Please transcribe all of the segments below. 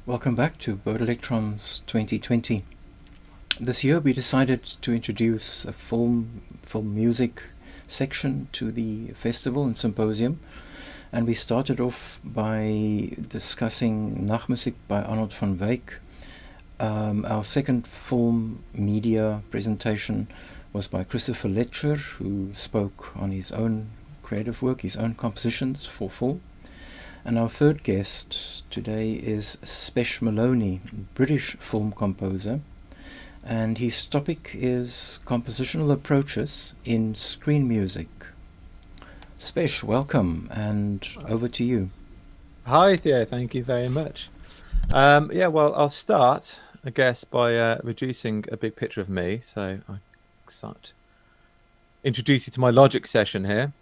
Welcome back to Bird Electrons 2020. This year we decided to introduce a film music section to the festival and symposium, and we started off by discussing Nachtmusik by Arnold van Wyk. Our second film media presentation was by Christopher Letcher, who spoke on his own creative work, his own compositions for film. And our third guest today is Spesh Maloney, British film composer, and his topic is compositional approaches in screen music. Spesh, welcome, and over to you. Hi, Theo. Thank you very much. Well, I'll start, I guess, by reducing a big picture of me. So I start introduce you to my logic session here.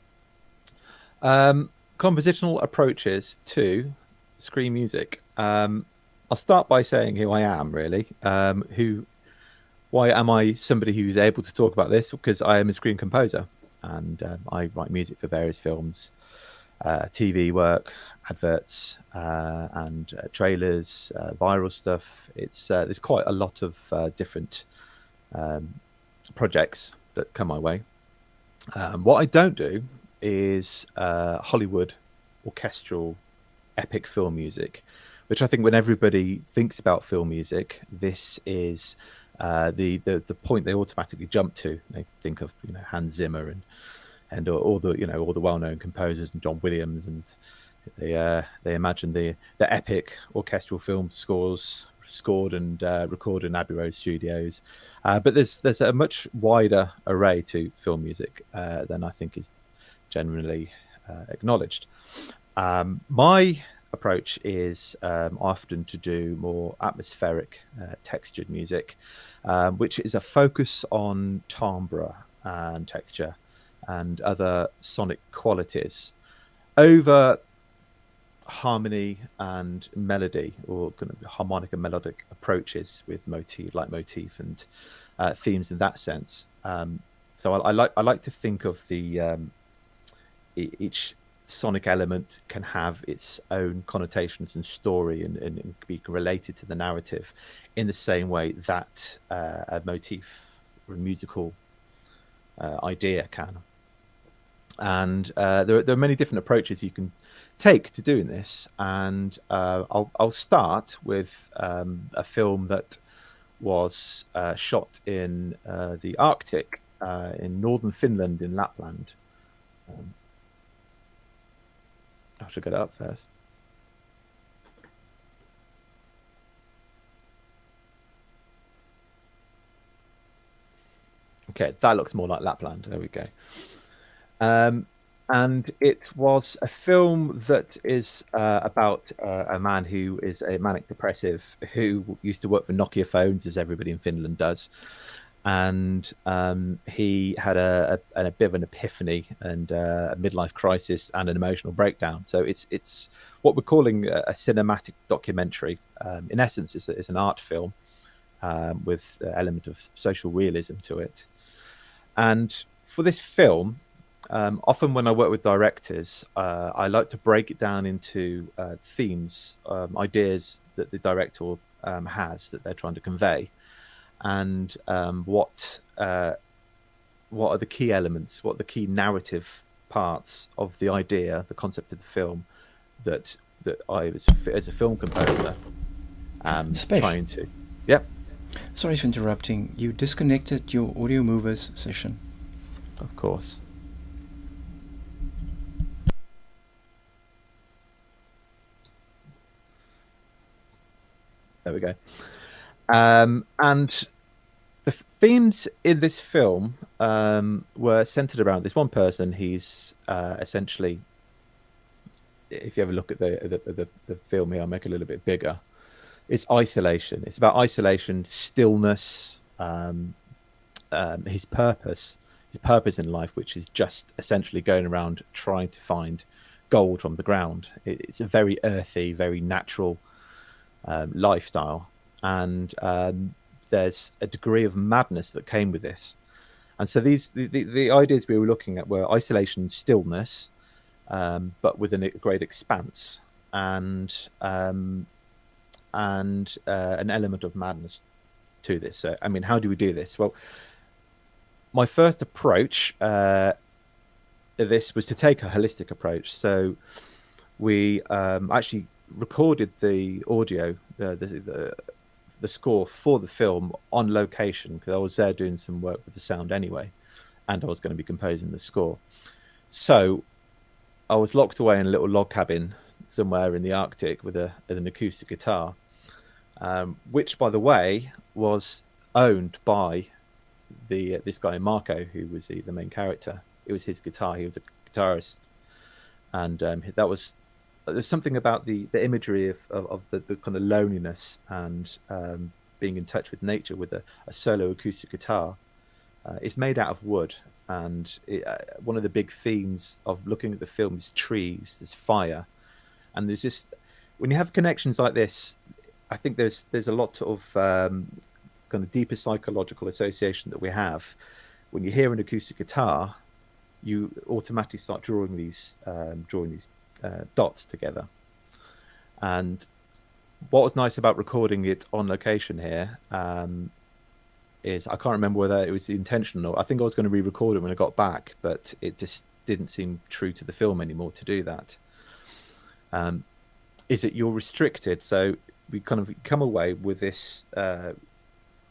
Compositional approaches to screen music. I'll start by saying who I am, really. Why am I somebody who's able to talk about this? Because I am a screen composer, and I write music for various films, TV work, adverts, and trailers, viral stuff. There's quite a lot of different projects that come my way. What I don't do is Hollywood orchestral epic film music, which I think when everybody thinks about film music, this is the point they automatically jump to. They think of Hans Zimmer and all the well-known composers and John Williams, and they imagine the epic orchestral film scores scored and recorded in Abbey Road studios. But there's a much wider array to film music than I think is generally acknowledged. My approach is often to do more atmospheric, textured music, which is a focus on timbre and texture and other sonic qualities over harmony and melody, or kind of harmonic and melodic approaches with leitmotif and themes in that sense. So I like to think of the each sonic element can have its own connotations and story and be related to the narrative in the same way that a motif or a musical idea can. And there are many different approaches you can take to doing this, and I'll start with a film that was shot in the Arctic, in northern Finland, in Lapland. I should get it up first. Okay, that looks more like Lapland. There we go. And it was a film that is about a man who is a manic depressive who used to work for Nokia phones, as everybody in Finland does. And he had a bit of an epiphany and a midlife crisis and an emotional breakdown. So it's what we're calling a cinematic documentary. In essence, it's an art film with an element of social realism to it. And for this film, often when I work with directors, I like to break it down into themes, ideas that the director has that they're trying to convey. And what are the key elements, what are the key narrative parts of the idea, the concept of the film that I, as a film composer, trying to. Yep. Sorry for interrupting. You disconnected your Audio Movers session. Of course. There we go. And the themes in this film were centered around this one person. He's essentially, if you ever look at the film here, I'll make it a little bit bigger. It's isolation. It's about isolation, stillness, his purpose in life, which is just essentially going around trying to find gold from the ground. It's a very earthy, very natural lifestyle. And there's a degree of madness that came with this. And so the ideas we were looking at were isolation, stillness, but with a great expanse. And and an element of madness to this. So, I mean, how do we do this? Well, my first approach this was to take a holistic approach. So we actually recorded the audio, the score for the film on location, because I was there doing some work with the sound anyway, and I was going to be composing the score. So I was locked away in a little log cabin somewhere in the Arctic with an acoustic guitar, which, by the way, was owned by this guy Marco, who was the main character. It was his guitar. He was a guitarist, and there's something about the imagery of the kind of loneliness and being in touch with nature with a solo acoustic guitar. It's made out of wood, and one of the big themes of looking at the film is trees, there's fire, and there's just, when you have connections like this, I think there's a lot of kind of deeper psychological association that we have. When you hear an acoustic guitar, you automatically start drawing these dots together. And what was nice about recording it on location here is, I can't remember whether it was intentional. I think I was going to re-record it when I got back, but it just didn't seem true to the film anymore to do that. Is that you're restricted, so we kind of come away with this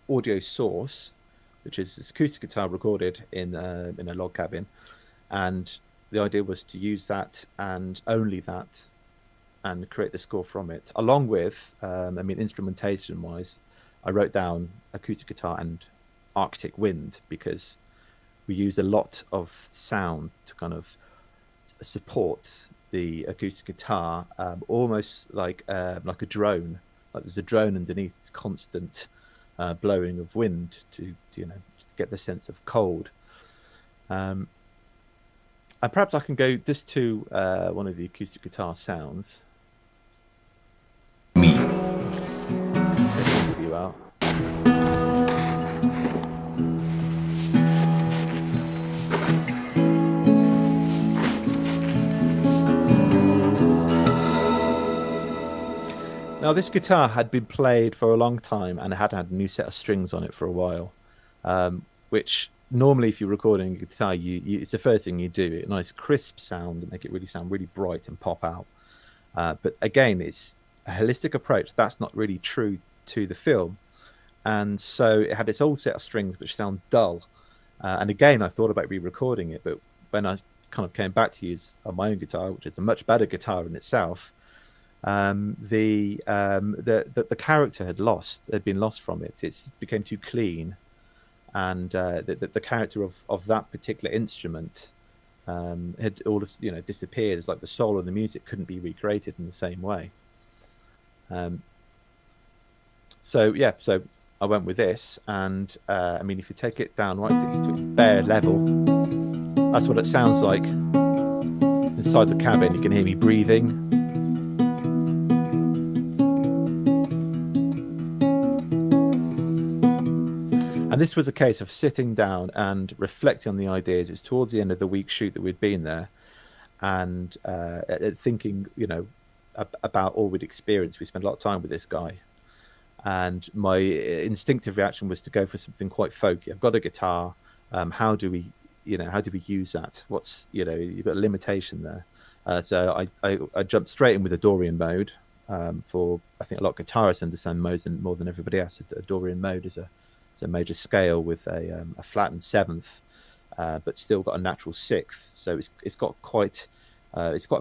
audio source, which is this acoustic guitar recorded in a log cabin, and the idea was to use that and only that, and create the score from it. Along with, instrumentation wise, I wrote down acoustic guitar and Arctic wind, because we use a lot of sound to kind of support the acoustic guitar, almost like a drone. Like there's a drone underneath, it's constant blowing of wind to get the sense of cold. And perhaps I can go just to one of the acoustic guitar sounds. Me. Take the interview out. Now, this guitar had been played for a long time and it had had a new set of strings on it for a while, which normally, if you're recording a guitar, it's the first thing you do. A nice crisp sound and make it really sound really bright and pop out. But again, it's a holistic approach. That's not really true to the film. And so it had its old set of strings which sound dull. And again, I thought about re-recording it, but when I kind of came back to use on my own guitar, which is a much better guitar in itself, the character had been lost from it. It became too clean, and the character of that particular instrument had all disappeared. It's like the soul of the music couldn't be recreated in the same way. So I went with this, and if you take it down right to its bare level, that's what it sounds like inside the cabin. You can hear me breathing. And this was a case of sitting down and reflecting on the ideas. It's towards the end of the week shoot that we'd been there, and thinking, about all we'd experienced. We spent a lot of time with this guy, and my instinctive reaction was to go for something quite folky. I've got a guitar. How do we use that? What's, you've got a limitation there. So I jumped straight in with a Dorian mode. For, I think a lot of guitarists understand more than everybody else. A Dorian mode is a major scale with a flattened seventh, but still got a natural sixth. So it's got quite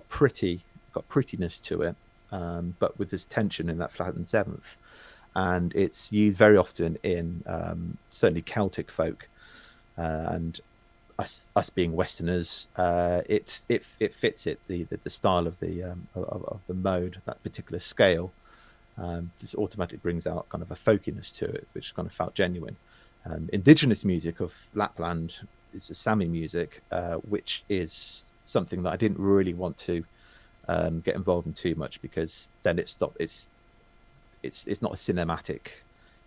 prettiness to it, but with this tension in that flattened seventh. And it's used very often in certainly Celtic folk, and us being Westerners, it fits it, the style of the mode, that particular scale. Just automatically brings out kind of a folkiness to it, which kind of felt genuine. Indigenous music of Lapland is the Sami music, which is something that I didn't really want to get involved in too much, because then it's not a cinematic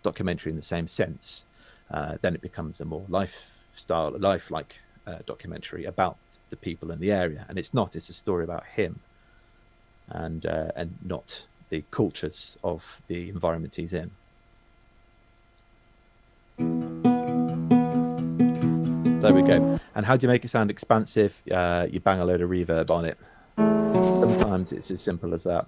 documentary in the same sense. Then it becomes a more lifelike documentary about the people in the area, and it's a story about him, and not the cultures of the environment he's in. There we go. And how do you make it sound expansive? You bang a load of reverb on it. Sometimes it's as simple as that.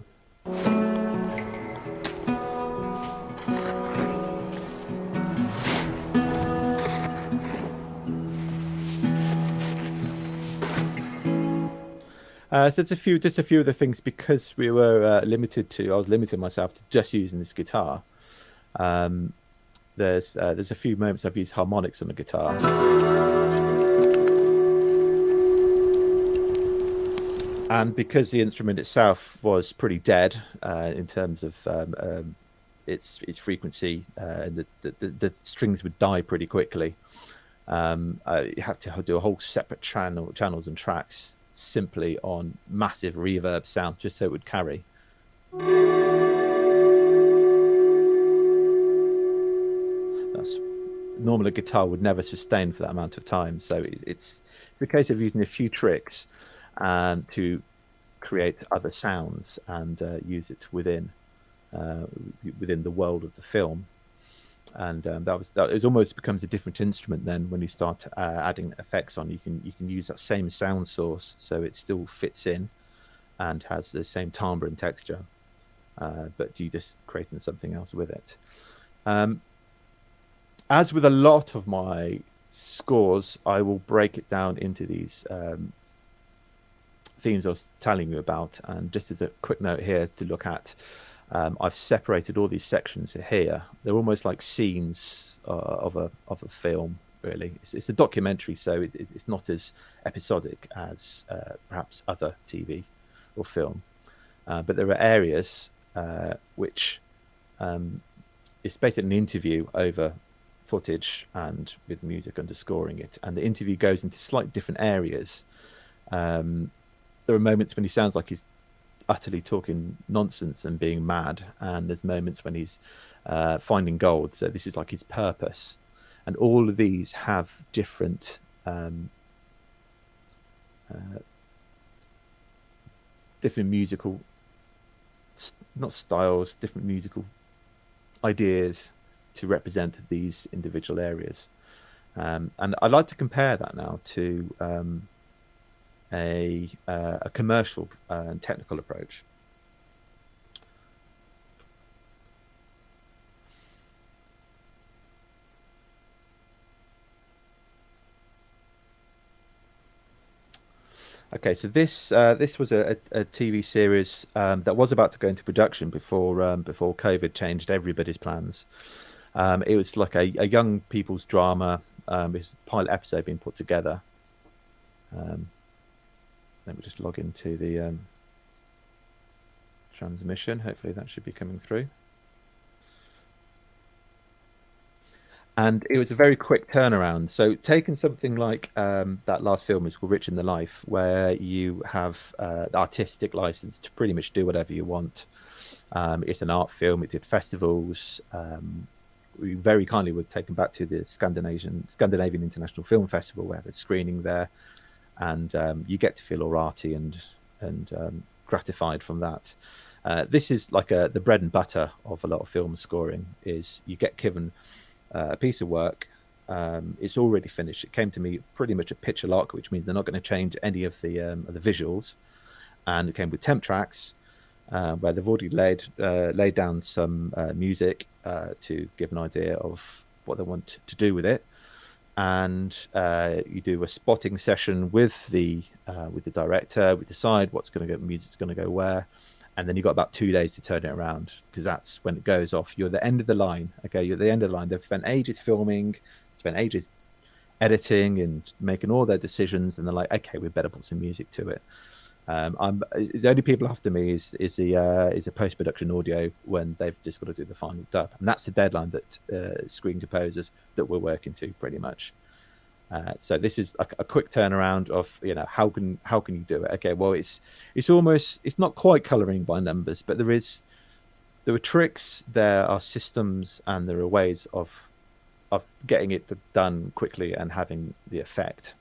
So it's just a few of the things, because we were I was limiting myself to just using this guitar. There's a few moments I've used harmonics on the guitar. And because the instrument itself was pretty dead in terms of its frequency, the strings would die pretty quickly. You have to do a whole separate channels and tracks simply on massive reverb sound, just so it would carry. That's normal. A guitar would never sustain for that amount of time, so it's a case of using a few tricks to create other sounds and use it within the world of the film. And it almost becomes a different instrument then when you start adding effects on. You can use that same sound source, so it still fits in and has the same timbre and texture, but you just creating something else with it. As with a lot of my scores, I will break it down into these themes I was telling you about. And just as a quick note here to look at, I've separated all these sections here. They're almost like scenes of a film, really. It's a documentary, so it's not as episodic as perhaps other TV or film. But there are areas which it's basically an interview over footage and with music underscoring it. And the interview goes into slightly different areas. There are moments when he sounds like he's utterly talking nonsense and being mad, and there's moments when he's finding gold, so this is like his purpose. And all of these have different musical not styles, different musical ideas to represent these individual areas. And I like to compare that now to a commercial and technical approach. Okay, so this was a TV series that was about to go into production before COVID changed everybody's plans. It was like a young people's drama. It was a pilot episode being put together. Let me just log into the transmission. Hopefully that should be coming through. And it was a very quick turnaround. So taking something like that last film is called Rich in the Life, where you have the artistic license to pretty much do whatever you want. It's an art film. It did festivals. We very kindly were taken back to the Scandinavian International Film Festival, where there's screening there. And you get to feel all arty and gratified from that. This is like the bread and butter of a lot of film scoring. Is you get given a piece of work. It's already finished. It came to me pretty much a picture lock, which means they're not going to change any of the visuals. And it came with temp tracks, where they've already laid down some music to give an idea of what they want to do with it. And you do a spotting session with the director. We decide what's going to go, music's going to go where, and then you've got about 2 days to turn it around, because that's when it goes off. You're at the end of the line. Okay, you're at the end of the line. They've spent ages filming, spent ages editing and making all their decisions, and they're like, okay, we better put some music to it. The only people after me is a post-production audio, when they've just got to do the final dub, and that's the deadline that screen composers that we're working to pretty much. So this is a quick turnaround of, how can you do it? Okay, well it's not quite coloring by numbers, but there are tricks, there are systems, and there are ways of getting it done quickly and having the effect.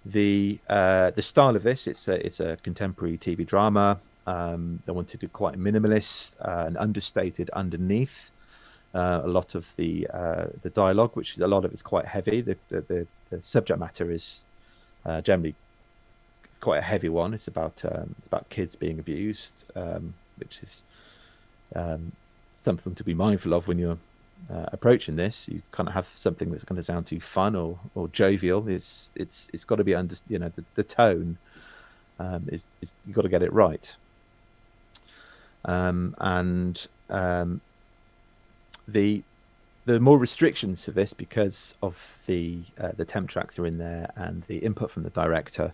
The style of this, it's a contemporary TV drama. They wanted it quite minimalist and understated underneath. A lot of the dialogue, which is a lot of it's quite heavy. The subject matter is generally quite a heavy one. It's about kids being abused, which is something to be mindful of when you're approaching this. You kind of have something that's going to sound too fun or jovial. It's got to be under, the tone is you've got to get it right. And the more restrictions to this because of the temp tracks are in there and the input from the director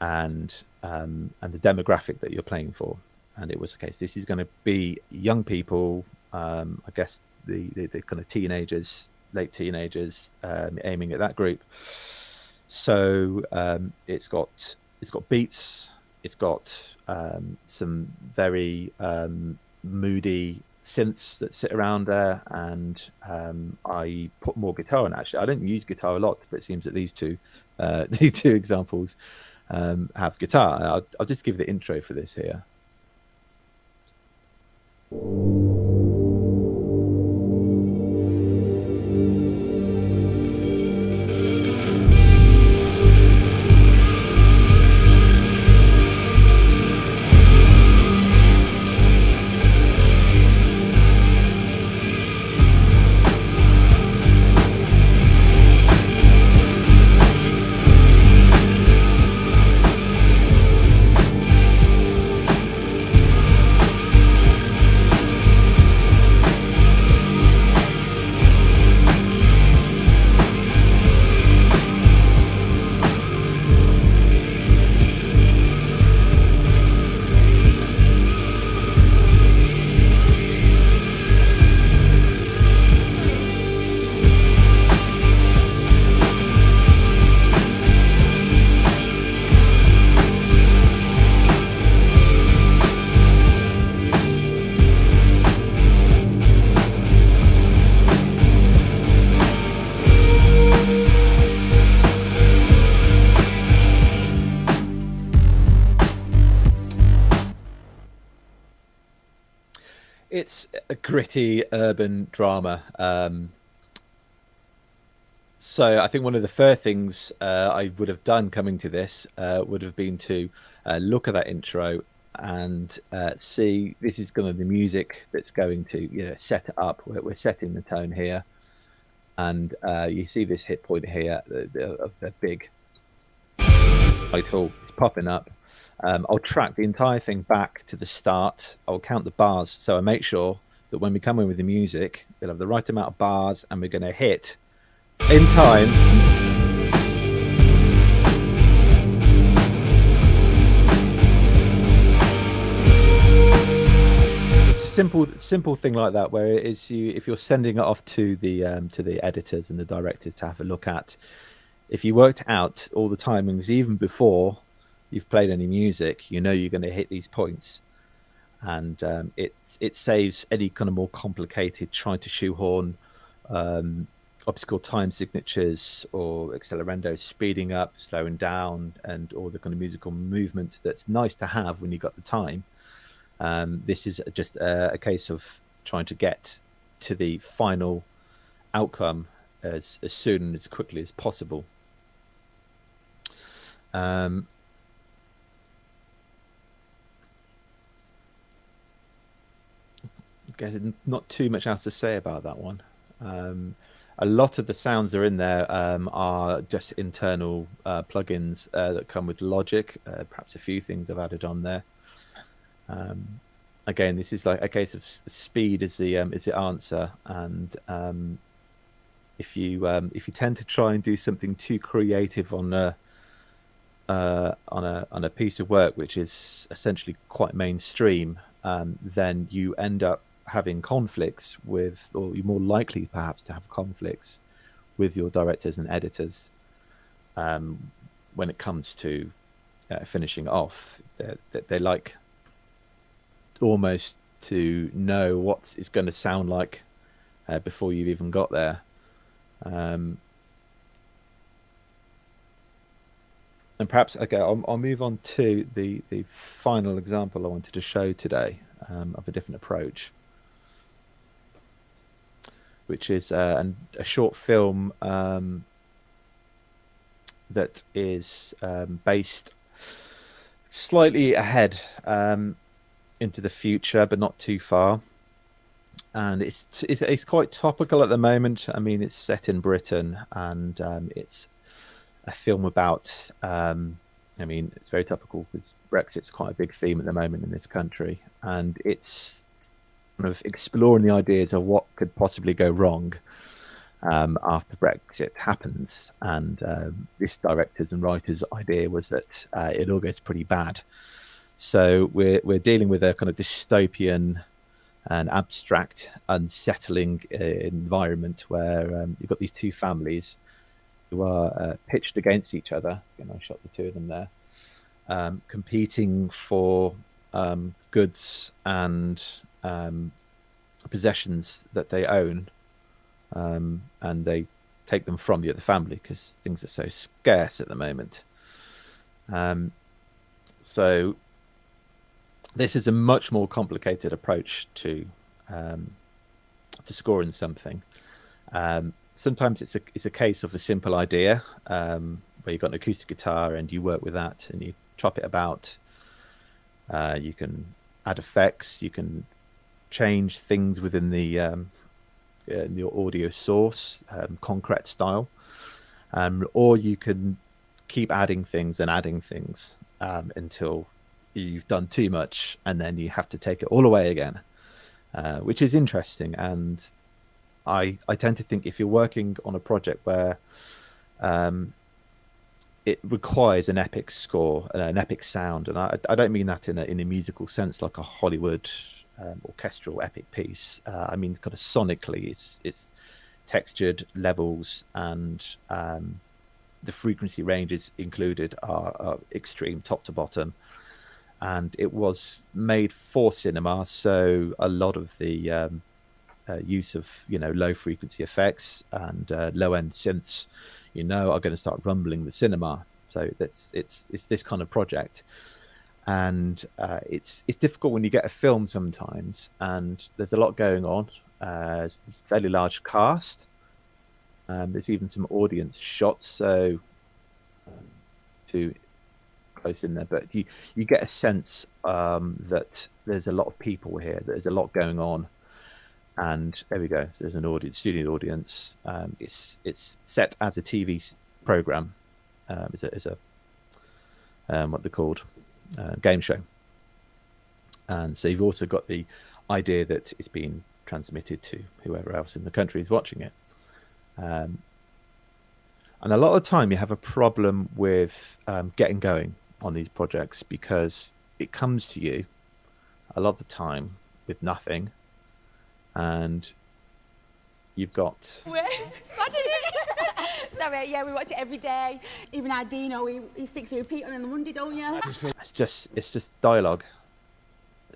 and the demographic that you're playing for. And it was the case. This is going to be young people, I guess the kind of teenagers, late teenagers, aiming at that group. So it's got beats. It's got some very moody synths that sit around there, and I put more guitar in. Actually, I don't use guitar a lot, but it seems that these two examples have guitar. I'll just give the intro for this here. It's a gritty urban drama. So I think one of the first things I would have done coming to this would have been to look at that intro and see this is going to be the music that's going to set it up. We're setting the tone here, and you see this hit point here of the big title. It's popping up. I'll track the entire thing back to the start. I'll count the bars, so I make sure that when we come in with the music, we'll have the right amount of bars, and we're going to hit in time. It's a simple thing like that, where it is if you're sending it off to the editors and the directors to have a look at, if you worked out all the timings even before you've played any music, you're going to hit these points, and it saves any kind of more complicated trying to shoehorn obscure time signatures or accelerando, speeding up, slowing down, and all the kind of musical movement that's nice to have when you've got the time. This is just a case of trying to get to the final outcome as soon and as quickly as possible. Not too much else to say about that one. A lot of the sounds are in there are just internal plugins that come with Logic. Perhaps a few things I've added on there. Again, this is like a case of speed is the answer, and if you tend to try and do something too creative on a piece of work which is essentially quite mainstream, then you end up having conflicts with, or you're more likely perhaps to have conflicts with your directors and editors when it comes to finishing off. They like almost to know what it's going to sound like before you've even got there. And perhaps, okay, I'll move on to the final example I wanted to show today, of a different approach, which is a short film that is based slightly ahead into the future, but not too far. And it's quite topical at the moment. I mean, it's set in Britain, and it's a film about. I mean, it's very topical because Brexit's quite a big theme at the moment in this country, and it's kind of exploring the ideas of what could possibly go wrong after Brexit happens. And this director's and writer's idea was that it all goes pretty bad. So we're dealing with a kind of dystopian and abstract, unsettling environment where you've got these two families who are pitched against each other. Again, I shot the two of them there, competing for goods and possessions that they own, and they take them from the other family because things are so scarce at the moment. So this is a much more complicated approach to scoring something. Sometimes it's a case of a simple idea where you've got an acoustic guitar and you work with that and you chop it about. You can add effects. You can change things within the audio source, concrete style, or you can keep adding things and adding things until you've done too much, and then you have to take it all away again, which is interesting. And I tend to think if you're working on a project where it requires an epic score, an epic sound, and I don't mean that in a musical sense like a Hollywood orchestral epic piece. I mean kind of sonically, it's textured levels, and the frequency ranges included are extreme top to bottom. And it was made for cinema, so a lot of the use of low frequency effects and low end synths, are going to start rumbling the cinema. So it's this kind of project, and it's difficult when you get a film sometimes, and there's a lot going on. There's a fairly large cast, and there's even some audience shots. So to close in there, but you get a sense that there's a lot of people here, there's a lot going on. And there we go, there's an audience, student audience. It's set as a TV program, as a what they're called, game show. And so you've also got the idea that it's being transmitted to whoever else in the country is watching it. And a lot of the time you have a problem with getting going on these projects because it comes to you a lot of the time with nothing, and you've got sorry, yeah, we watch it every day. Even our Dino, he sticks a repeat on a Monday, don't you? it's just dialogue.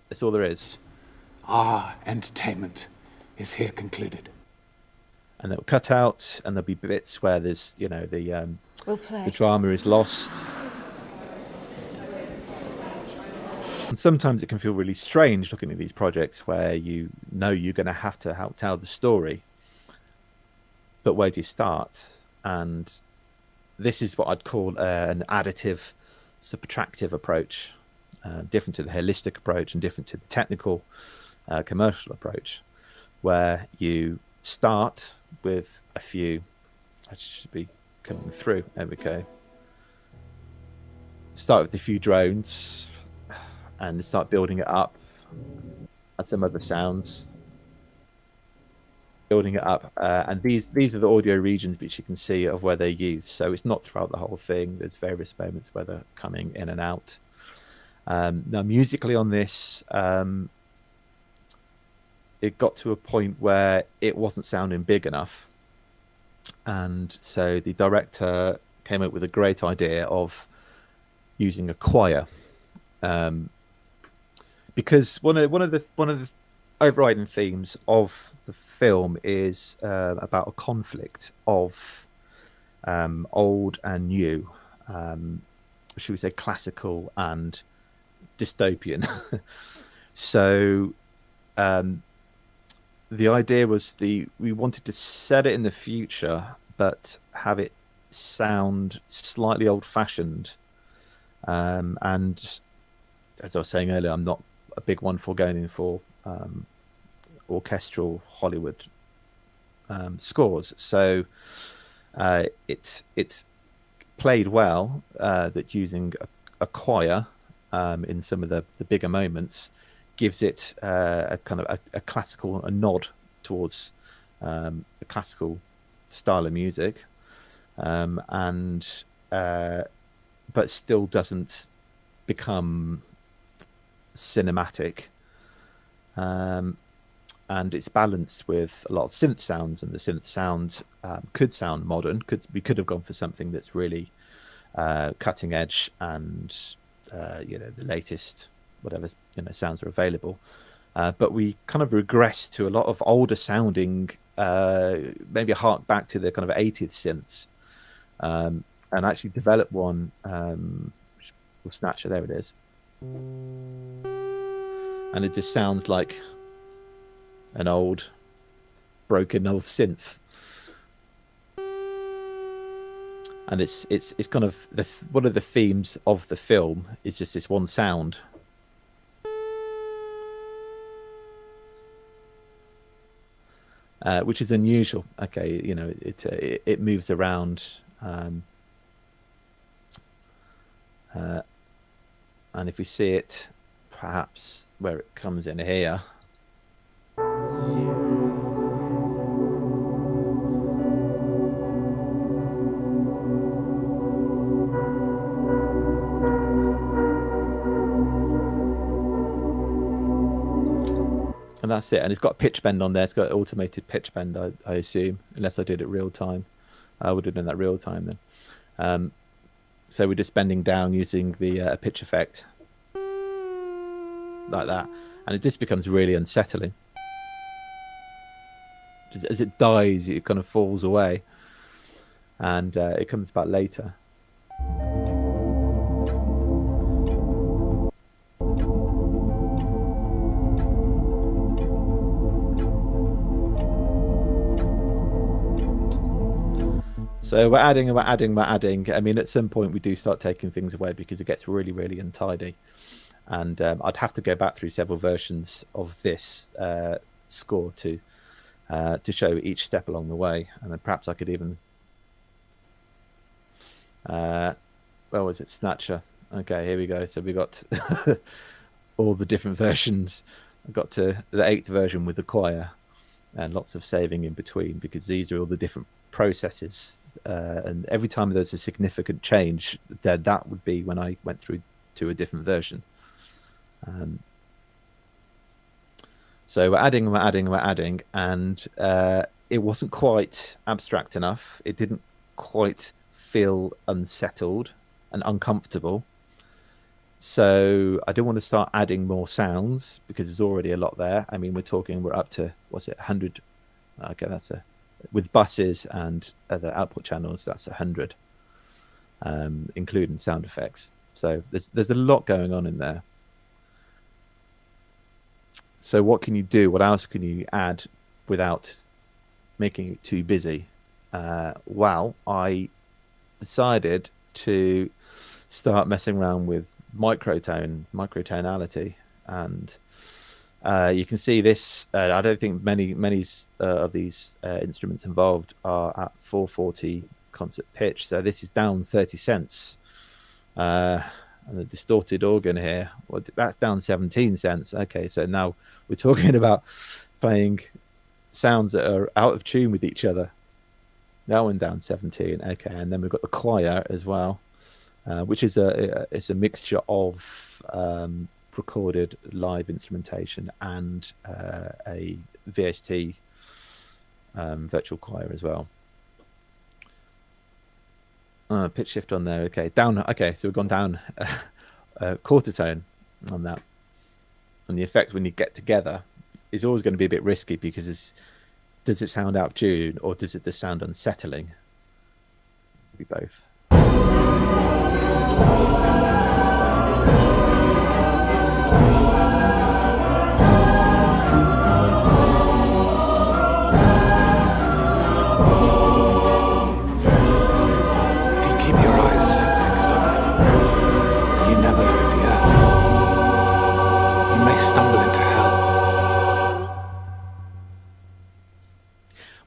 That's all there is. Our entertainment is here concluded. And it'll cut out, and there'll be bits where there's We'll play. the drama is lost. And sometimes it can feel really strange looking at these projects where you're going to have to help tell the story, but where do you start? And this is what I'd call an additive subtractive approach, different to the holistic approach and different to the technical commercial approach, where you start with a few. I should be coming through. There we go. Start with a few drones and start building it up. Add some other sounds. Building it up, and these are the audio regions which you can see of where they're used. So it's not throughout the whole thing. There's various moments where they're coming in and out. Now musically on this, it got to a point where it wasn't sounding big enough, and so the director came up with a great idea of using a choir, because one of the overriding themes of the film is about a conflict of old and new, should we say, classical and dystopian. So the idea was we wanted to set it in the future, but have it sound slightly old-fashioned. And as I was saying earlier, I'm not a big one for going in for orchestral Hollywood scores. So it's played well that using a choir in some of the bigger moments gives it a kind of a classical, a nod towards a classical style of music, and but still doesn't become cinematic. And it's balanced with a lot of synth sounds, and the synth sounds could sound modern. We could have gone for something that's really cutting edge and the latest whatever sounds are available. But we kind of regress to a lot of older sounding, maybe hark back to the kind of 80s synths, and actually develop one. We'll Snatcher, there it is, and it just sounds like an broken old synth. And it's kind of one of the themes of the film is just this one sound. Which is unusual. Okay, it moves around, and if we see it, perhaps where it comes in here. And that's it. And it's got a pitch bend on there. It's got automated pitch bend, I assume, unless I did it real time. I would have done that real time then. So we're just bending down using the pitch effect like that. And it just becomes really unsettling. As it dies, it kind of falls away. And it comes back later. So we're adding. I mean, at some point we do start taking things away because it gets really, really untidy. And I'd have to go back through several versions of this score to show each step along the way. And then perhaps I could even... where was it? Snatcher. Okay, here we go. So we got all the different versions. I got to the 8th version with the choir and lots of saving in between because these are all the different processes. And every time there's a significant change, that would be when I went through to a different version. So we're adding, and it wasn't quite abstract enough. It didn't quite feel unsettled and uncomfortable. So I didn't want to start adding more sounds because there's already a lot there. I mean, we're up to, what's it, 100? Okay, with buses and other output channels, that's 100, including sound effects. So there's a lot going on in there. So what can you do? What else can you add without making it too busy? Well, I decided to start messing around with microtonality, and you can see this. I don't think many of these instruments involved are at 440 concert pitch, so this is down 30 cents. And the distorted organ here, well, that's down 17 cents. Okay, so now we're talking about playing sounds that are out of tune with each other. That one down 17. Okay, and then we've got the choir as well, which is it's a mixture of recorded live instrumentation and a VST virtual choir as well. Pitch shift on there. Okay, down. Okay, so we've gone down quarter tone on that. And the effect when you get together is always going to be a bit risky because does it sound out of tune or does it just sound unsettling? Maybe both. If you keep your eyes so fixed on heaven, you never look at the earth. You may stumble into hell.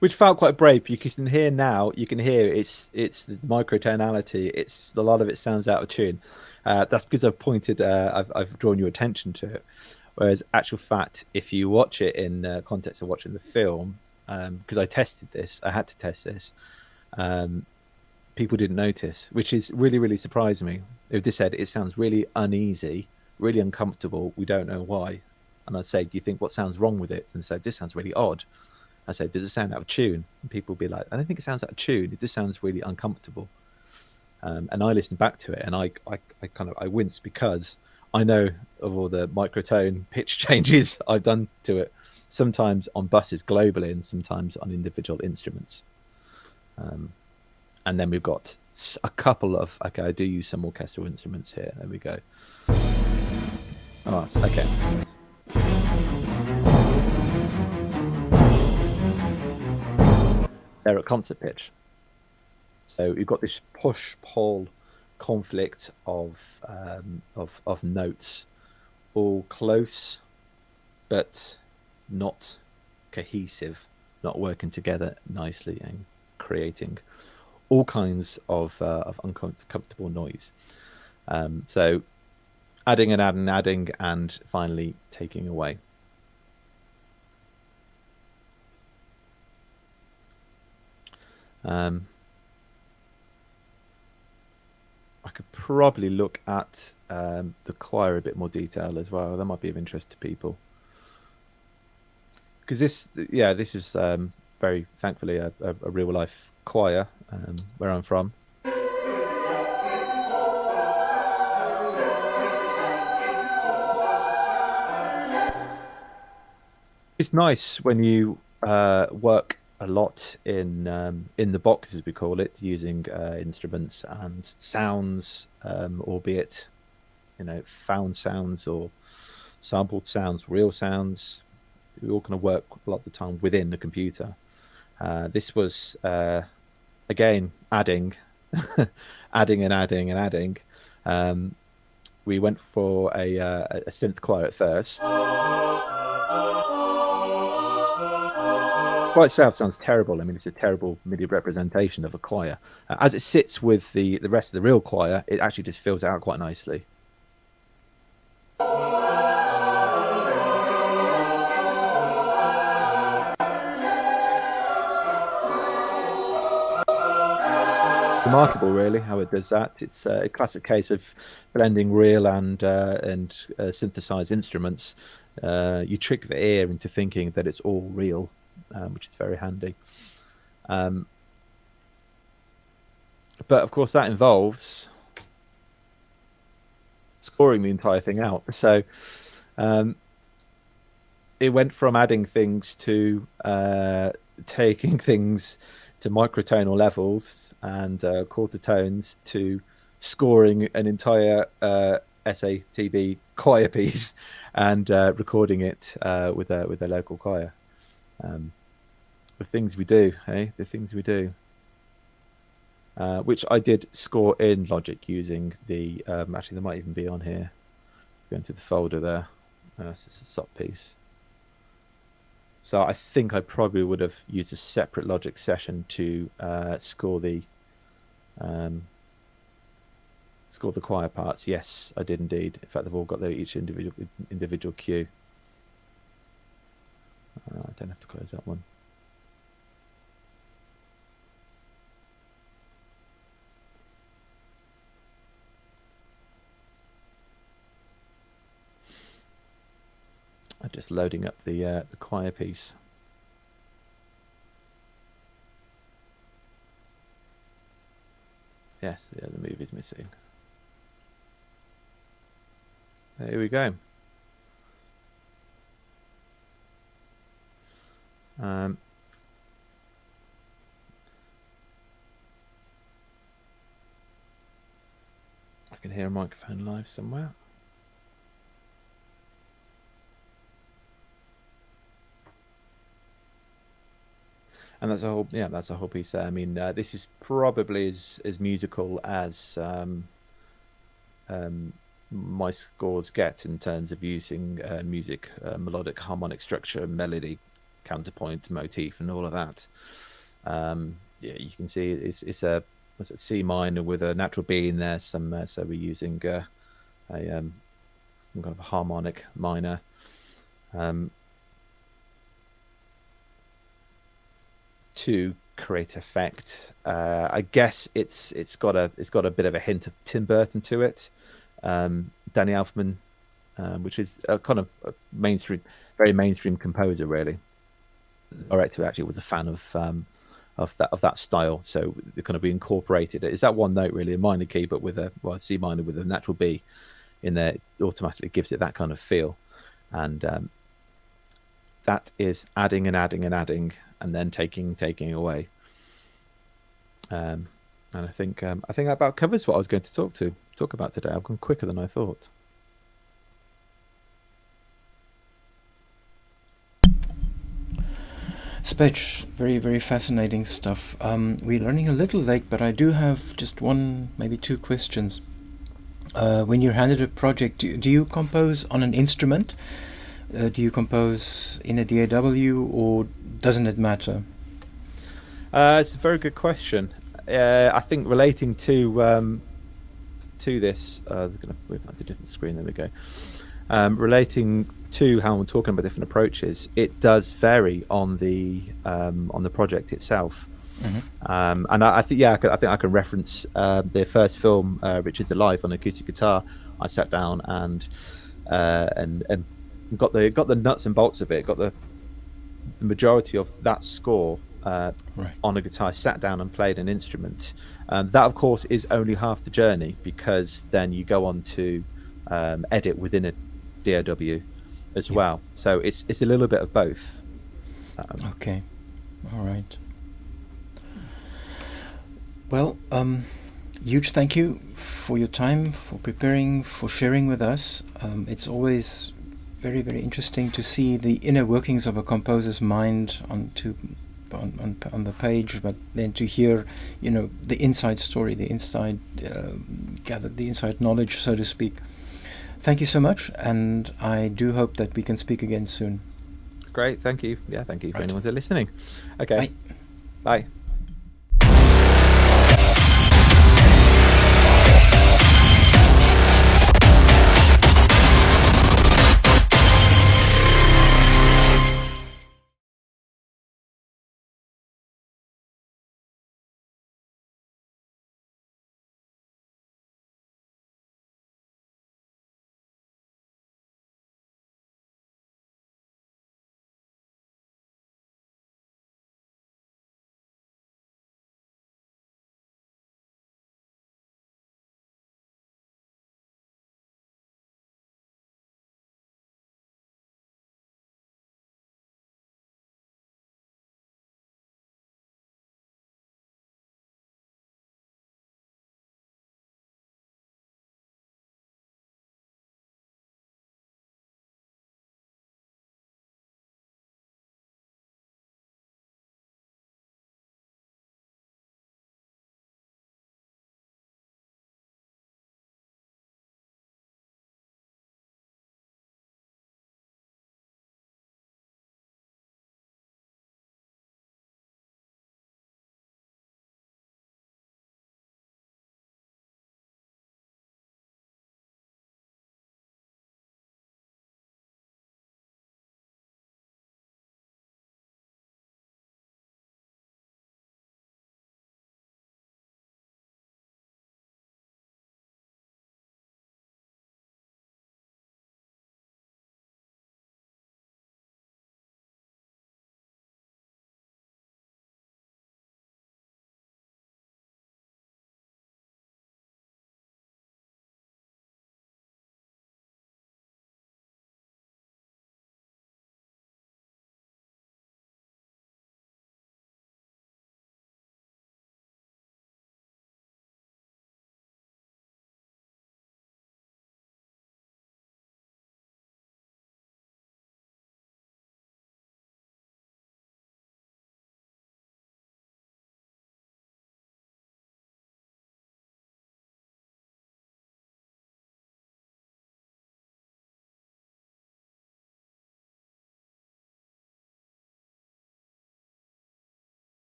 Which felt quite brave. You can hear now. You can hear it's the microtonality. It's a lot of it sounds out of tune. That's because I've pointed. I've drawn your attention to it. Whereas, actual fact, if you watch it in context of watching the film, because I tested this, I had to test this. People didn't notice, which is really surprised me. If they said it sounds really uneasy, really uncomfortable, we don't know why. And I'd say, do you think what sounds wrong with it? And they say, this sounds really odd. I say, does it sound out of tune? And people would be like, I don't think it sounds out of tune. It just sounds really uncomfortable. And I listened back to it, and I winced because I know of all the microtone pitch changes I've done to it, sometimes on buses globally and sometimes on individual instruments. And then we've got a couple of, okay, I do use some orchestral instruments here. There we go. Oh, okay. They're at concert pitch. So we've got this push-pull conflict of notes, all close, but not cohesive, not working together nicely and creating all kinds of uncomfortable noise. So adding and finally taking away. I could probably look at the choir a bit more detail as well. That might be of interest to people. Because this is very thankfully a real life choir where I'm from. It's nice when you work a lot in the box, as we call it, using instruments and sounds, albeit found sounds or sampled sounds, real sounds. We all kind of work a lot of the time within the computer. This was again adding and adding. We went for a synth choir at first. By itself sounds terrible. I mean, it's a terrible MIDI representation of a choir. As it sits with the rest of the real choir, it actually just fills it out quite nicely. It's remarkable, really, how it does that. It's a classic case of blending real and synthesized instruments. You trick the ear into thinking that it's all real. Which is very handy. But of course that involves scoring the entire thing out. So it went from adding things to taking things to microtonal levels and quarter tones to scoring an entire SATB choir piece and recording it with a local choir. The things we do, the things we do. Which I did score in Logic using the actually, there might even be on here. Go into the folder there. This is a SOP piece. So I think I probably would have used a separate Logic session to score the choir parts. Yes, I did indeed. In fact, they've all got each individual cue. I don't have to close that one. I'm just loading up the choir piece. Yes, yeah, the movie's missing. Here we go. can hear a microphone live somewhere. And that's a whole piece there. I mean, this is probably as musical as my scores get in terms of using music, melodic, harmonic structure, melody, counterpoint, motif, and all of that. Yeah, you can see it's a C minor with a natural B in there. So we're using some kind of a harmonic minor. To create effect. I guess it's got a bit of a hint of Tim Burton to it. Danny Elfman, which is a kind of a very mainstream composer, really. Director actually was a fan of that style, so we incorporated it. It's that one note really, a minor key, but with a C minor with a natural B in there. It automatically gives it that kind of feel, and that is adding and adding and adding, and then taking away. And I think that about covers what I was going to talk about today. I've gone quicker than I thought. Spetch, very, very fascinating stuff. We're running a little late, but I do have just one, maybe two questions. When you're handed a project, do you compose on an instrument? Do you compose in a DAW, or doesn't it matter? It's a very good question. I think relating to this, going to move on to a different screen. There we go. Relating to how I'm talking about different approaches, it does vary on the project itself. Mm-hmm. And I think I think I can reference the first film, Richard's Alive, on acoustic guitar. I sat down and got the nuts and bolts of it, got the majority of that score on a guitar, sat down and played an instrument. That, of course, is only half the journey, because then you go on to edit within a DAW as well. So it's a little bit of both. Okay, all right. Well, huge thank you for your time, for preparing, for sharing with us. It's always very, very interesting to see the inner workings of a composer's mind on the page, but then to hear, the inside story, the inside the inside knowledge, so to speak. Thank you so much, and I do hope that we can speak again soon. Great, thank you. Yeah, thank you for anyone who's listening. Okay, bye.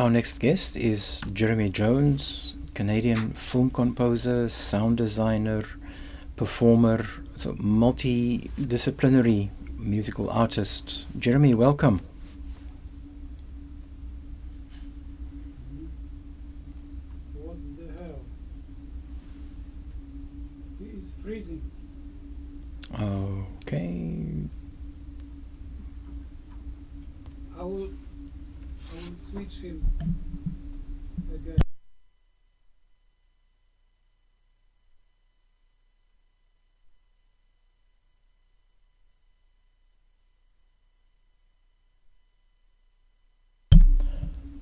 Our next guest is Jeremy Jones, Canadian film composer, sound designer, performer, so multidisciplinary musical artist. Jeremy, welcome. What the hell? He is freezing. Okay. I will switch him again.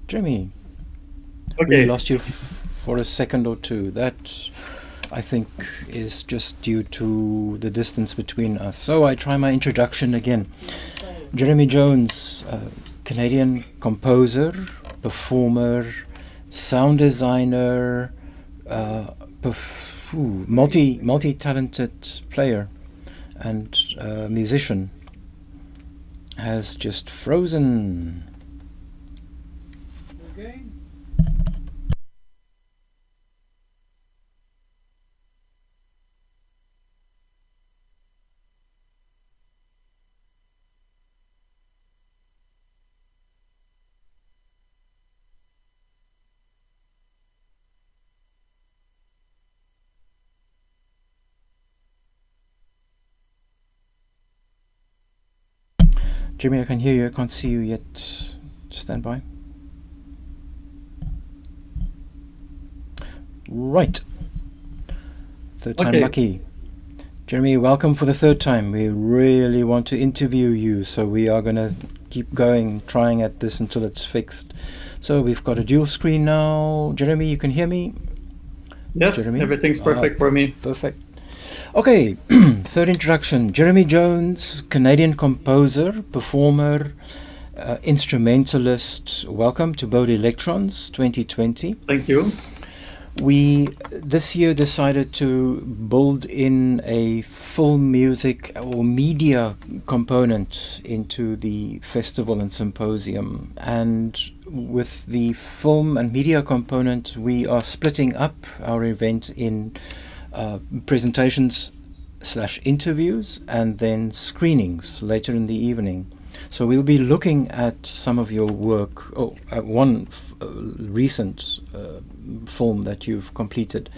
Jeremy, Okay. we lost you for a second or two. That, I think, is just due to the distance between us. So I try my introduction again. Jeremy Jones, Canadian composer, performer, sound designer, multi-talented player and musician, has just frozen. Again? Jimmy, I can hear you. I can't see you yet. Stand by. Right. Third time Okay. lucky. Jeremy, welcome for the third time. We really want to interview you, so we are going to keep going, trying at this until it's fixed. So we've got a dual screen now. Jeremy, you can hear me? Yes, Jeremy? everything's perfect for me. Perfect. Okay, third introduction. Jeremy Jones, Canadian composer, performer, instrumentalist. Welcome to Bode Electrons 2020. Thank you. We this year decided to build in a film music or media component into the festival and symposium. And with the film and media component, we are splitting up our event in presentations / interviews and then screenings later in the evening. So we'll be looking at some of your work, one recent film that you've completed.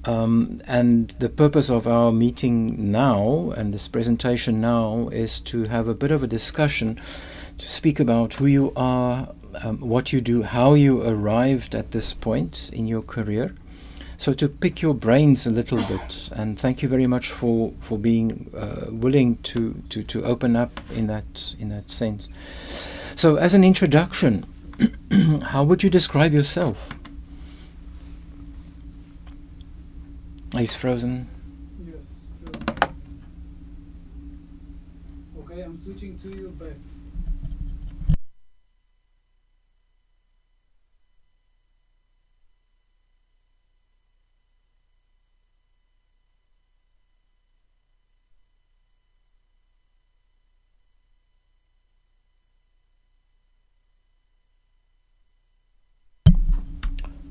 And the purpose of our meeting now and this presentation now is to have a bit of a discussion, to speak about who you are, what you do, how you arrived at this point in your career. So to pick your brains a little bit, and thank you very much for being willing to open up in that sense. So as an introduction, how would you describe yourself? He's frozen. Yes. Okay, I'm switching to you back.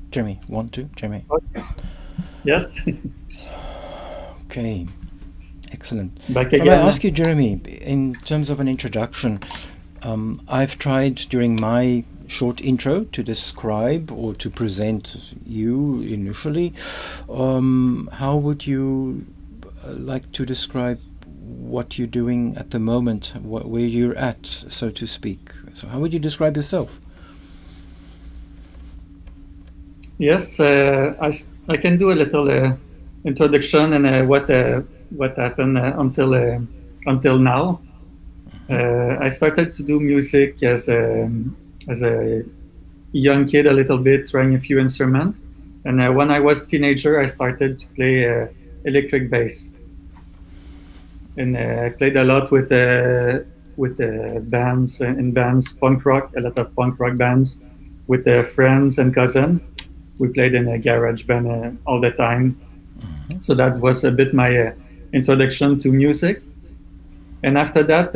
Jeremy, 1, 2, Jeremy. Yes. Okay, excellent. Back If I again. ask you, Jeremy, in terms of an introduction, I've tried during my short intro to describe or to present you initially. How would you like to describe what you're doing at the moment, where you're at, so to speak? So how would you describe yourself? Yes, I can do a little introduction and what happened until now. I started to do music as a young kid, a little bit, trying a few instruments. And when I was teenager, I started to play electric bass. And I played a lot with bands, punk rock, a lot of punk rock bands, with friends and cousins. We played in a garage band all the time. So that was a bit my introduction to music. And after that,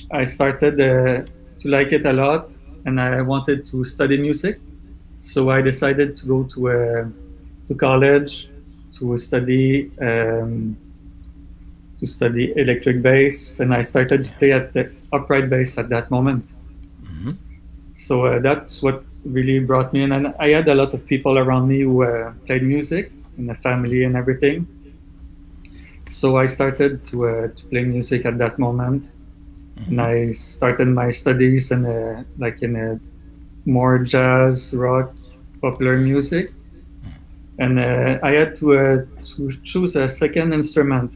I started to like it a lot. and I wanted to study music. So I decided to go to college to study electric bass, and I started to play at the upright bass at that moment. So that's what really brought me in, and I had a lot of people around me who played music in the family and everything. So I started to play music at that moment, and I started my studies in a more jazz, rock, popular music, and I had to choose a second instrument.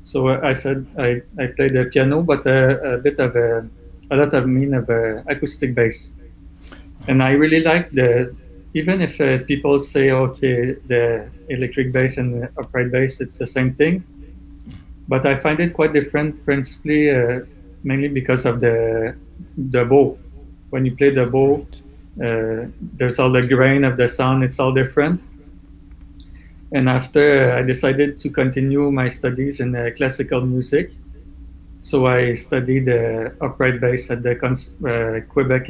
So I said I played the piano, but a lot of mean of acoustic bass, and I really like even if people say okay the electric bass and the upright bass it's the same thing, but I find it quite different, principally mainly because of the bow. When you play the bow, there's all the grain of the sound. It's all different. And after I decided to continue my studies in classical music, so I studied upright bass at the Quebec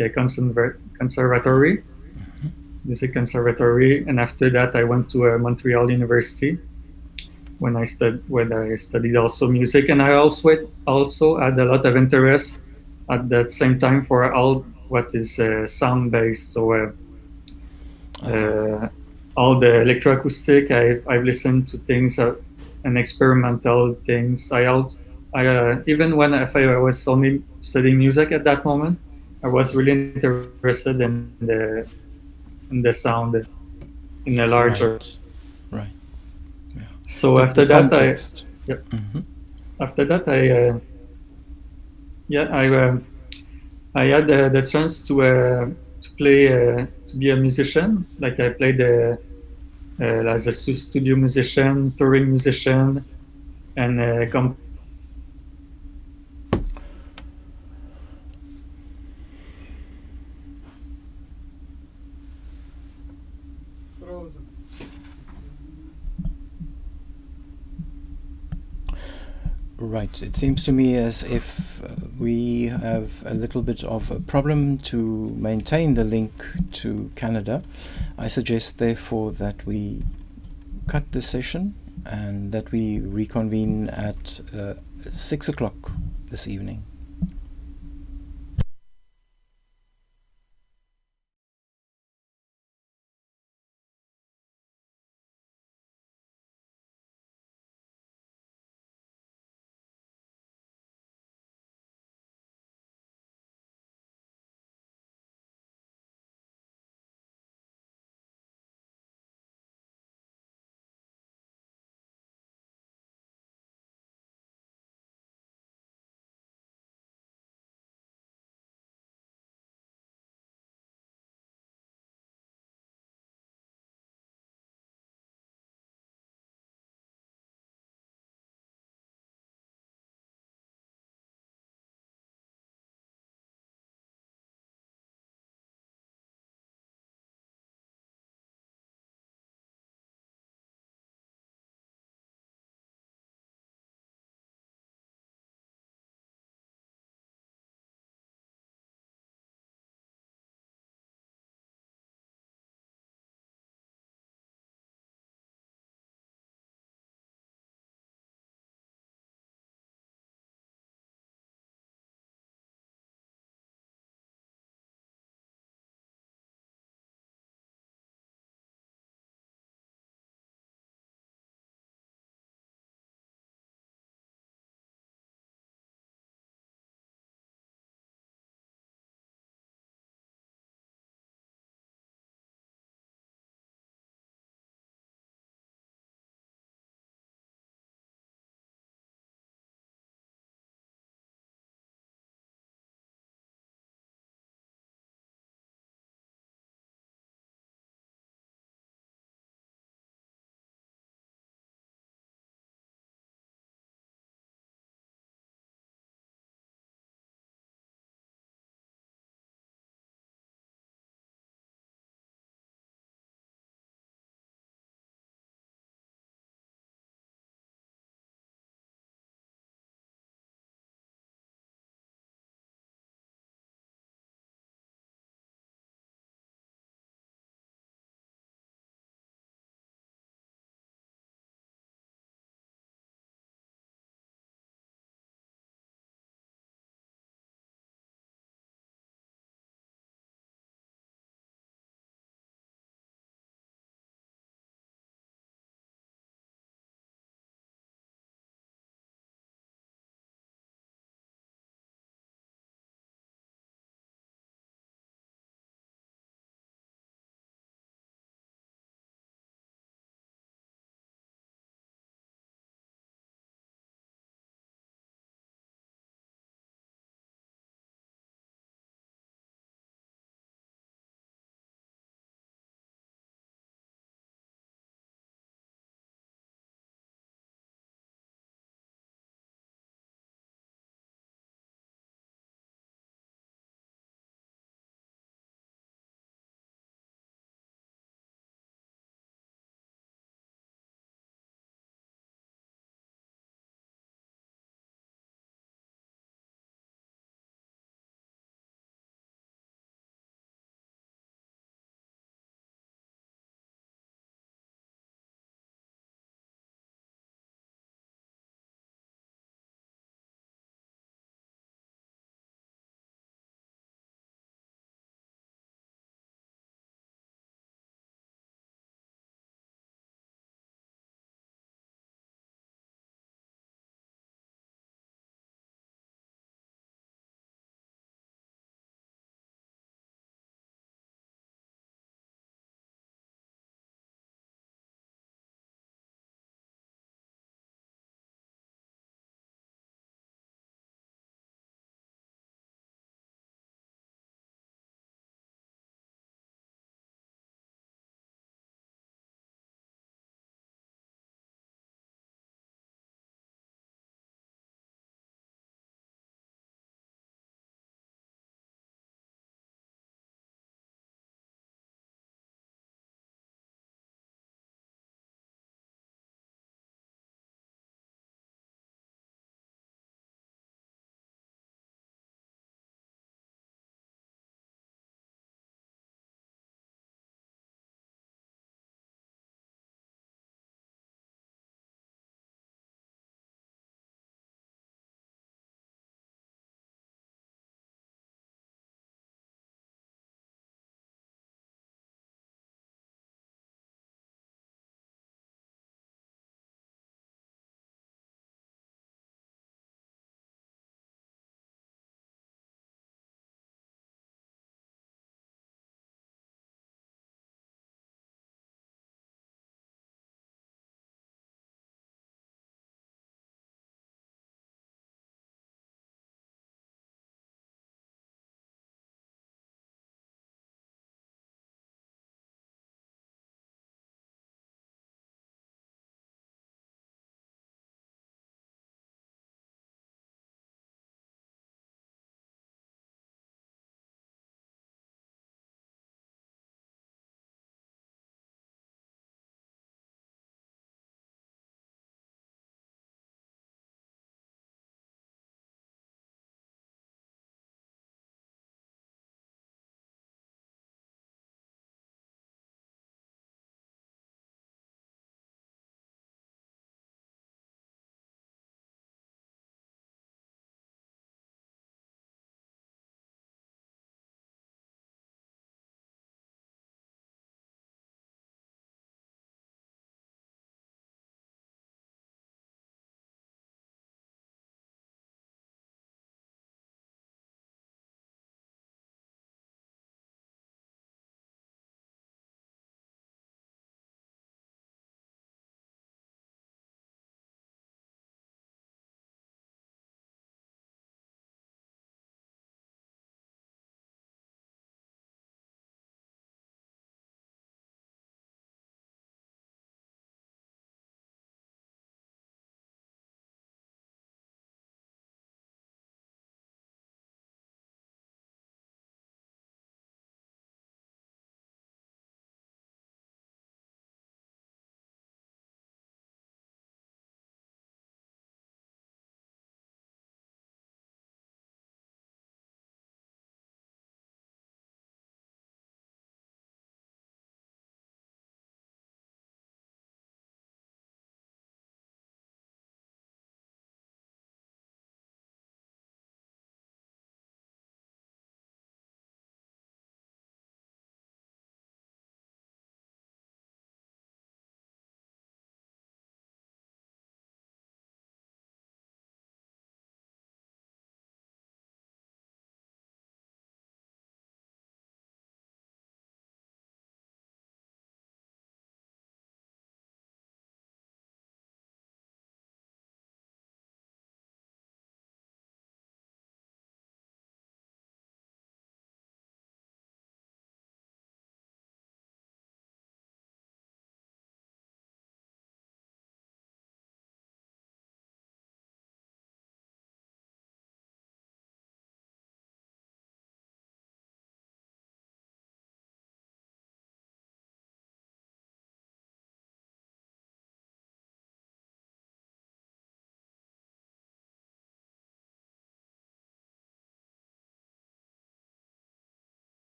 Conservatory, Music Conservatory, and after that I went to Montreal University when I studied also music, and I also had a lot of interest at that same time for all what is sound based. So all the electroacoustic, I've listened to things and experimental things. Even when if I was only studying music at that moment, I was really interested in the sound in a larger. Right. Right. Yeah. So The after that, context. yep. Hmm. After that, yeah, I had the chance to play to be a musician. Like I played as a studio musician, touring musician, and Frozen. Right. It seems to me as if we have a little bit of a problem to maintain the link to Canada. I suggest, therefore, that we cut the session and that we reconvene at 6 o'clock this evening.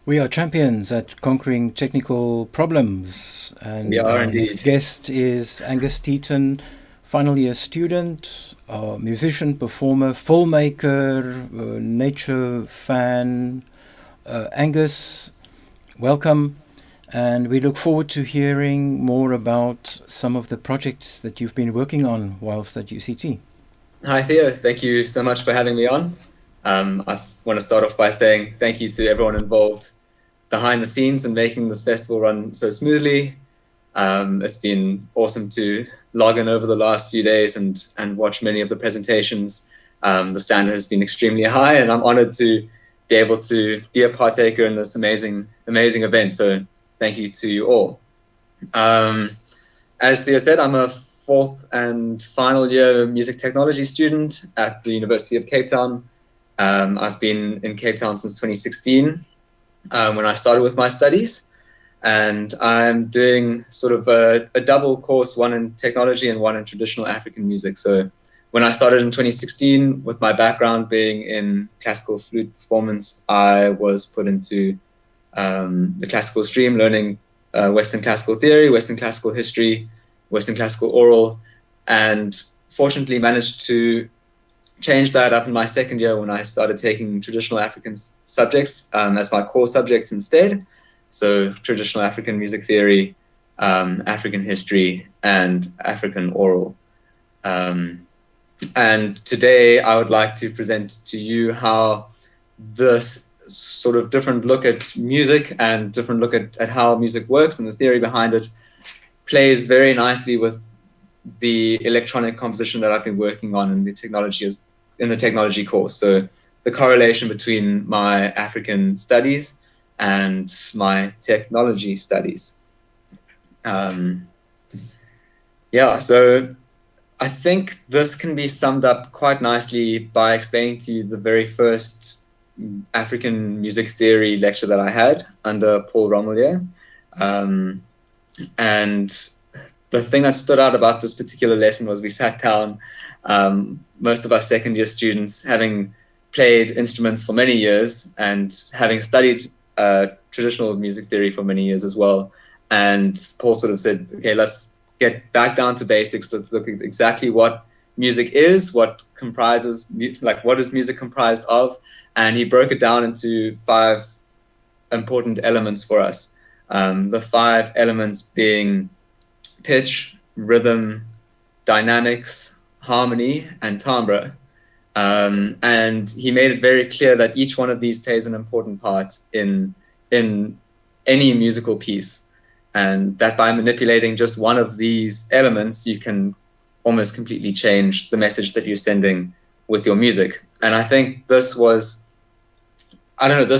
We are champions at conquering technical problems, and We are our indeed. next guest is Angus Teaton, final year student, musician, performer, filmmaker, nature fan. Angus, welcome, and we look forward to hearing more about some of the projects that you've been working on whilst at UCT. Hi, Theo. Thank you so much for having me on. I want to start off by saying thank you to everyone involved behind the scenes and making this festival run so smoothly. It's been awesome to log in over the last few days and watch many of the presentations. The standard has been extremely high, and I'm honored to be able to be a partaker in this amazing event. So thank you to you all. As Theo said, I'm a fourth and final year music technology student at the University of Cape Town. I've been in Cape Town since 2016 when I started with my studies, and I'm doing sort of a double course, one in technology and one in traditional African music. So when I started in 2016, with my background being in classical flute performance, I was put into the classical stream, learning Western classical theory, Western classical history, Western classical oral, and fortunately managed to change that up in my second year when I started taking traditional African subjects as my core subjects instead. So traditional African music theory, African history, and African oral. And today I would like to present to you how this sort of different look at music and different look at how music works and the theory behind it plays very nicely with the electronic composition that I've been working on in the technology course. So the correlation between my African studies and my technology studies. So I think this can be summed up quite nicely by explaining to you the very first African music theory lecture that I had under Paul Romelier. And the thing that stood out about this particular lesson was we sat down, most of our second year students having played instruments for many years and having studied traditional music theory for many years as well. And Paul sort of said, okay, let's get back down to basics. Let's look at exactly what music is, what is music comprised of? And he broke it down into 5 important elements for us. The 5 elements being pitch, rhythm, dynamics, harmony, and timbre. And he made it very clear that each one of these plays an important part in any musical piece, and that by manipulating just one of these elements, you can almost completely change the message that you're sending with your music. And I think this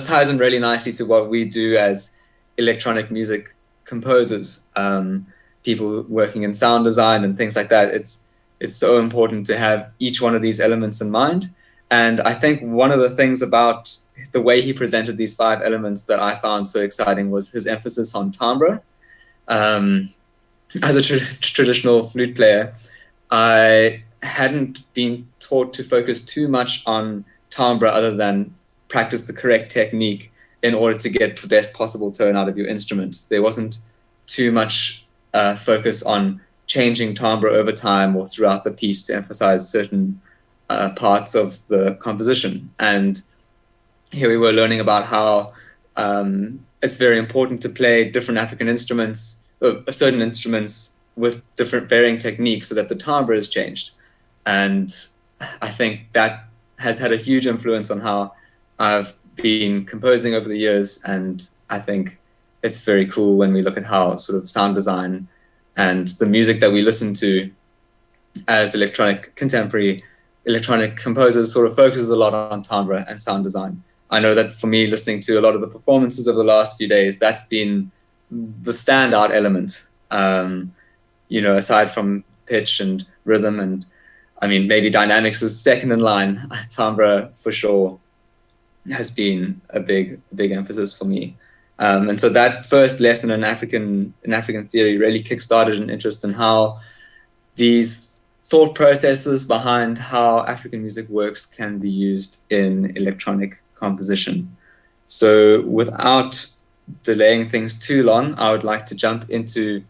ties in really nicely to what we do as electronic music composers, people working in sound design and things like that. It's so important to have each one of these elements in mind. And I think one of the things about the way he presented these 5 elements that I found so exciting was his emphasis on timbre. As a traditional flute player, I hadn't been taught to focus too much on timbre other than practice the correct technique in order to get the best possible tone out of your instrument. There wasn't too much focus on changing timbre over time or throughout the piece to emphasize certain parts of the composition. And here we were learning about how it's very important to play different African instruments, certain instruments with different varying techniques so that the timbre is changed. And I think that has had a huge influence on how I've been composing over the years. And I think it's very cool when we look at how sort of sound design and the music that we listen to as contemporary electronic composers sort of focuses a lot on timbre and sound design. I know that for me, listening to a lot of the performances over the last few days, that's been the standout element, aside from pitch and rhythm, and I mean, maybe dynamics is second in line. Timbre, for sure, has been a big emphasis for me. And so that first lesson in African theory really kickstarted an interest in how these thought processes behind how African music works can be used in electronic composition. So without delaying things too long, I would like to jump into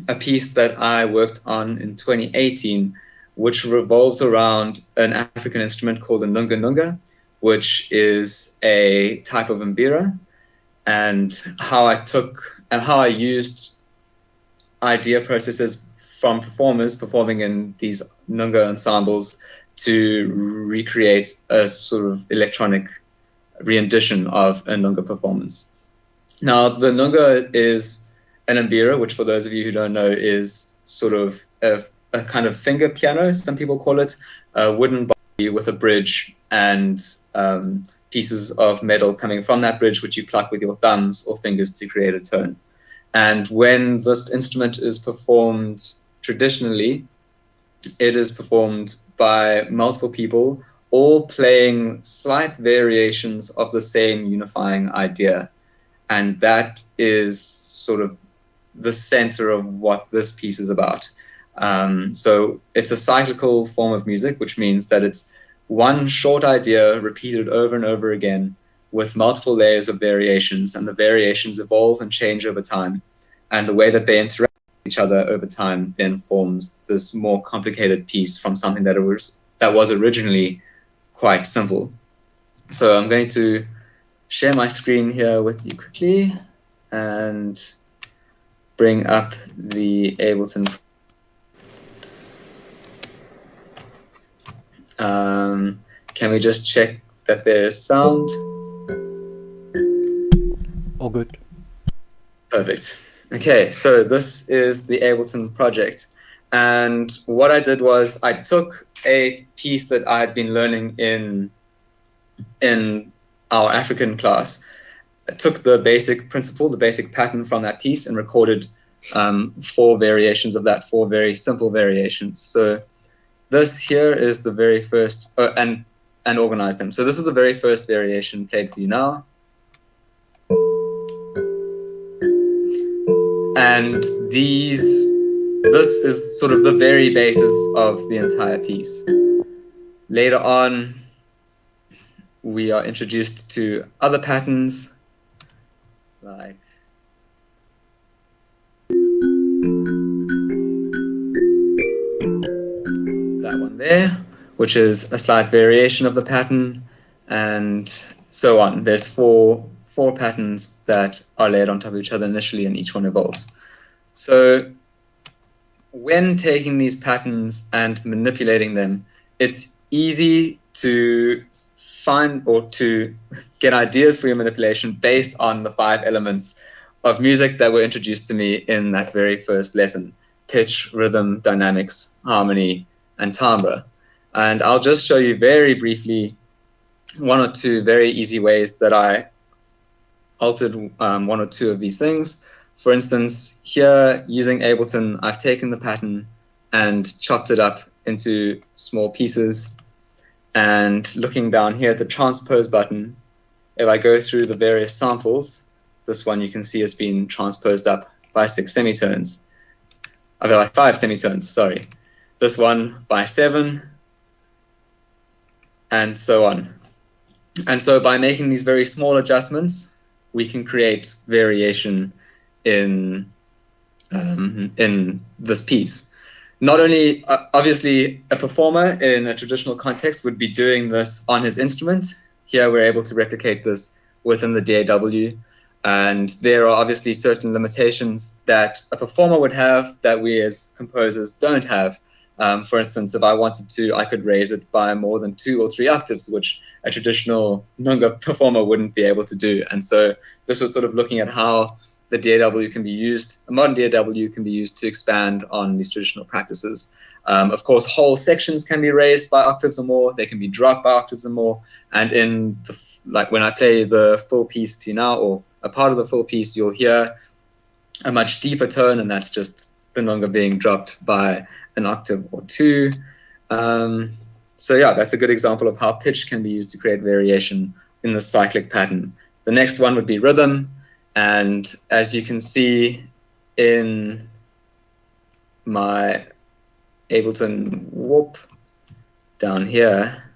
a piece that I worked on in 2018, which revolves around an African instrument called the nunga nunga, which is a type of mbira, and how I used idea processes from performers performing in these nunga ensembles to recreate a sort of electronic rendition of a nunga performance. Now, the nunga is an mbira, which for those of you who don't know is sort of a kind of finger piano, some people call it, a wooden body with a bridge and pieces of metal coming from that bridge, which you pluck with your thumbs or fingers to create a tone. And when this instrument is performed traditionally, it is performed by multiple people, all playing slight variations of the same unifying idea. And that is sort of the center of what this piece is about. So it's a cyclical form of music, which means that it's one short idea repeated over and over again with multiple layers of variations, and the variations evolve and change over time. And the way that they interact with each other over time then forms this more complicated piece from something that was originally quite simple. So I'm going to share my screen here with you quickly and bring up the Ableton. Can we just check that there is sound? All good. Perfect. Okay, so this is the Ableton project. And what I did was I took a piece that I had been learning in our African class. I took the basic principle, the basic pattern from that piece, and recorded 4 variations of that, 4 very simple variations. So this here is the very first, and organize them. So this is the very first variation played for you now. And this is sort of the very basis of the entire piece. Later on, we are introduced to other patterns, like that one there, which is a slight variation of the pattern, and so on. There's four patterns that are layered on top of each other initially, and each one evolves. So when taking these patterns and manipulating them, it's easy to find or to get ideas for your manipulation based on the 5 elements of music that were introduced to me in that very first lesson: pitch, rhythm, dynamics, harmony, and timbre. And I'll just show you very briefly 1 or 2 very easy ways that I altered 1 or 2 of these things. For instance, here using Ableton, I've taken the pattern and chopped it up into small pieces. And looking down here at the transpose button, if I go through the various samples, this one you can see has been transposed up by 6 semitones. By 5 semitones, sorry. This one by 7, and so on. And so by making these very small adjustments, we can create variation in this piece. Not only, obviously, a performer in a traditional context would be doing this on his instrument. Here we're able to replicate this within the DAW. And there are obviously certain limitations that a performer would have that we as composers don't have. For instance, if I wanted to, I could raise it by more than 2 or 3 octaves, which a traditional nunga performer wouldn't be able to do. And so this was sort of looking at how the DAW can be used, a modern DAW can be used to expand on these traditional practices. Of course, whole sections can be raised by octaves or more, they can be dropped by octaves or more. And in like when I play the full piece to you now, or a part of the full piece, you'll hear a much deeper tone, and that's just the nunga being dropped by an octave or 2. So yeah, that's a good example of how pitch can be used to create variation in the cyclic pattern. The next one would be rhythm. And as you can see in my Ableton Warp down here,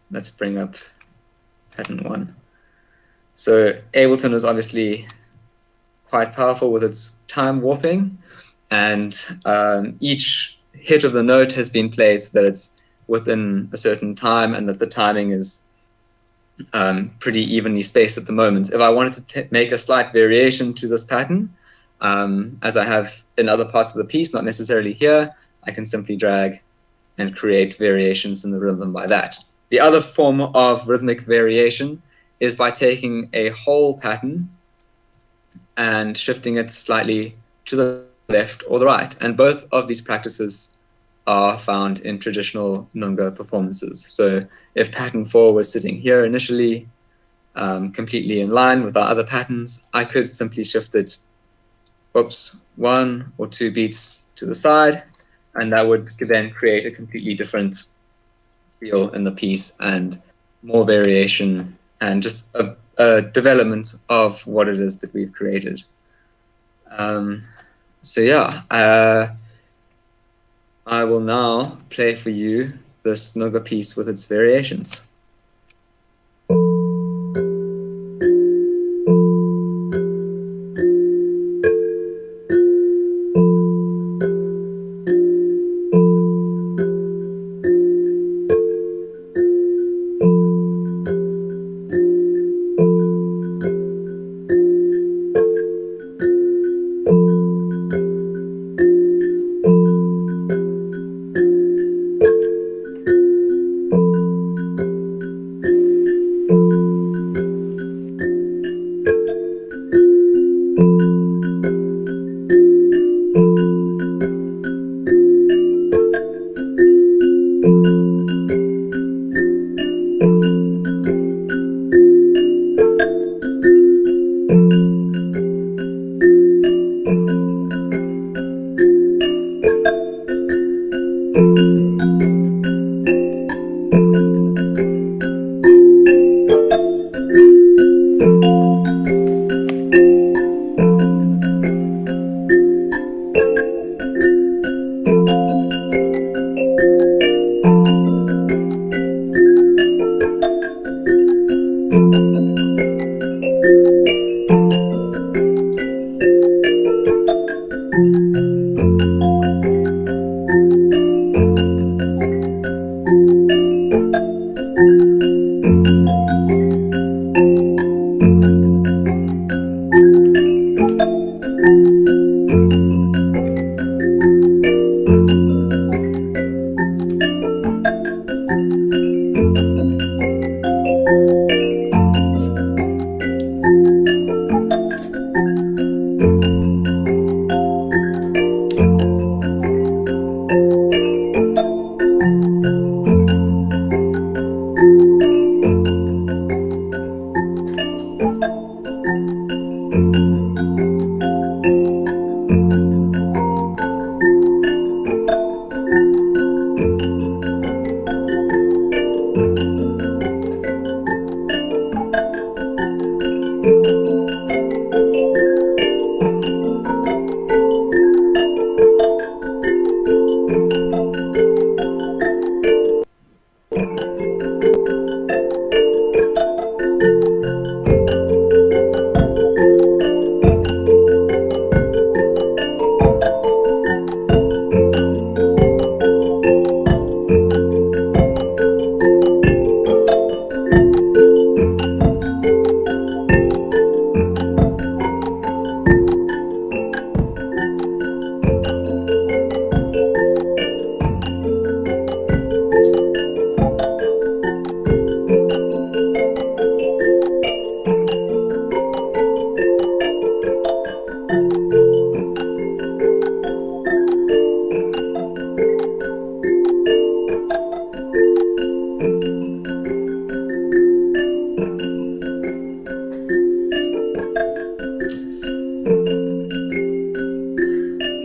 let's bring up pattern 1. So Ableton is obviously quite powerful with its time warping, and each hit of the note has been played so that it's within a certain time and that the timing is pretty evenly spaced at the moment. If I wanted to make a slight variation to this pattern, as I have in other parts of the piece, not necessarily here, I can simply drag and create variations in the rhythm by that. The other form of rhythmic variation is by taking a whole pattern and shifting it slightly to the left or the right. And both of these practices are found in traditional Nunga performances. So if pattern 4 was sitting here initially, completely in line with our other patterns, I could simply shift it, 1 or 2 beats to the side, and that would then create a completely different feel in the piece and more variation and just a development of what it is that we've created. So yeah, I will now play for you this Nunga piece with its variations.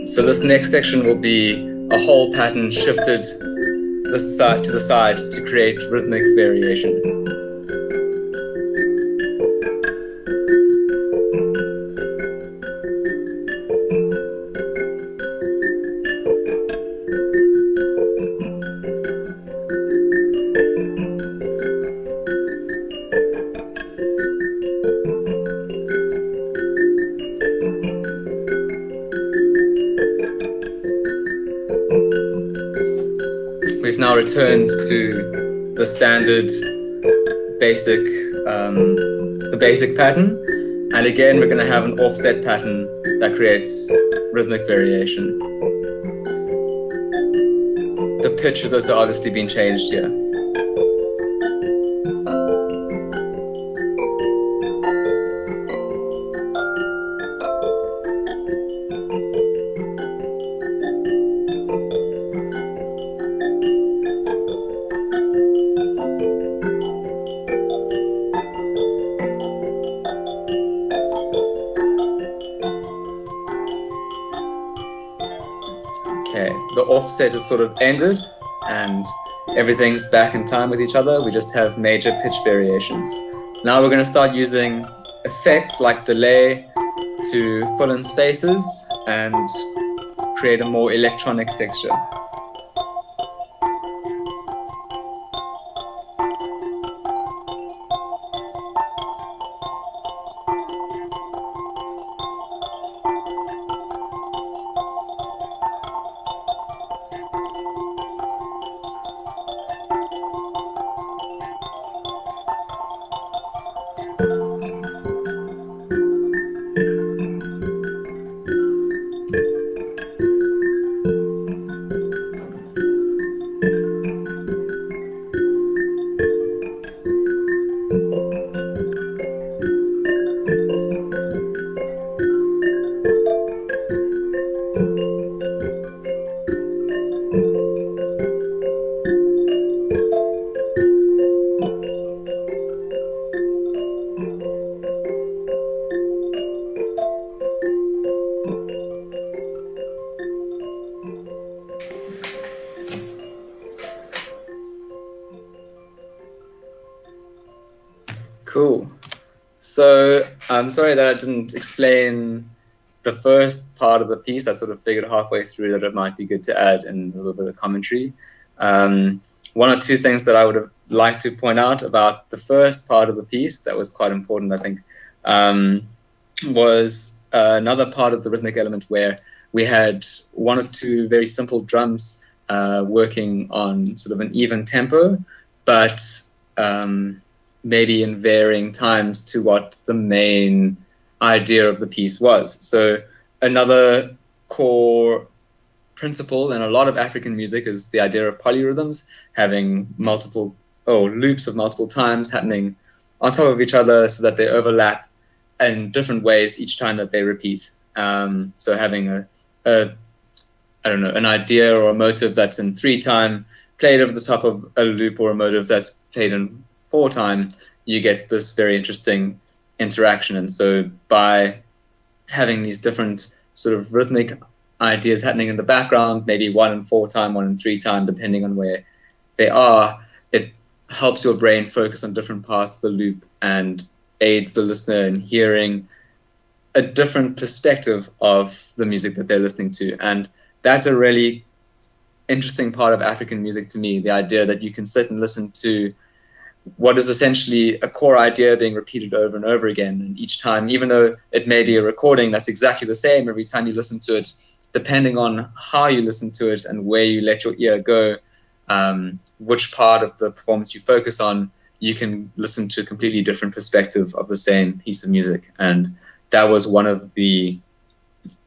So this next section will be a whole pattern shifted this side to the side to create rhythmic variation. now returned to the standard basic, the basic pattern. And again, we're going to have an offset pattern that creates rhythmic variation. The pitch has also obviously been changed here. Okay, the offset is sort of ended and everything's back in time with each other. We just have major pitch variations. Now we're going to start using effects like delay to fill in spaces and create a more electronic texture. Cool. So I'm sorry that I didn't explain the first part of the piece. I sort of figured halfway through that it might be good to add in a little bit of commentary. One or two things that I would have liked to point out about the first part of the piece that was quite important, I think, was another part of the rhythmic element where we had one or two very simple drums working on sort of an even tempo, but maybe in varying times to what the main idea of the piece was. So another core principle in a lot of African music is the idea of polyrhythms, having loops of multiple times happening on top of each other so that they overlap in different ways each time that they repeat. So having an idea or a motive that's in 3-time played over the top of a loop, or a motive that's played in 4-time, you get this very interesting interaction. And so by having these different sort of rhythmic ideas happening in the background, maybe 1 in 4-time, 1 in 3-time, depending on where they are, it helps your brain focus on different parts of the loop and aids the listener in hearing a different perspective of the music that they're listening to. And that's a really interesting part of African music to me, the idea that you can sit and listen to what is essentially a core idea being repeated over and over again. And each time, even though it may be a recording that's exactly the same every time you listen to it, depending on how you listen to it and where you let your ear go, which part of the performance you focus on, you can listen to a completely different perspective of the same piece of music. And that was one of the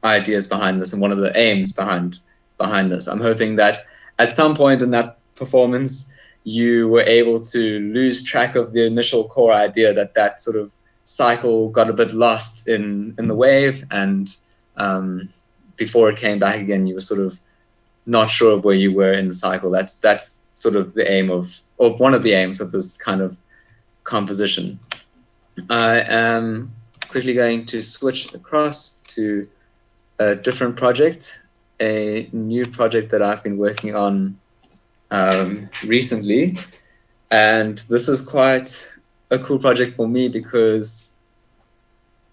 ideas behind this and one of the aims behind this. I'm hoping that at some point in that performance, you were able to lose track of the initial core idea, that sort of cycle got a bit lost in the wave, and before it came back again, you were sort of not sure of where you were in the cycle. That's sort of the aim of, or one of the aims of this kind of composition. I am quickly going to switch across to a different project, a new project that I've been working on recently. And this is quite a cool project for me because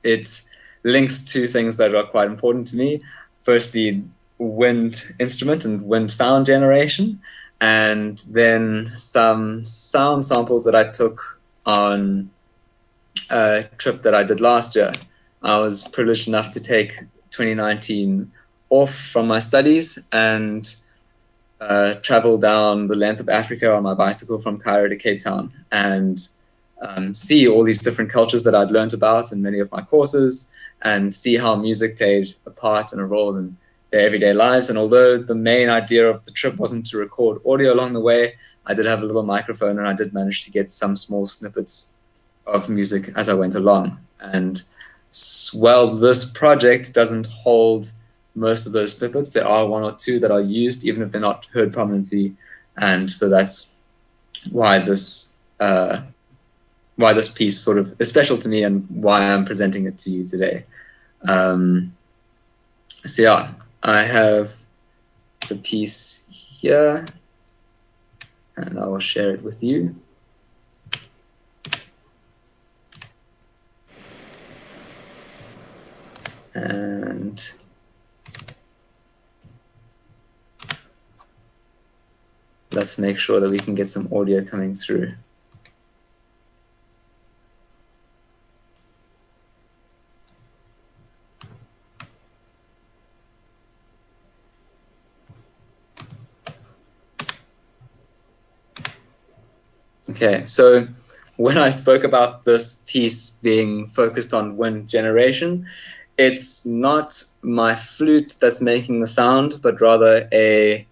it links two things that are quite important to me. Firstly, wind instrument and wind sound generation, and then some sound samples that I took on a trip that I did last year. I was privileged enough to take 2019 off from my studies and travel down the length of Africa on my bicycle from Cairo to Cape Town and see all these different cultures that I'd learned about in many of my courses, and see how music played a part and a role in their everyday lives. And although the main idea of the trip wasn't to record audio along the way, I did have a little microphone, and I did manage to get some small snippets of music as I went along. And while this project doesn't hold most of those snippets, there are one or two that are used, even if they're not heard prominently. And so that's why this piece sort of is special to me, and why I'm presenting it to you today. So yeah, I have the piece here, and I will share it with you. And let's make sure that we can get some audio coming through. Okay, so when I spoke about this piece being focused on wind generation, it's not my flute that's making the sound, but rather a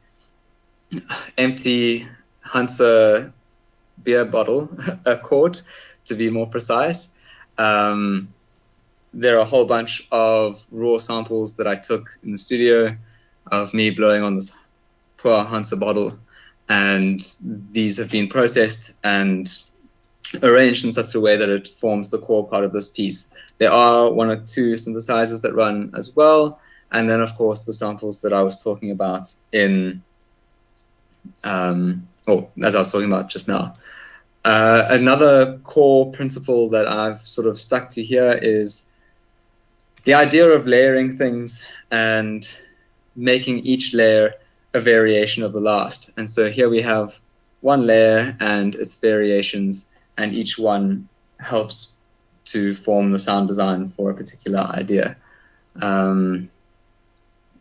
empty Hansa beer bottle, a quart, to be more precise. There are a whole bunch of raw samples that I took in the studio of me blowing on this poor Hansa bottle, and these have been processed and arranged in such a way that it forms the core part of this piece. There are one or two synthesizers that run as well, and then of course the samples that I was talking about in, as I was talking about just now. Another core principle that I've sort of stuck to here is the idea of layering things and making each layer a variation of the last. And so here we have one layer and its variations, and each one helps to form the sound design for a particular idea. I'm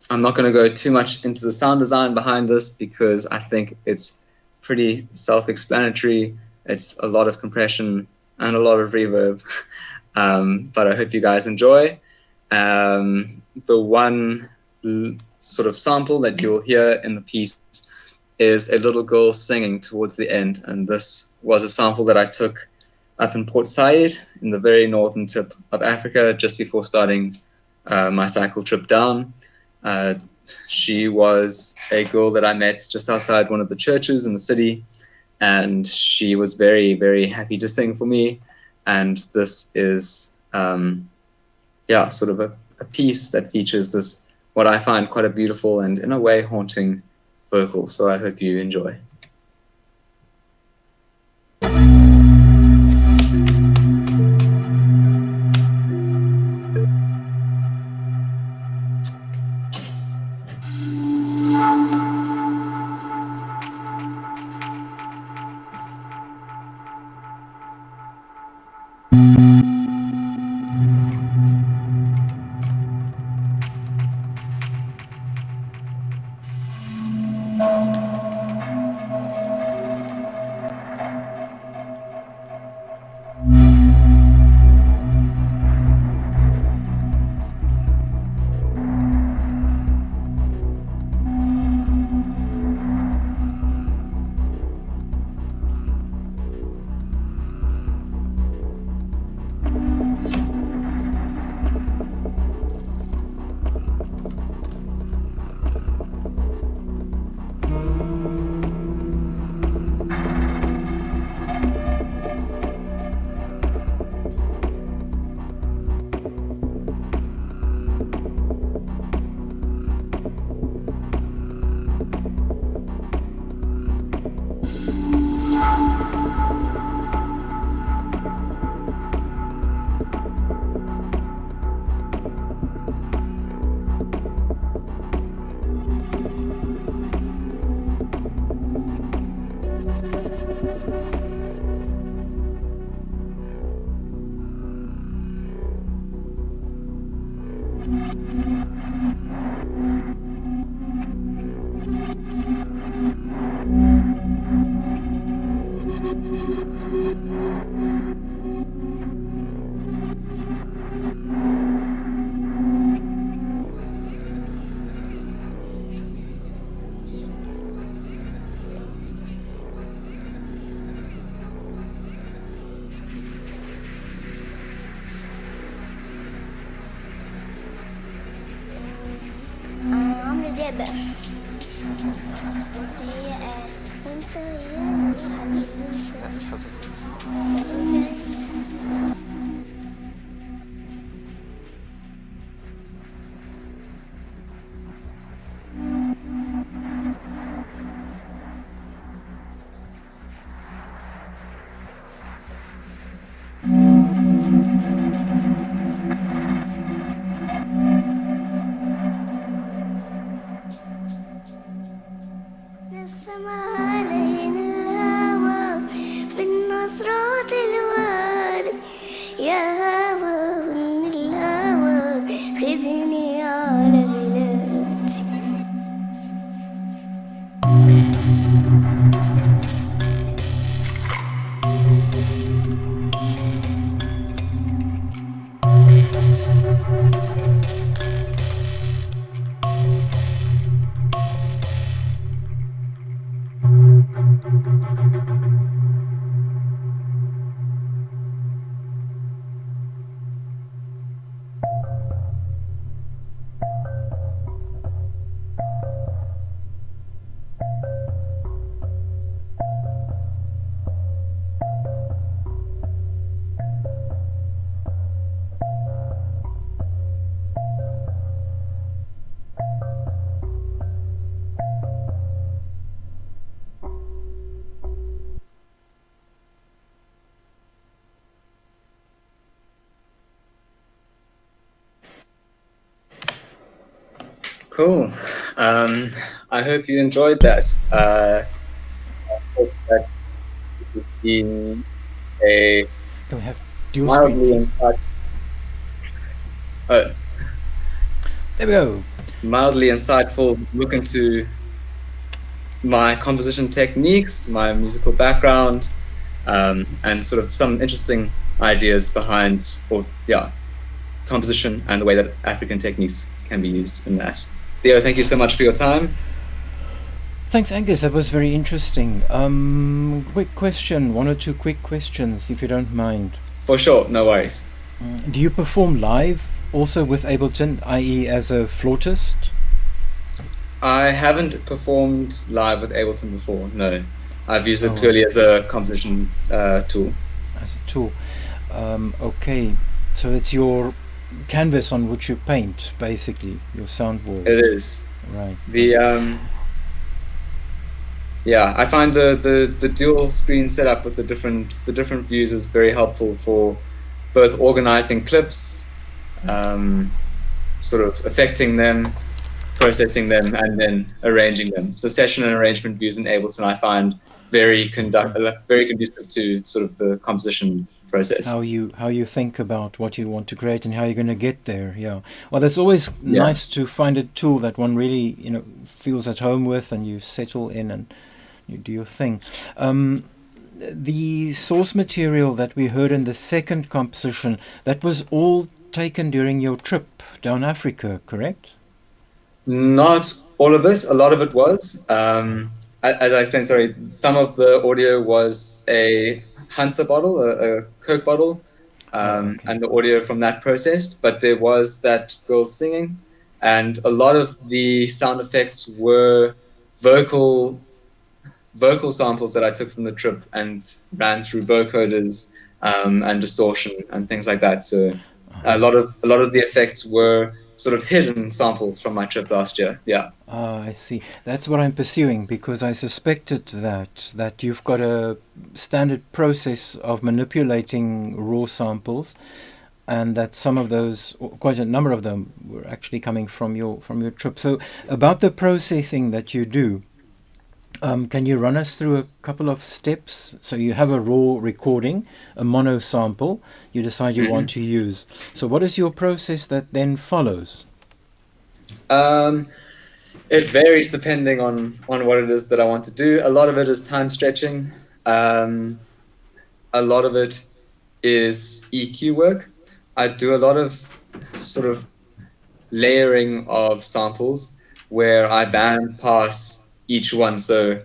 not going to go too much into the sound design behind this, because I think it's pretty self-explanatory. It's a lot of compression and a lot of reverb, but I hope you guys enjoy. The one sort of sample that you'll hear in the piece is a little girl singing towards the end, and this was a sample that I took up in Port Said in the very northern tip of Africa just before starting my cycle trip down. She was a girl that I met just outside one of the churches in the city, and she was very, very happy to sing for me. And this is, sort of a piece that features this, what I find quite a beautiful and in a way haunting vocal. So I hope you enjoy. عمرو دياب بقى. هي وانت يا حبيبي لا مش حاضر. نسم علينا الهوى بالنصرات الوادي يا هوى من الهوى خذني على بلادي. Cool. I hope you enjoyed that. I hope that it's been a Can we have dual screen, mildly please? There we go. mildly insightful look into my composition techniques, my musical background, and sort of some interesting ideas behind, composition and the way that African techniques can be used in that. Theo, thank you so much for your time. Thanks, Angus. That was very interesting. Quick question, one or two quick questions, if you don't mind. For sure, no worries. Do you perform live also with Ableton, i.e. as a flautist? I haven't performed live with Ableton before, no. I've used it purely as a composition tool. As a tool. Okay, so it's your canvas on which you paint, basically, your sound wall. It is. Right. I find the dual screen setup with the different views is very helpful for both organizing clips, sort of affecting them, processing them, and then arranging them. So session and arrangement views in Ableton I find very conducive to sort of the composition process. How you think about what you want to create and how you're going to get there. Yeah. Well, it's always nice to find a tool that one really feels at home with, and you settle in and you do your thing. The source material that we heard in the second composition, that was all taken during your trip down Africa, correct? Not all of it. A lot of it was. As I explained, some of the audio was a Hansa bottle, a Coke bottle, and the audio from that processed. But there was that girl singing, and a lot of the sound effects were vocal samples that I took from the trip and ran through vocoders and distortion and things like that. So a lot of the effects were sort of hidden samples from my trip last year. Yeah. I see. That's what I'm pursuing, because I suspected that you've got a standard process of manipulating raw samples, and that some of those, or quite a number of them, were actually coming from your trip. So about the processing that you do, can you run us through a couple of steps? So you have a raw recording, a mono sample, you decide you want to use. So what is your process that then follows? It varies depending on what it is that I want to do. A lot of it is time stretching. a lot of it is EQ work. I do a lot of sort of layering of samples where I band pass each one. So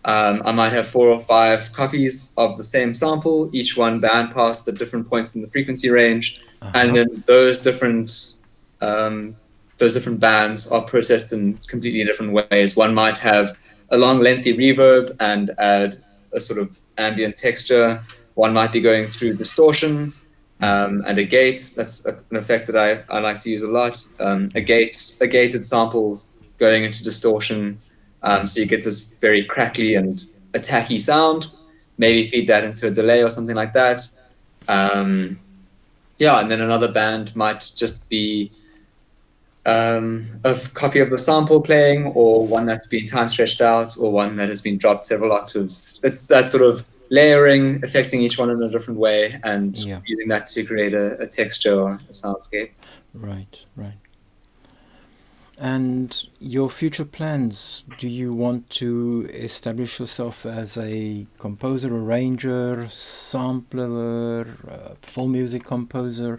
I might have 4 or 5 copies of the same sample, each one band passed at different points in the frequency range, and then those different bands are processed in completely different ways. One might have a long, lengthy reverb and add a sort of ambient texture. One might be going through distortion and a gate. That's an effect that I like to use a lot. A gated sample going into distortion, so you get this very crackly and attacky sound. Maybe feed that into a delay or something like that. Yeah, and then another band might just be a copy of the sample playing, or one that's been time stretched out, or one that has been dropped several octaves. It's that sort of layering, affecting each one in a different way, and Yeah. using that to create a texture or a soundscape. Right, right. And your future plans, do you want to establish yourself as a composer, arranger, sampler, full music composer?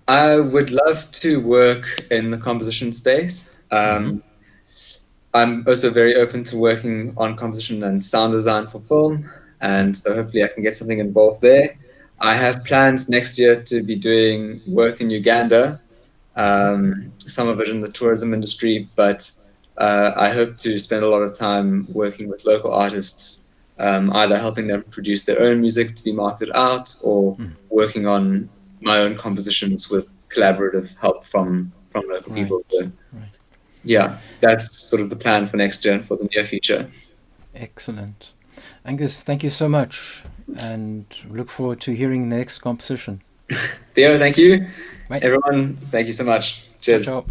I would love to work in the composition space. I'm also very open to working on composition and sound design for film, and so hopefully I can get something involved there. I have plans next year to be doing work in Uganda, some of it in the tourism industry, but I hope to spend a lot of time working with local artists, either helping them produce their own music to be marketed out, or working on my own compositions with collaborative help from local Right, people. So, right. yeah, that's sort of the plan for next year and for the near future. Excellent. Angus, thank you so much, and look forward to hearing the next composition. Theo, thank you. Right. Everyone, thank you so much. Ciao, Cheers. ciao.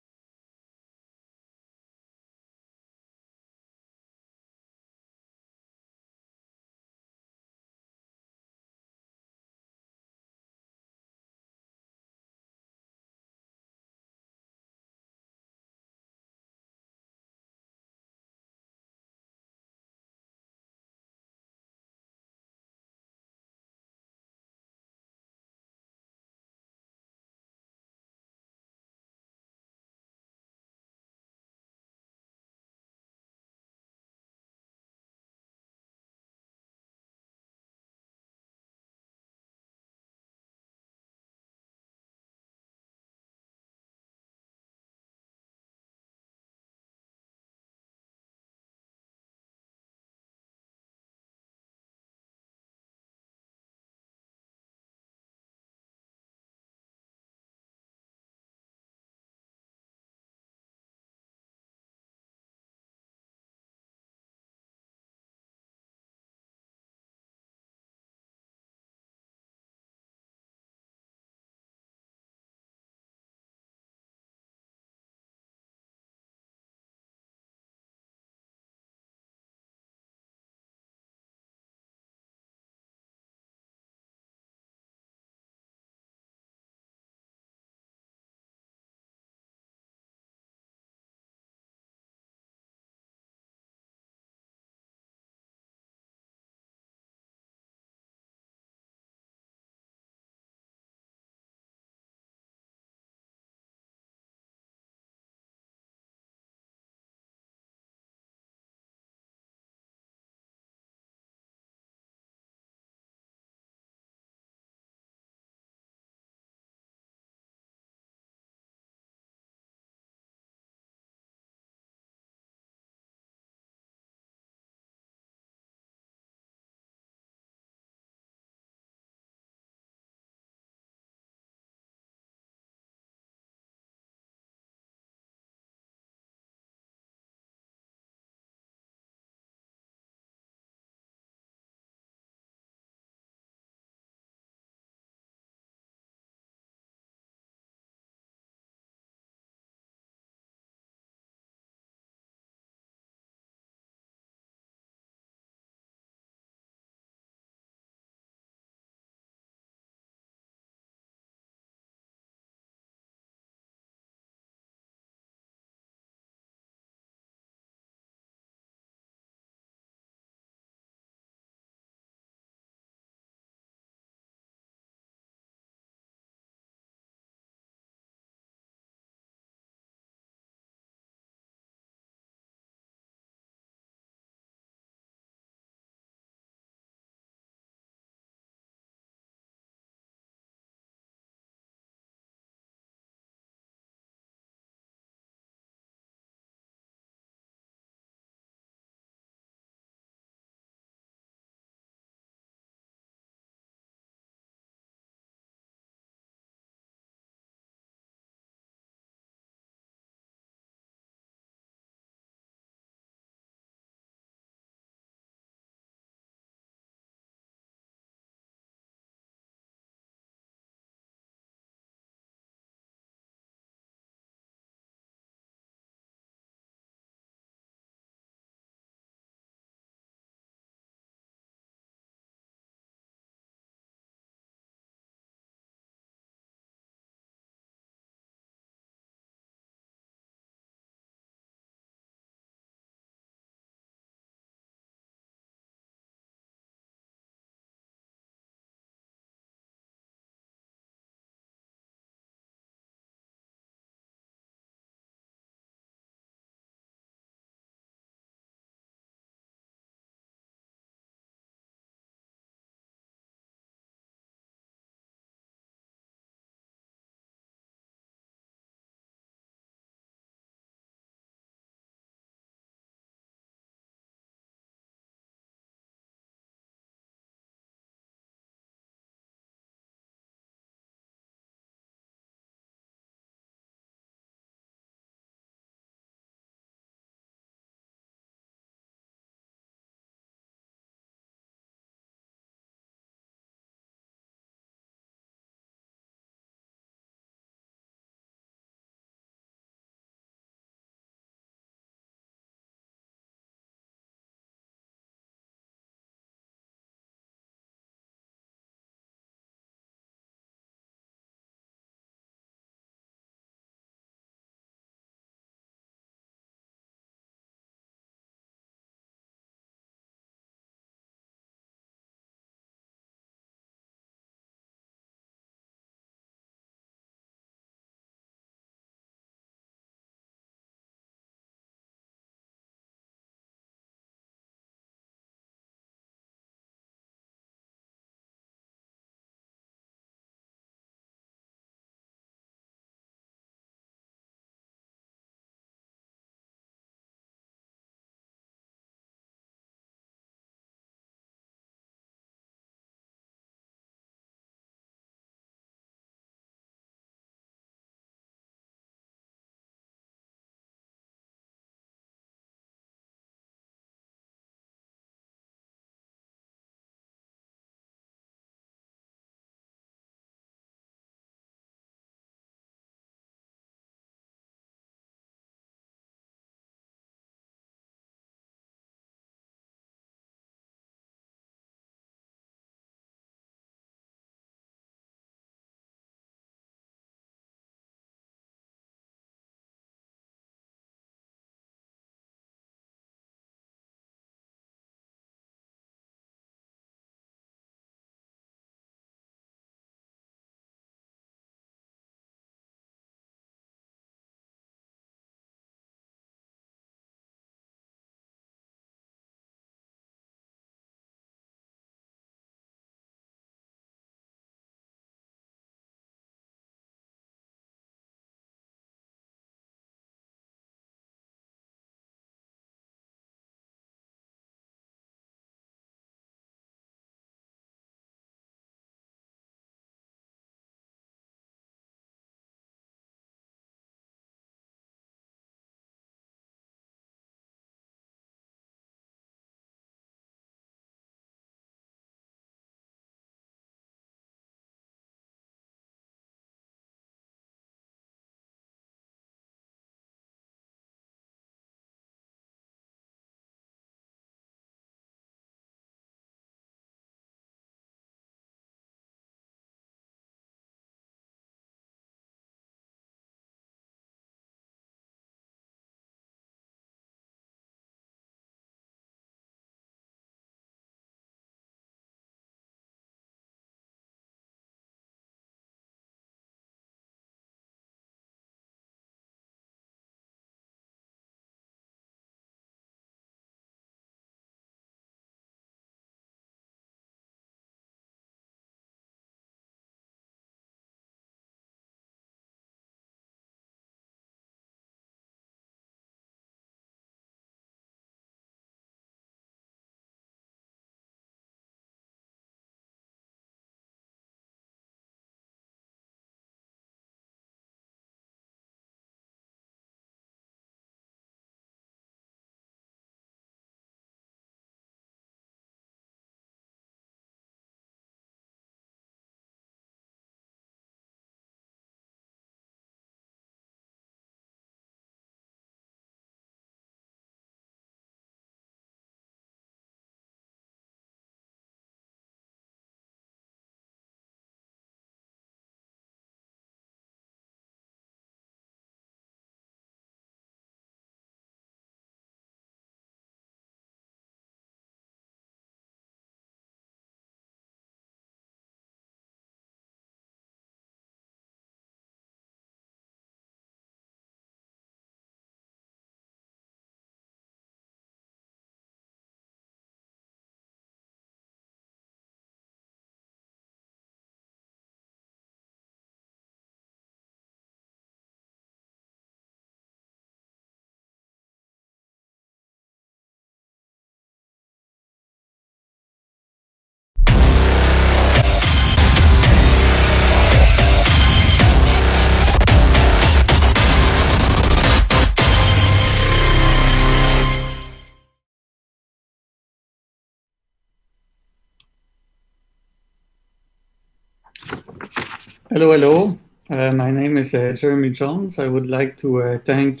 Hello, hello. My name is Jeremy Jones. I would like to thank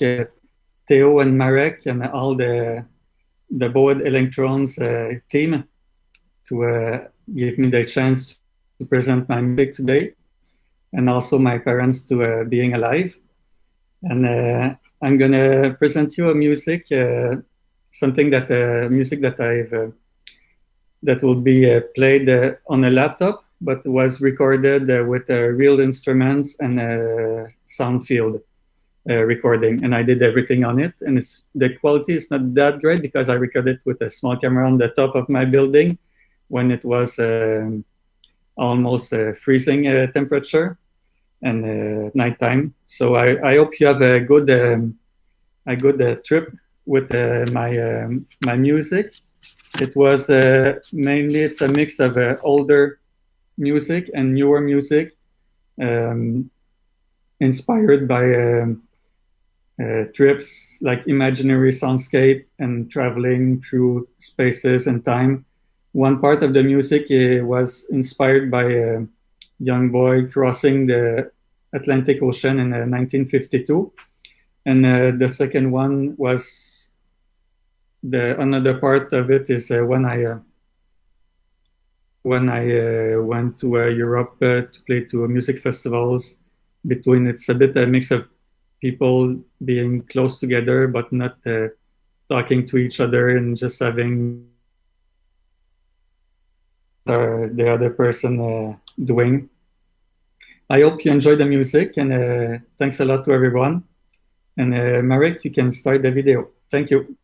Theo and Marek and all the Board Electrons team to give me the chance to present my music today, and also my parents to being alive. And I'm gonna present you a music, something that music that I've that will be played on a laptop, but was recorded with real instruments and sound field recording, and I did everything on it. And the quality is not that great because I recorded with a small camera on the top of my building when it was almost freezing temperature and nighttime. So I hope you have a good trip with my music. It was mainly, it's a mix of older music and newer music, inspired by trips like imaginary soundscape and traveling through spaces and time. One part of the music was inspired by a young boy crossing the Atlantic Ocean in 1952. And the second one was another part of it is when I went to Europe to play to music festivals. Between, it's a bit a mix of people being close together but not talking to each other and just having the other person doing. I hope you enjoy the music, and thanks a lot to everyone. And Marek, you can start the video. Thank you.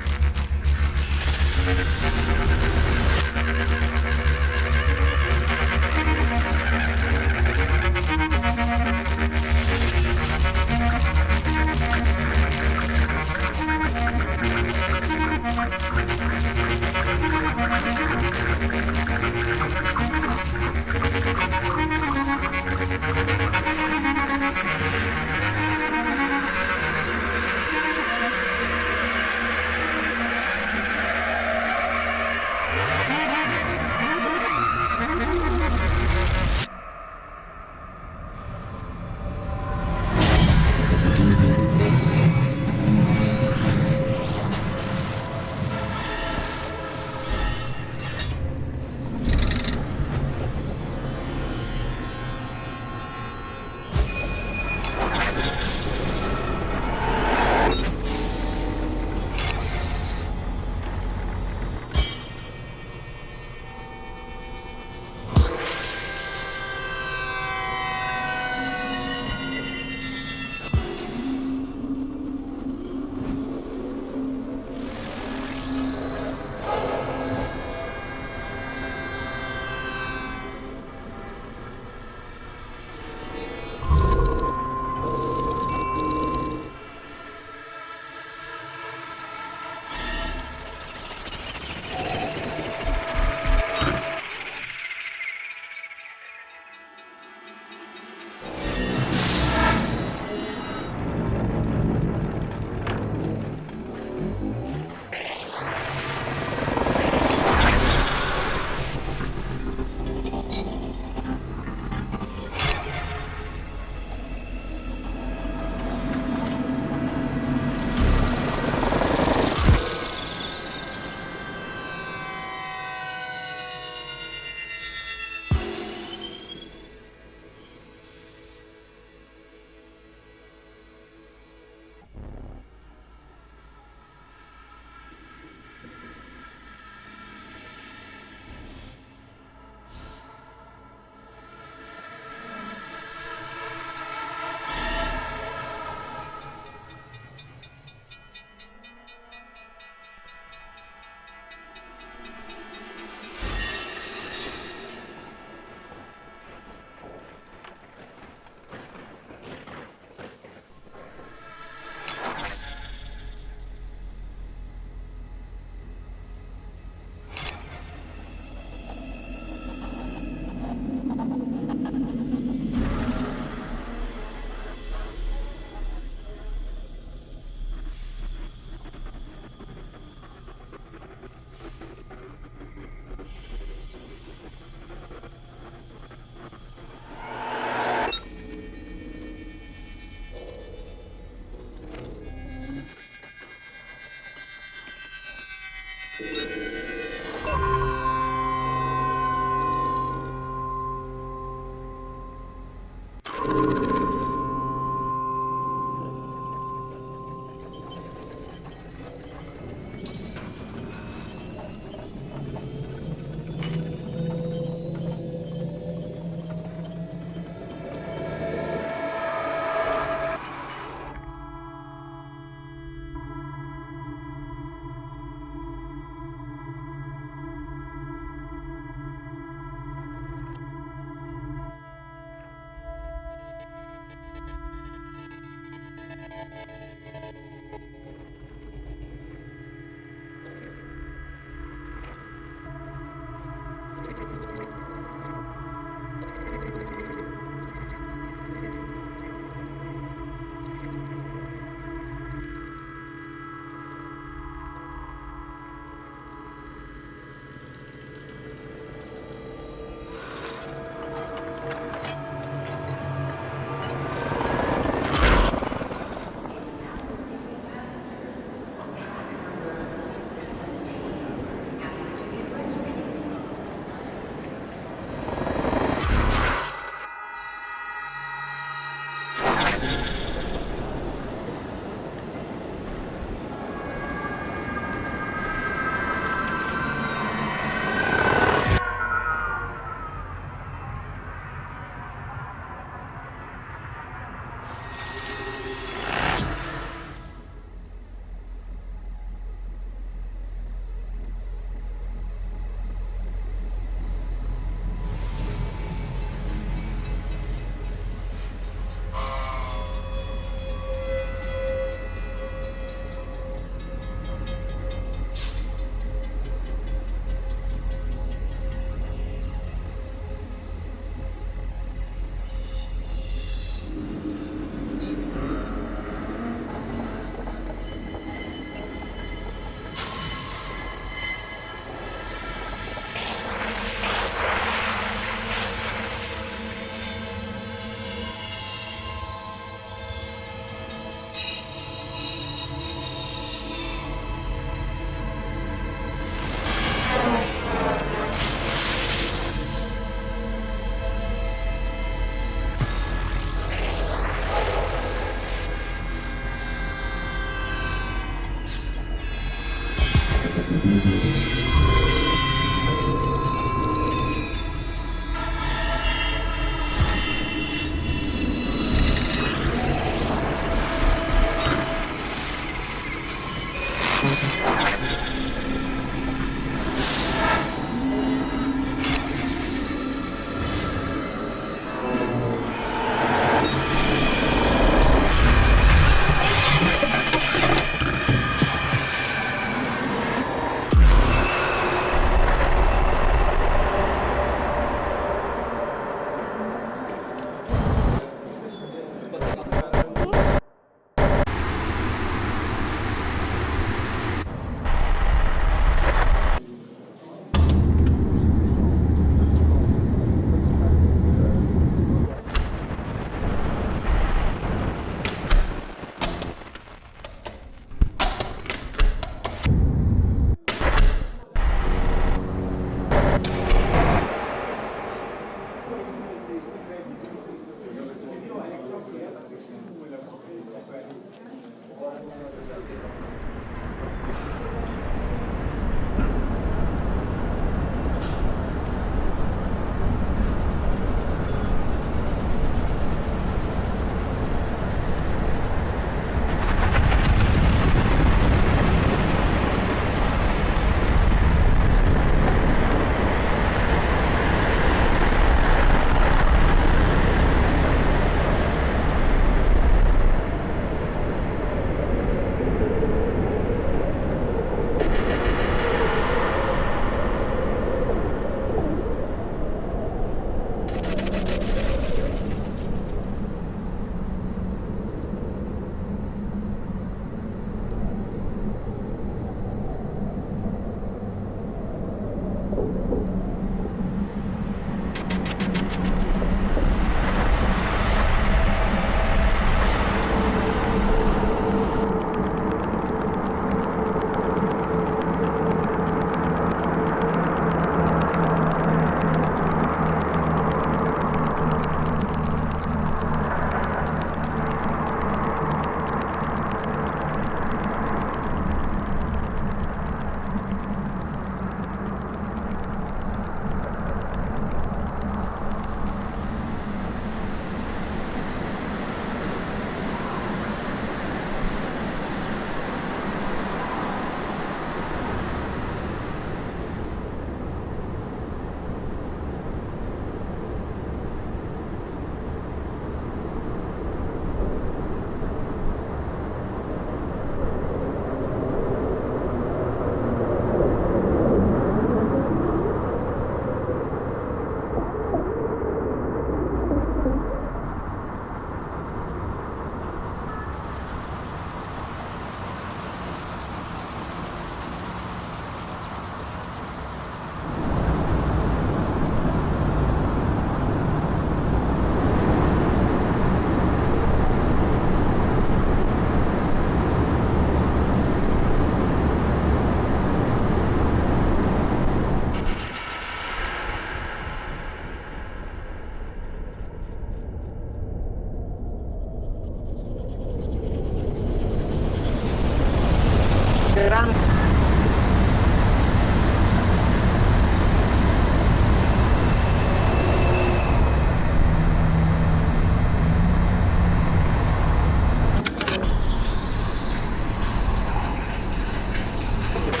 Merci.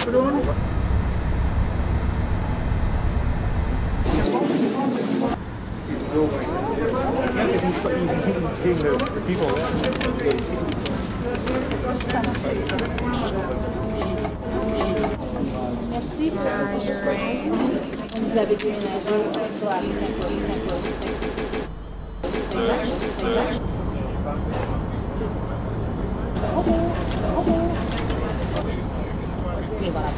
Vous avez déménagé pour aller Saint-Paul. Et voilà.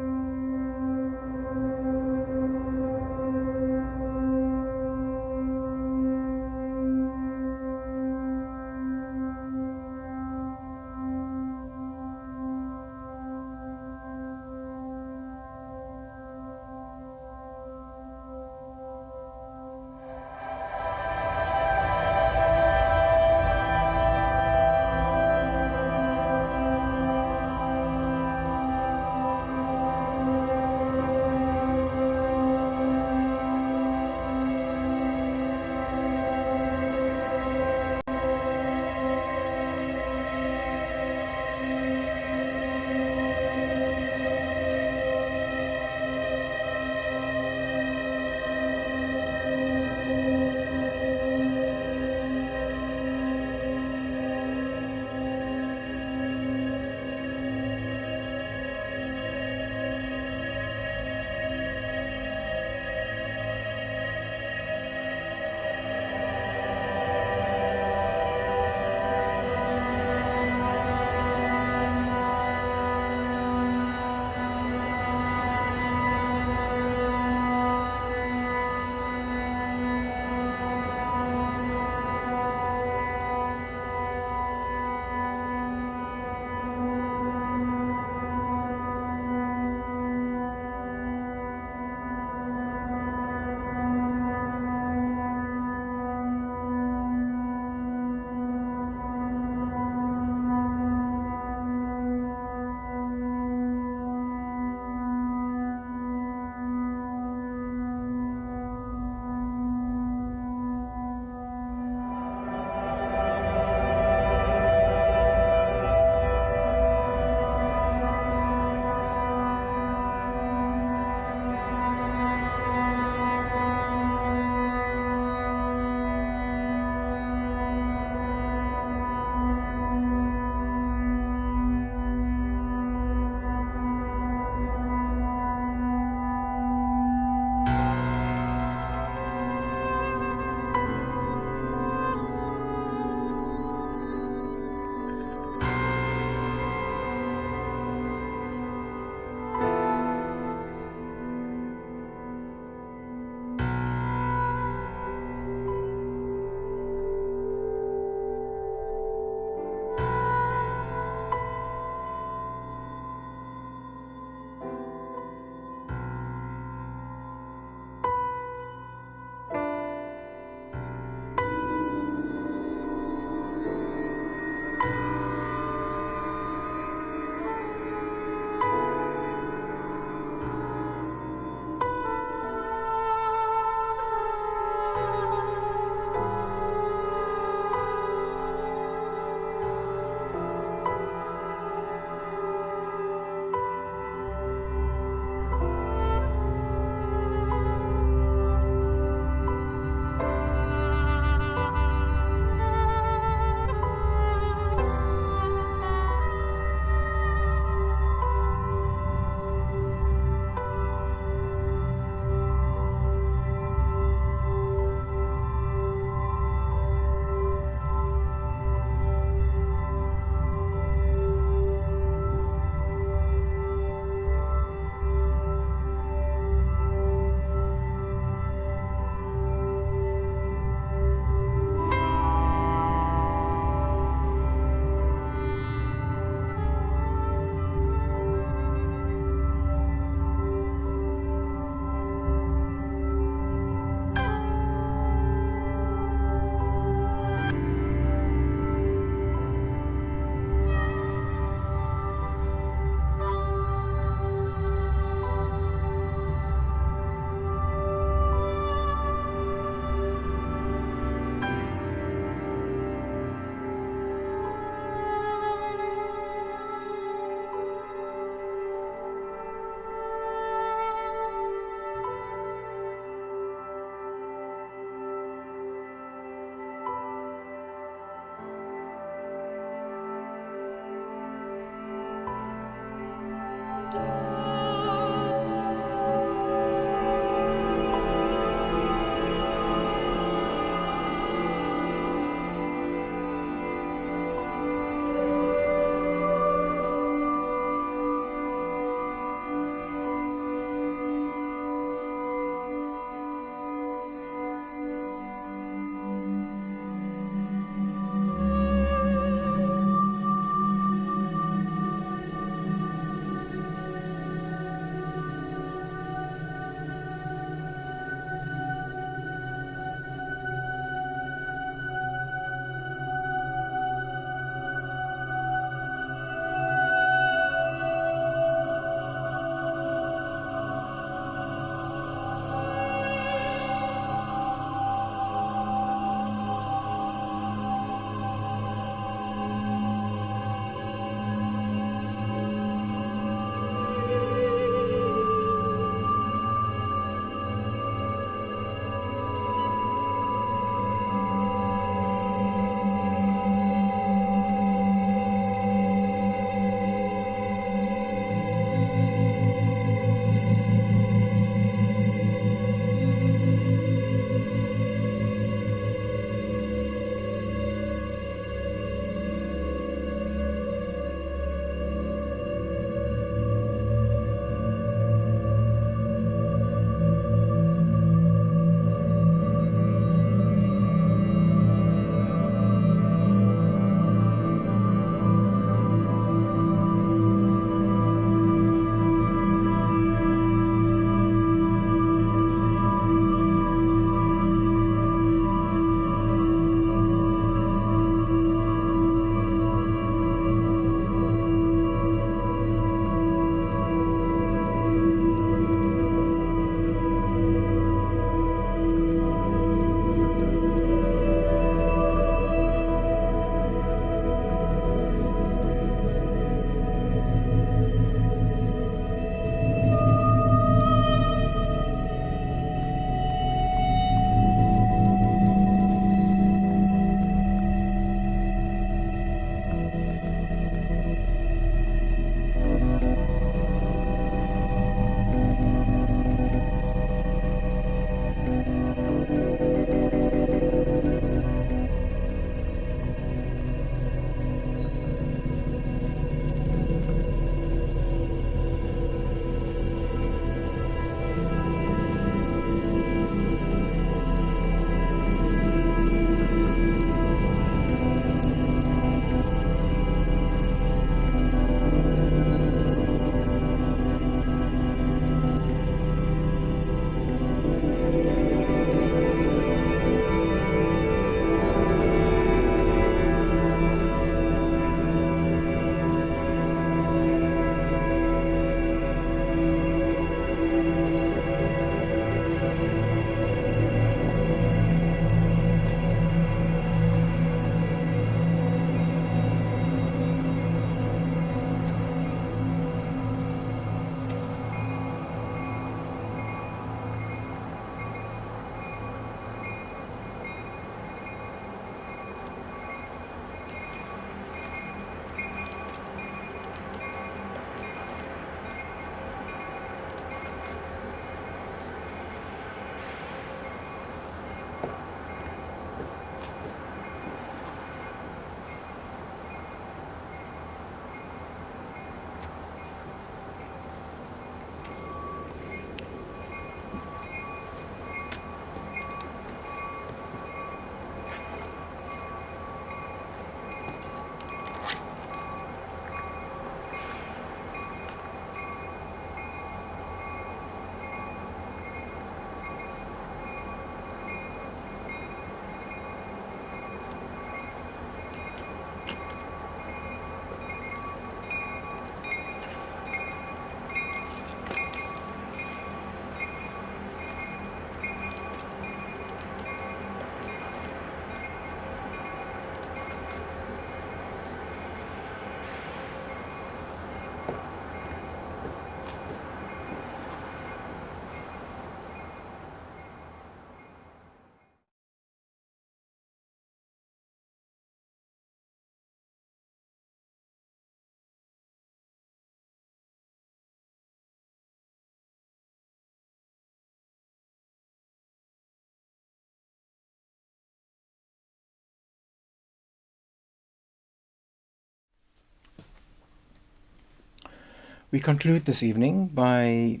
We conclude this evening by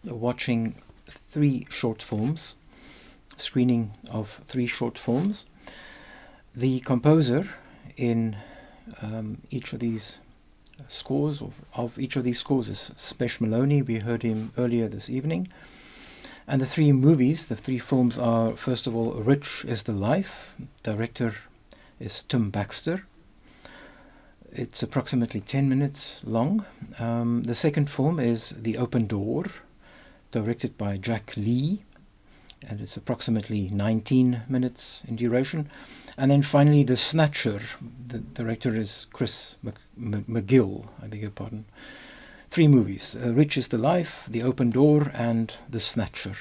watching 3 short films, screening of 3 short films. The composer in each of these scores, of each of these scores, is Spesh Maloney. We heard him earlier this evening. And the 3 movies, the 3 films are, first of all, Rich is the Life. Director is Tim Baxter. It's approximately 10 minutes long. The second film is The Open Door, directed by Jack Lee, and it's approximately 19 minutes in duration. And then finally, The Snatcher. The director is Chris McGill, I beg your pardon. 3 movies, Rich is the Life, The Open Door, and The Snatcher.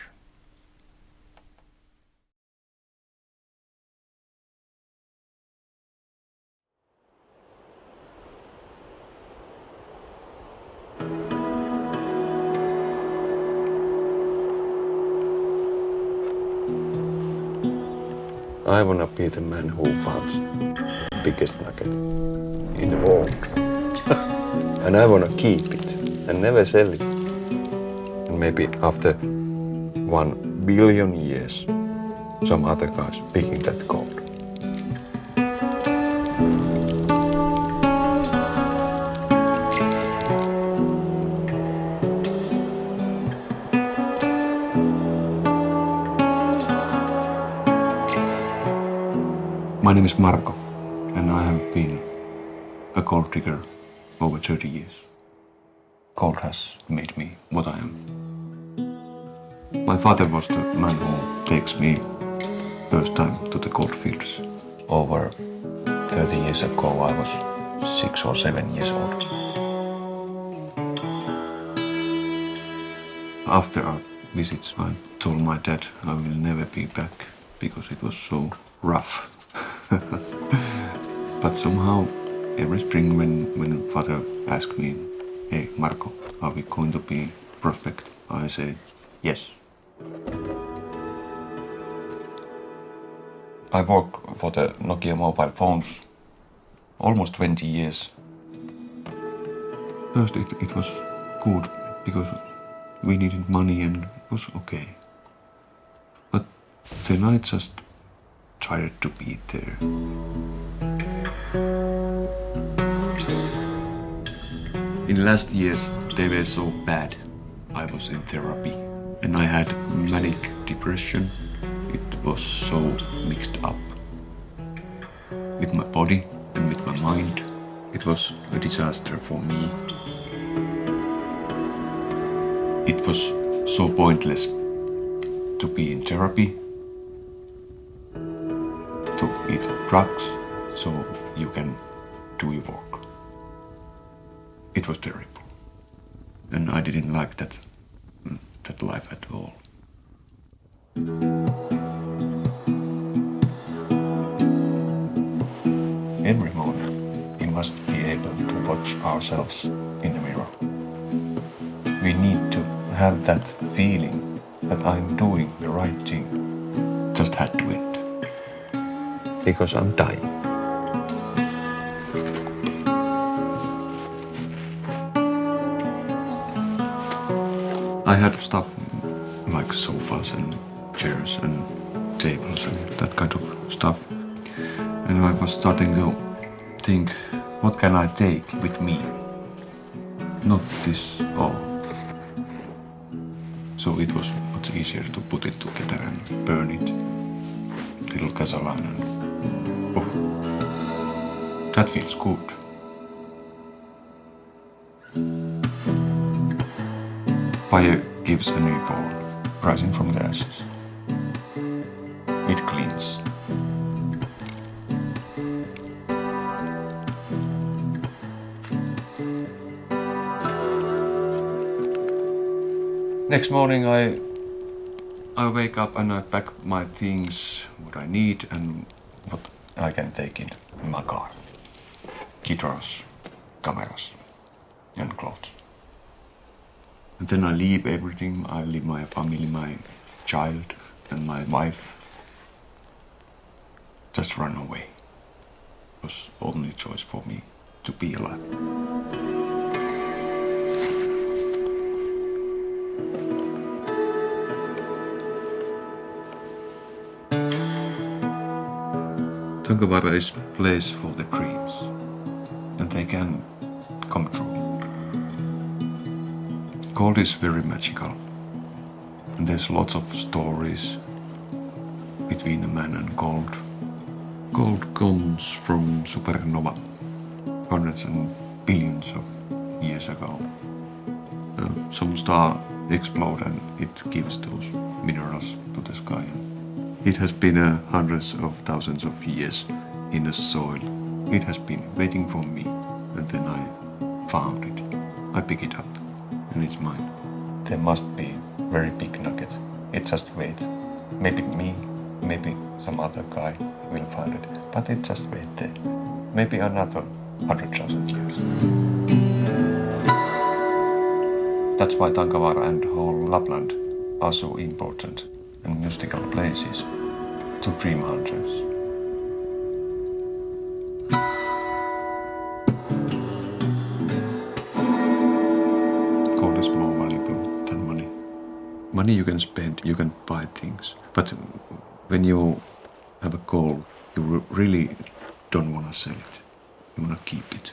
I wanna be the man who found the biggest nugget in the world. And I wanna keep it and never sell it. And maybe after 1 billion years, some other guy's picking that gold. My name is Marco, and I have been a gold digger over 30 years. Gold has made me what I am. My father was the man who takes me first time to the gold fields. Over 30 years ago, I was 6 or 7 years old. After our visits, I told my dad I will never be back because it was so rough. But somehow, every spring when father asked me, "Hey Marco, are we going to be prospect?" I say, yes. I work for the Nokia mobile phones almost 20 years. First it was good because we needed money and it was okay. But then I just tried to be there. In last years, they were so bad. I was in therapy and I had manic depression. It was so mixed up with my body and with my mind. It was a disaster for me. It was so pointless to be in therapy, to eat drugs so you can do your work. It was terrible. And I didn't like that life at all. Every morning we must be able to watch ourselves in the mirror. We need to have that feeling that I'm doing the right thing. Just had to end. Because I'm dying. I had stuff like sofas and chairs and tables and that kind of stuff. And I was starting to think, what can I take with me? Not this all. So it was much easier to put it together and burn it. Little gasoline and that feels good. Fire gives a newborn, rising from the ashes. It cleans. Next morning I wake up and I pack my things, what I need and what I can take in my car. Guitars, cameras and clothes. And then I leave everything. I leave my family, my child and my wife. Just run away. It was the only choice for me to be alive. Tankavaara is place for the dreams, and they can come true. Gold is very magical, and there's lots of stories between a man and gold. Gold comes from supernova, hundreds and billions of years ago. Some star explode and it gives those minerals to the sky. It has been hundreds of thousands of years in the soil. It has been waiting for me, and then I found it. I pick it up, and it's mine. There must be very big nugget. It just wait. Maybe me, maybe some other guy will find it, but it just wait there. Maybe another 100,000 years. That's why Tankavaara and whole Lapland are so important and mystical places to dream hunters. Gold is more valuable than money. Money you can spend, you can buy things, but when you have a gold, you really don't want to sell it. You want to keep it.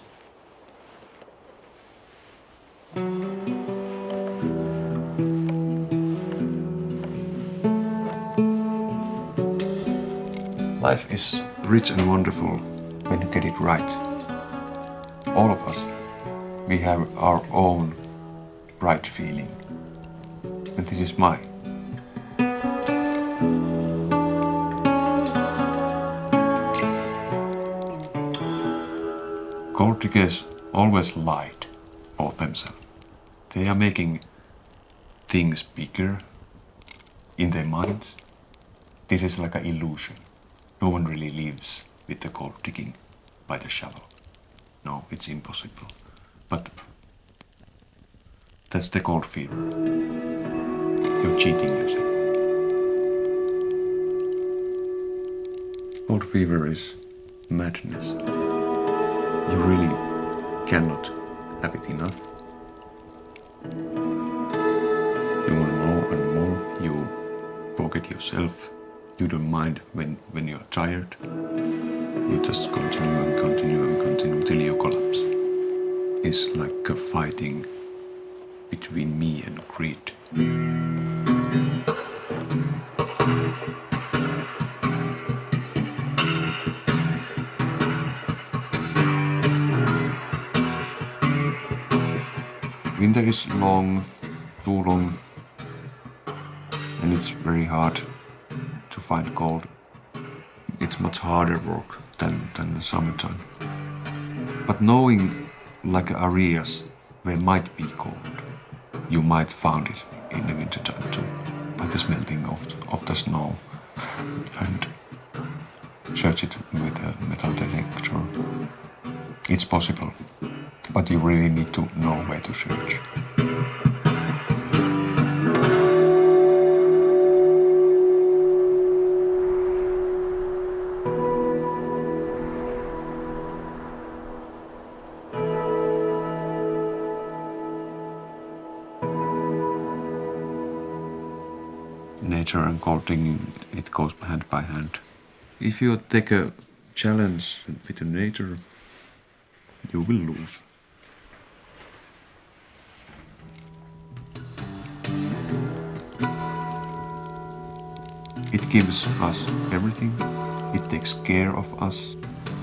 Life is rich and wonderful when you get it right. All of us, we have our own right feeling. And this is mine. Gold diggers always lied for themselves. They are making things bigger in their minds. This is like an illusion. No one really lives with the gold digging by the shovel. No, it's impossible. But that's the gold fever. You're cheating yourself. Gold fever is madness. You really cannot have it enough. You want more and more. You forget yourself. You don't mind when you're tired. You just continue and continue and continue till you collapse. It's like a fighting between me and greed. Winter is long, too long, and it's very hard to find gold. It's much harder work than the summertime. But knowing like areas where might be gold, you might find it in the wintertime too, by the smelting of the snow, and search it with a metal detector. It's possible, but you really need to know where to search. Nature and gold digging, it goes hand by hand. If you take a challenge with the nature, you will lose. It gives us everything. It takes care of us.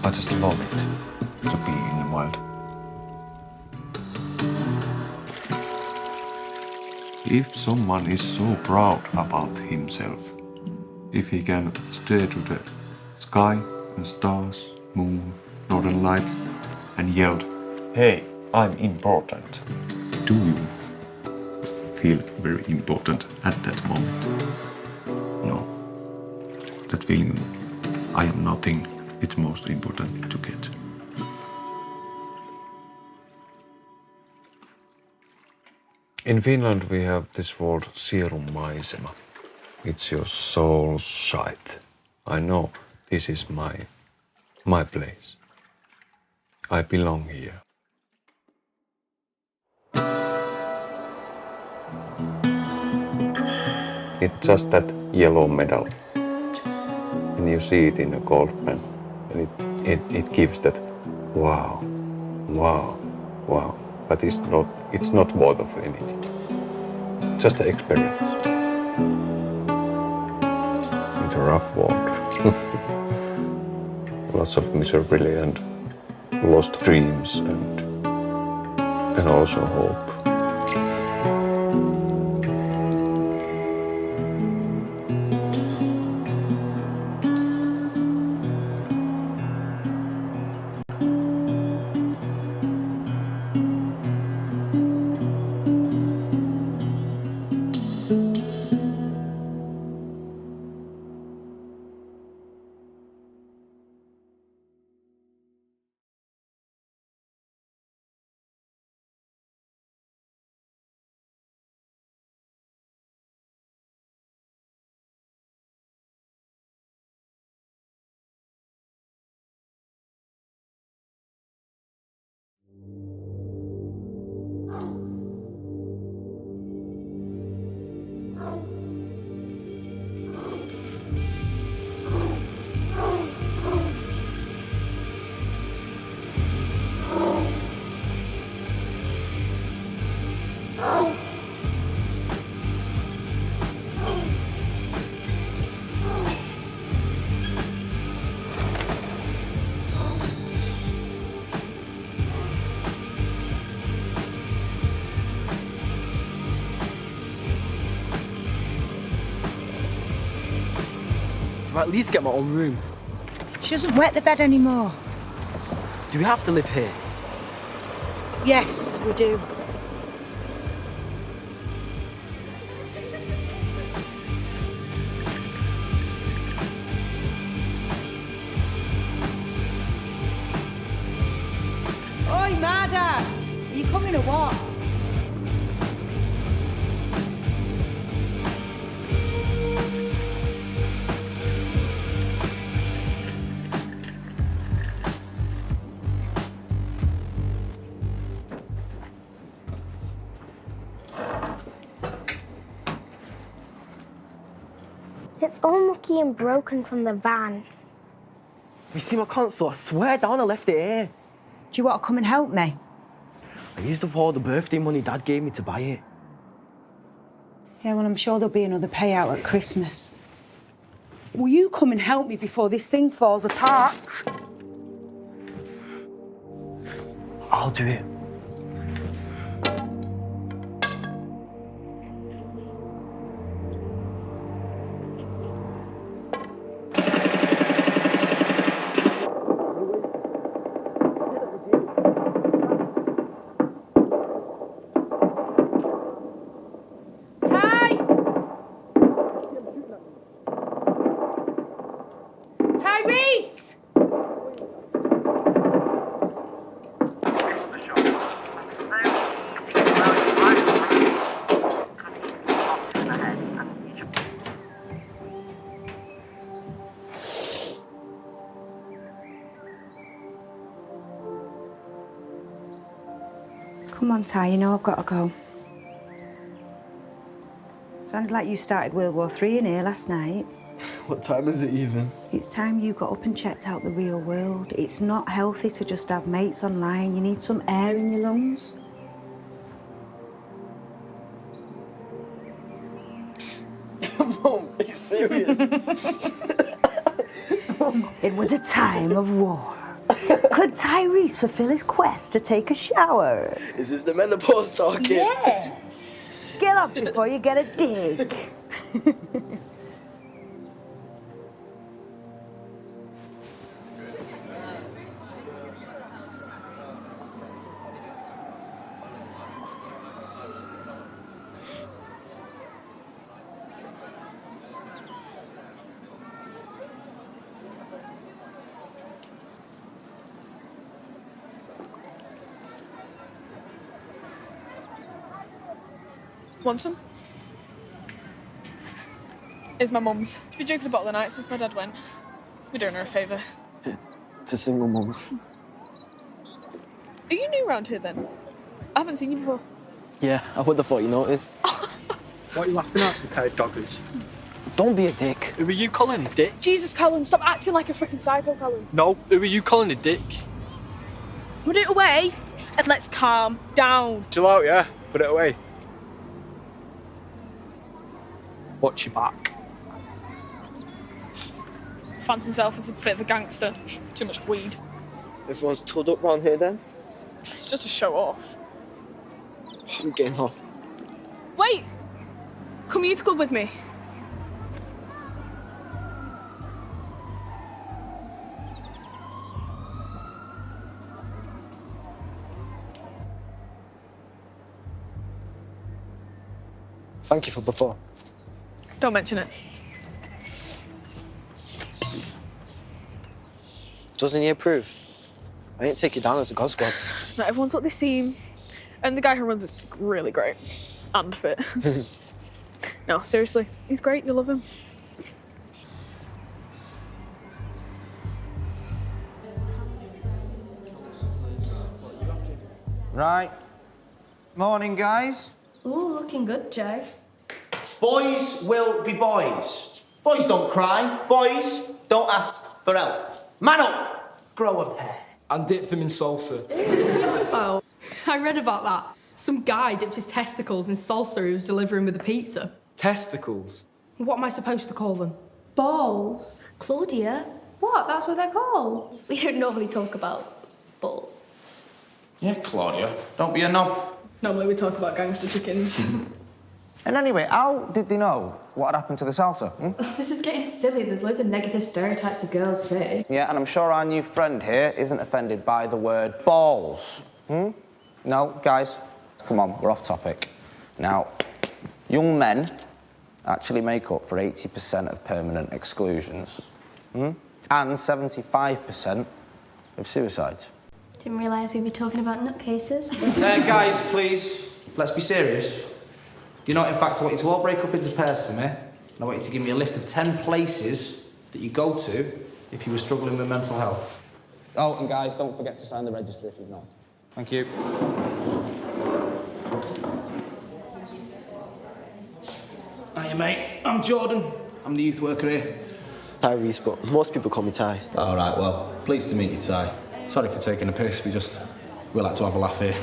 I just love it to be in the wild. If someone is so proud about himself, if he can stare to the sky and stars, moon, northern lights, and yelled, "Hey, I'm important," do you feel very important at that moment? No. That feeling, I am nothing, it's most important to get. In Finland we have this word sielunmaisema. It's your soul's site. I know this is my place. I belong here. It's just that yellow medal. And you see it in a gold pen. and it gives that wow, wow, wow. But it's not worth of anything. Just an experience. It's a rough walk. Lots of misery and lost dreams and also hope. Do I at least get my own room? She doesn't wet the bed anymore. Do we have to live here? Yes, we do. Oi, Mardas! Are you coming or what? It's all mucky and broken from the van. You see my console? I swear down I left it here. Do you want to come and help me? I used up all the birthday money Dad gave me to buy it. Yeah, well, I'm sure there'll be another payout at Christmas. Will you come and help me before this thing falls apart? I'll do it. Tyrese! Come on, Ty, you know I've got to go. Sounded like you started World War III in here last night. What time is it even? It's time you got up and checked out the real world. It's not healthy to just have mates online. You need some air in your lungs. Mom, are you serious? It was a time of war. Could Tyrese fulfill his quest to take a shower? Is this the menopause talking? Yes! Get up before you get a dig. Want some? It's my mum's. She's been drinking a bottle a night since my dad went. We're doing her a favour. It's a single mum's. Are you new around here then? I haven't seen you before. Yeah, I would have thought you noticed. What are you laughing at, you pair of doggers? Don't be a dick. Who are you calling a dick? Jesus, Callum, stop acting like a freaking psycho, Callum. No, who are you calling a dick? Put it away and let's calm down. Chill out, yeah? Put it away. Watch your back. Fancy himself as a bit of a gangster. Too much weed. Everyone's tooled up round here then? It's just a show off. I'm getting off. Wait! Come youth club with me. Thank you for before. Don't mention it. Doesn't he approve? I didn't take you down as a God Squad. Not everyone's what they seem. And the guy who runs it's really great. And fit. No, seriously, he's great, you'll love him. Right. Morning, guys. Ooh, looking good, Joe. Boys will be boys. Boys don't cry. Boys don't ask for help. Man up. Grow a pair. And dip them in salsa. Oh, I read about that. Some guy dipped his testicles in salsa he was delivering with a pizza. Testicles? What am I supposed to call them? Balls. Claudia. What? That's what they're called. We don't normally talk about balls. Yeah, Claudia. Don't be a knob. Normally we talk about gangster chickens. And anyway, how did they know what had happened to the salsa? This is getting silly. There's loads of negative stereotypes of girls too. Yeah, and I'm sure our new friend here isn't offended by the word balls. No, guys, come on, we're off topic. Now, young men actually make up for 80% of permanent exclusions. And 75% of suicides. Didn't realise we'd be talking about nutcases. Guys, please, let's be serious. You know, in fact, I want you to all break up into pairs for me, and I want you to give me a list of 10 places that you go to if you were struggling with mental health. Oh, and guys, don't forget to sign the register if you've not. Thank you. Hiya, mate. I'm Jordan. I'm the youth worker here. Tyrese, but most people call me Ty. All right, well, pleased to meet you, Ty. Sorry for taking a piss, we like to have a laugh here.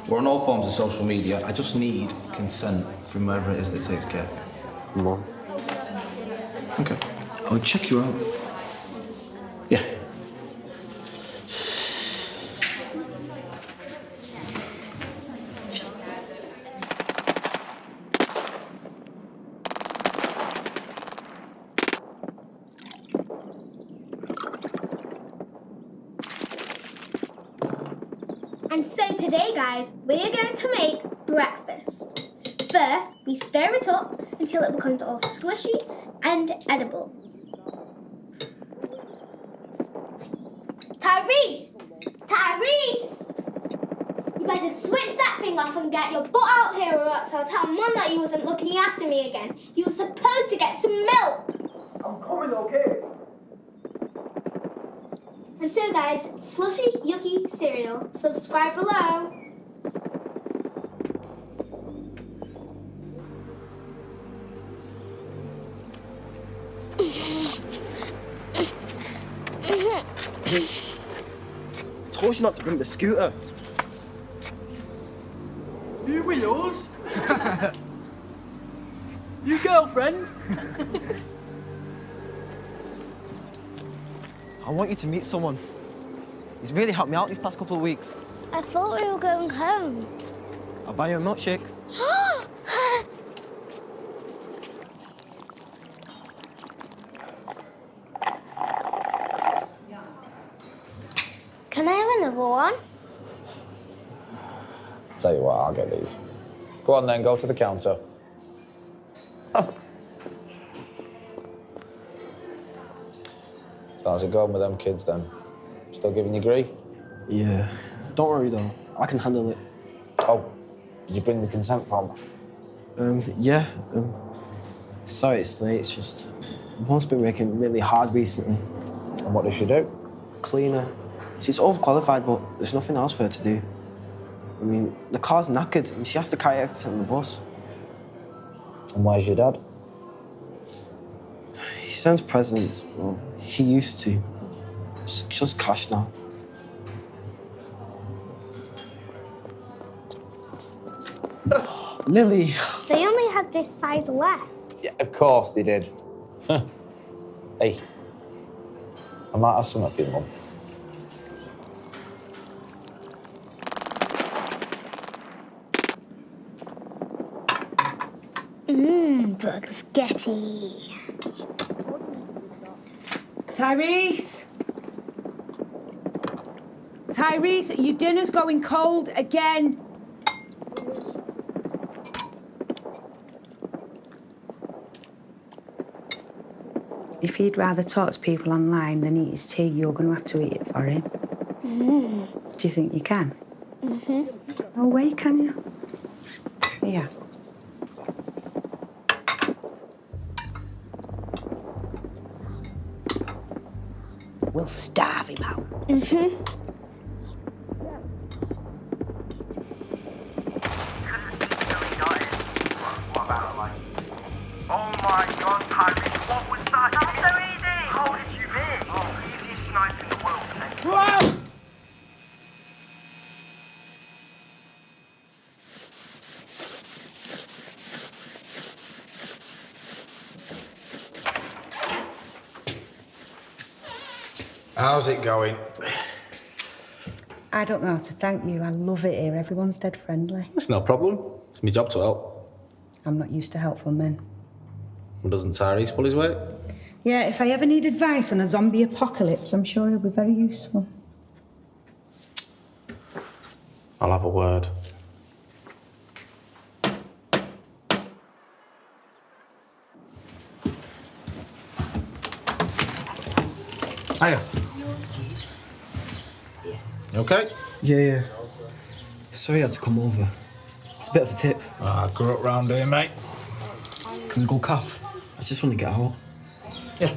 We're on all forms of social media. I just need consent from whoever it is that takes care of you. Mom. Okay. I'll check you out. Yeah. And so today, guys, we're going to make breakfast. First, we stir it up until it becomes all squishy and edible. Tyrese! Tyrese! You better switch that thing off and get your butt out here, or else I'll tell Mum that you wasn't looking after me again. You were supposed to get some milk. I'm coming, okay? And so, guys, slushy, yucky cereal. Subscribe below. Told you not to bring the scooter. You wheels? You girlfriend? I want you to meet someone. He's really helped me out these past couple of weeks. I thought we were going home. I'll buy you a milkshake. Can I have another one? Tell you what, I'll get these. Go on then, go to the counter. So how's it going with them kids then? Still giving you grief? Yeah. Don't worry though, I can handle it. Oh, did you bring the consent form? Yeah. Sorry it's late, it's just... Mum's been working really hard recently. And what does she do? Cleaner. She's overqualified, but there's nothing else for her to do. I mean, the car's knackered and she has to carry everything on the bus. And where's your dad? He sends presents. Well, he used to. It's just cash now. Lily! They only had this size left. Yeah, of course they did. Hey, I might have something for you, Mum. Bugs Getty. Tyrese! Tyrese, your dinner's going cold again. If he'd rather talk to people online than eat his tea, you're going to have to eat it for him. Do you think you can? No way, can you? Yeah. We'll starve him out. Oh my god, Tyrese, what was that? That was so easy! How did you miss? Oh, easiest knife in the world, mate. How's it going? I don't know how to thank you. I love it here. Everyone's dead friendly. It's no problem. It's my job to help. I'm not used to helpful men. Well, doesn't Tyrese pull his weight? Yeah, if I ever need advice on a zombie apocalypse, I'm sure he'll be very useful. I'll have a word. Hiya. You okay? Yeah. Sorry I had to come over. It's a bit of a tip. I grew up round here, mate. Can we go calf? I just want to get out. Yeah.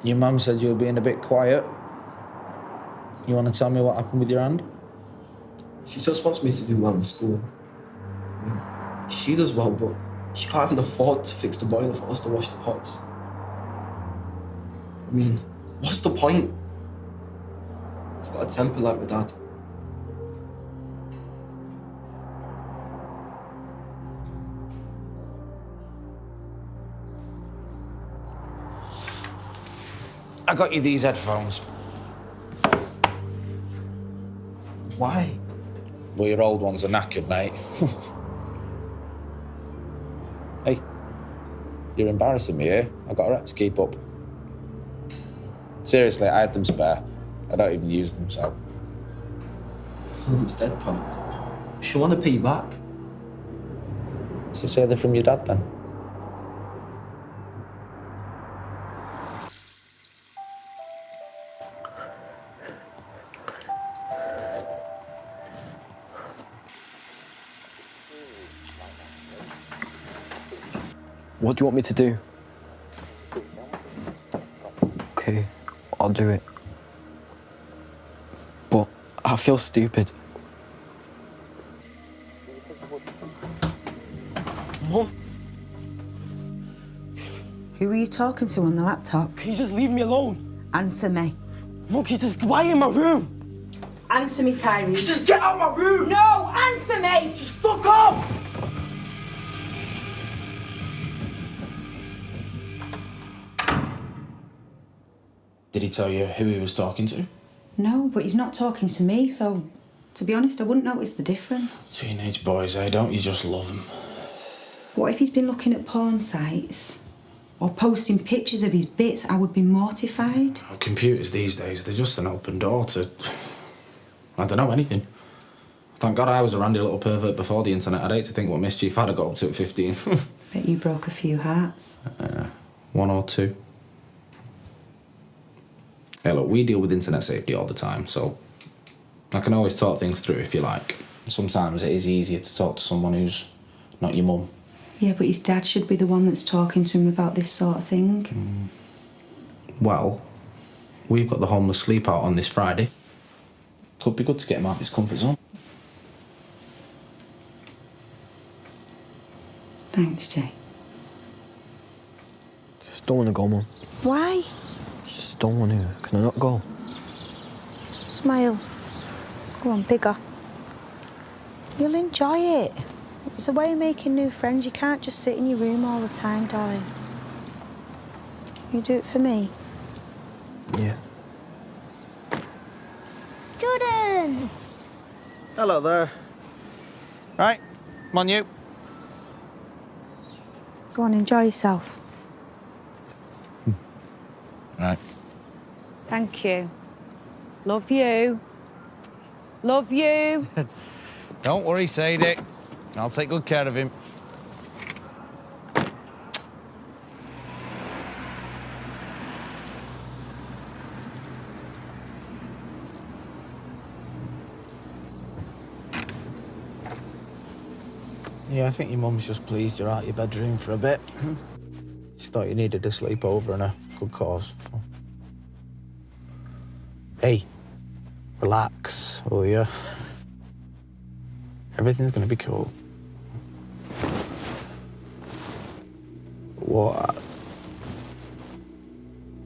Your mum said you were being a bit quiet. You want to tell me what happened with your hand? She just wants me to do well in school. She does well, but she can't even afford to fix the boiler for us to wash the pots. I mean, what's the point? I've got a temper like my dad. I got you these headphones. Why? Well, your old ones are knackered, mate. Hey, you're embarrassing me here. I've got a rep to keep up. Seriously, I had them spare. I don't even use them, so... Mum's dead, Pop. She'll want to pay you back. So say they're from your dad, then. What do you want me to do? Okay, I'll do it. But I feel stupid. Mum? Who are you talking to on the laptop? Can you just leave me alone? Answer me. Mum, can you just... Why in my room? Answer me, Tyrese. Just get out of my room! No, answer me! Just fuck off! Did he tell you who he was talking to? No, but he's not talking to me, so to be honest, I wouldn't notice the difference. Teenage boys, eh? Don't you just love them? What if he's been looking at porn sites or posting pictures of his bits? I would be mortified. Well, computers these days, they're just an open door to... I don't know, anything. Thank God I was a randy little pervert before the internet. I'd hate to think what mischief I'd have got up to at 15. Bet you broke a few hearts. One or two. Hey, look, we deal with internet safety all the time, so I can always talk things through if you like. Sometimes it is easier to talk to someone who's not your mum. Yeah, but his dad should be the one that's talking to him about this sort of thing. Well, we've got the homeless sleep out on this Friday. Could be good to get him out of his comfort zone. Thanks, Jay. Just don't want to go, Mum. Why? Just don't want to. Can I not go? Smile. Go on, bigger. You'll enjoy it. It's a way of making new friends. You can't just sit in your room all the time, darling. You do it for me? Yeah. Jordan! Hello there. Right, come on, you. Go on, enjoy yourself. Right. Thank you. Love you. Love you. Don't worry, Sadie. I'll take good care of him. Yeah, I think your mum's just pleased you're out of your bedroom for a bit. She thought you needed a sleepover and a good cause. Hey, relax, will you? Everything's gonna be cool. What?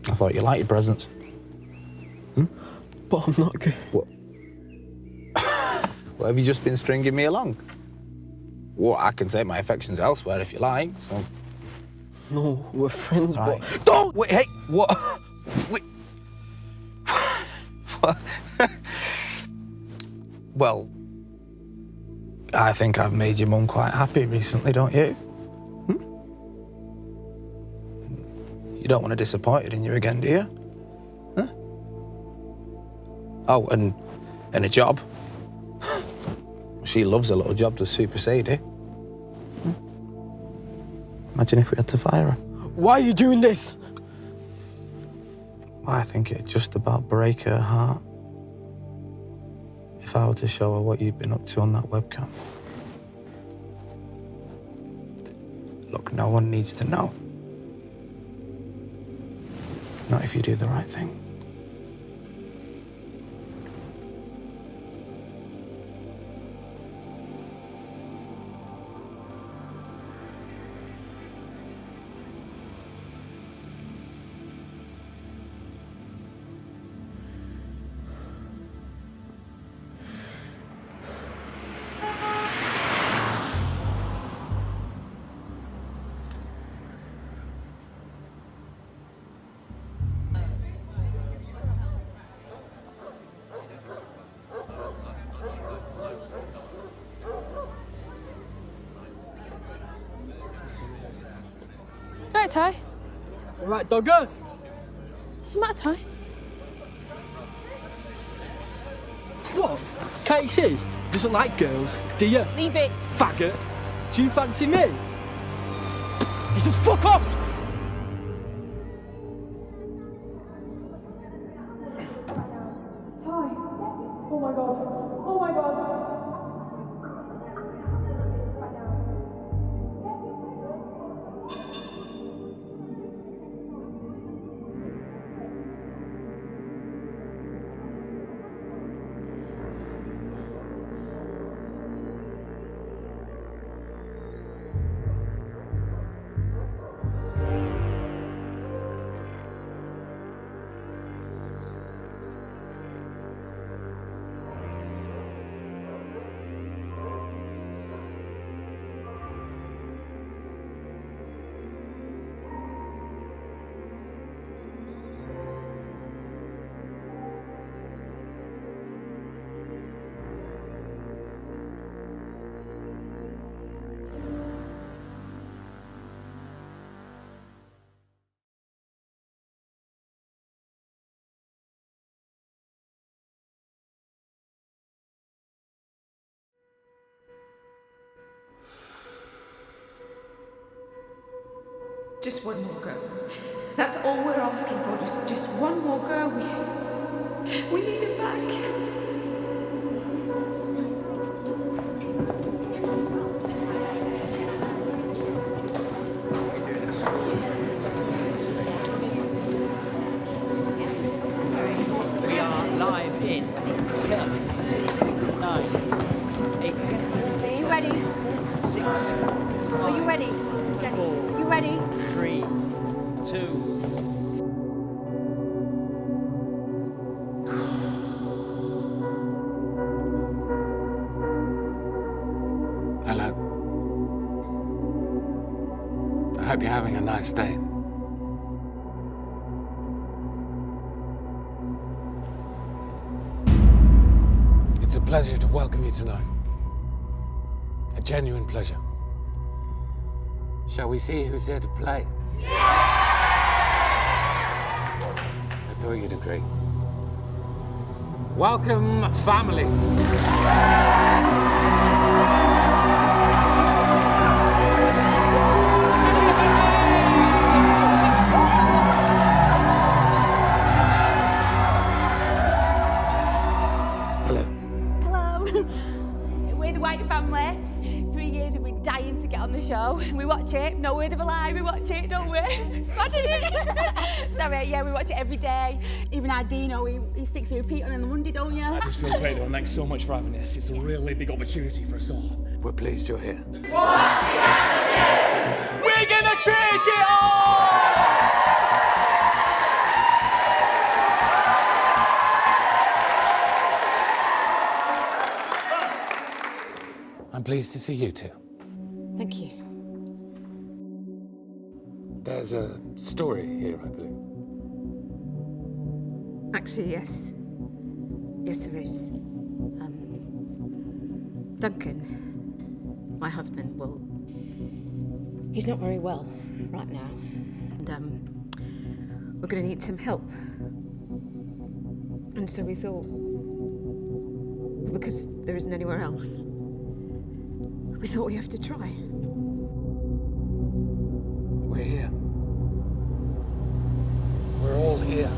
I thought you liked your presents. But I'm not good. What? What, have you just been stringing me along? Well, I can take my affections elsewhere if you like, so... No, we're friends, Right. but... Don't! Wait, hey, what? Wait. What? Well, I think I've made your mum quite happy recently, don't you? You don't want to disappoint her in you again, do you? Huh? Oh, and a job. She loves a little job, does Super Sadie. Imagine if we had to fire her. Why are you doing this? Well, I think it'd just about break her heart if I were to show her what you've been up to on that webcam. Look, no one needs to know. Not if you do the right thing. Right, Ty. All right, doggo. What's the matter, Ty? What? Casey doesn't like girls, do you? Leave it. Faggot. Do you fancy me? He says, fuck off! Ty. Oh my god. Oh my god. Just one more go. That's all we're asking for. Just one more go. We need it back. We are live in 10, Hope you're having a nice day. It's a pleasure to welcome you tonight. A genuine pleasure. Shall we see who's here to play? I thought you'd agree. Welcome, families. Hello. Hello. We're the White Family. 3 years we've been dying to get on the show. We watch it, no word of a lie, we watch it, don't we? Sorry, yeah, we watch it every day. Even our Dino, he sticks a repeat on the Monday, don't you? I just feel great though, thanks so much for having us. It's a really big opportunity for us all. We're pleased you're here. We're gonna treat it all! I'm pleased to see you two. Thank you. There's a story here, I believe. Actually, yes. Yes, there is. Duncan, my husband, well, he's not very well right now. And we're going to need some help. And so we thought, because there isn't anywhere else, we thought we have to try. We're here. We're all here.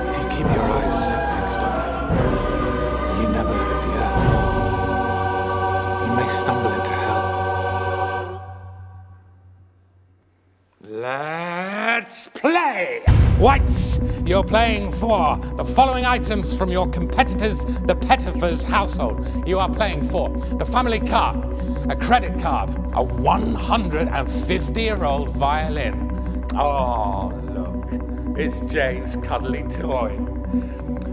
If you keep your eyes fixed on heaven, you never look at the earth. You may stumble into hell. Let's play! Whites, you're playing for the following items from your competitors, the Pettifers household. You are playing for the family car, a credit card, a 150-year-old violin. Oh, look, it's Jane's cuddly toy.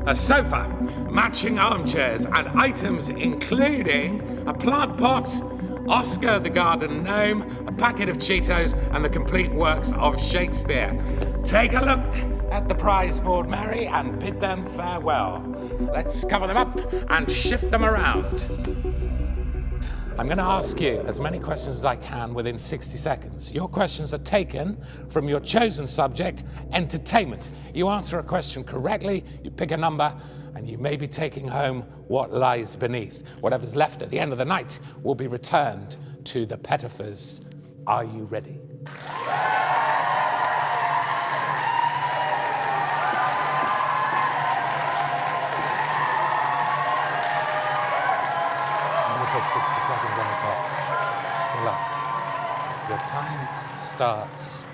A sofa, matching armchairs, and items including a plant pot, Oscar the garden gnome, a packet of Cheetos, and the complete works of Shakespeare. Take a look at the prize board, Mary, and bid them farewell. Let's cover them up and shift them around. I'm going to ask you as many questions as I can within 60 seconds. Your questions are taken from your chosen subject, entertainment. You answer a question correctly, you pick a number, and you may be taking home what lies beneath. Whatever's left at the end of the night will be returned to the Pettifers. Are you ready? I'm going to put 60 seconds on the clock. Good luck. Your time starts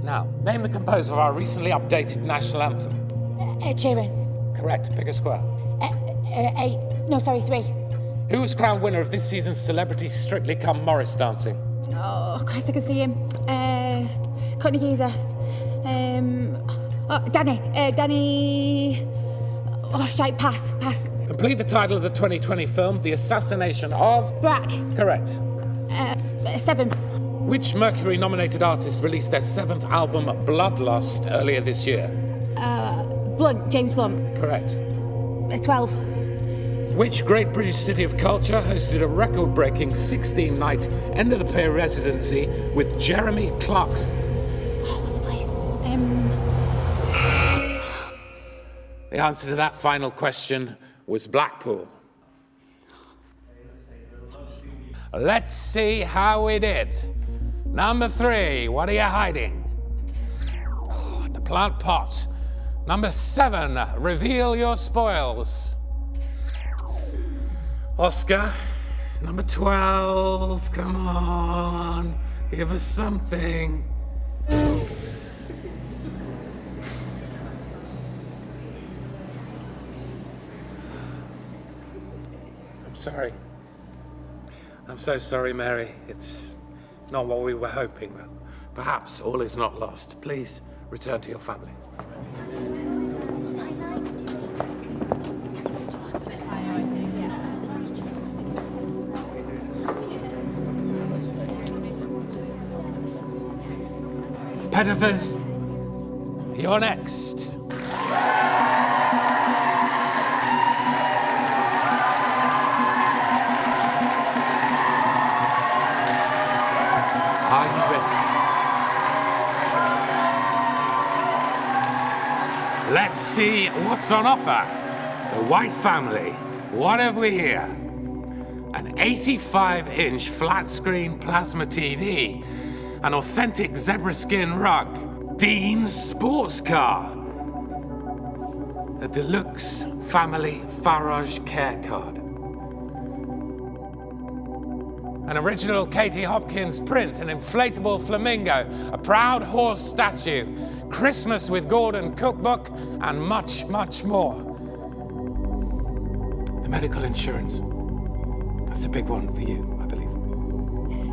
now. Name the composer of our recently updated national anthem. Ed Sheeran. Correct. Pick a square. 8. No, sorry, 3. Who was crowned winner of this season's Celebrity Strictly Come Morris dancing? Oh, Christ, I can see him. Courtney Geezer. Danny. Oh, shite, pass. Complete the title of the 2020 film, The Assassination of... Brack. Correct. 7. Which Mercury-nominated artist released their 7th album, Bloodlust, earlier this year? Blunt. James Blunt. Correct. 12. Which great British city of culture hosted a record-breaking 16-night end-of-the-pier residency with Jeremy Clarkson? Oh, what's the place? The answer to that final question was Blackpool. Let's see how we did. Number 3, what are you hiding? Oh, the plant pot. Number 7, reveal your spoils. Oscar, number 12, come on, give us something. I'm sorry. I'm so sorry, Mary. It's not what we were hoping, but perhaps all is not lost. Please return to your family. Pettifers, you're next. Are you ready? Let's see what's on offer. The White family. What have we here? An 85-inch flat-screen plasma TV, an authentic zebra skin rug, Dean's sports car, a deluxe family Farage care card, an original Katie Hopkins print, an inflatable flamingo, a proud horse statue, Christmas with Gordon cookbook, and much, much more. The medical insurance. That's a big one for you, I believe. Yes.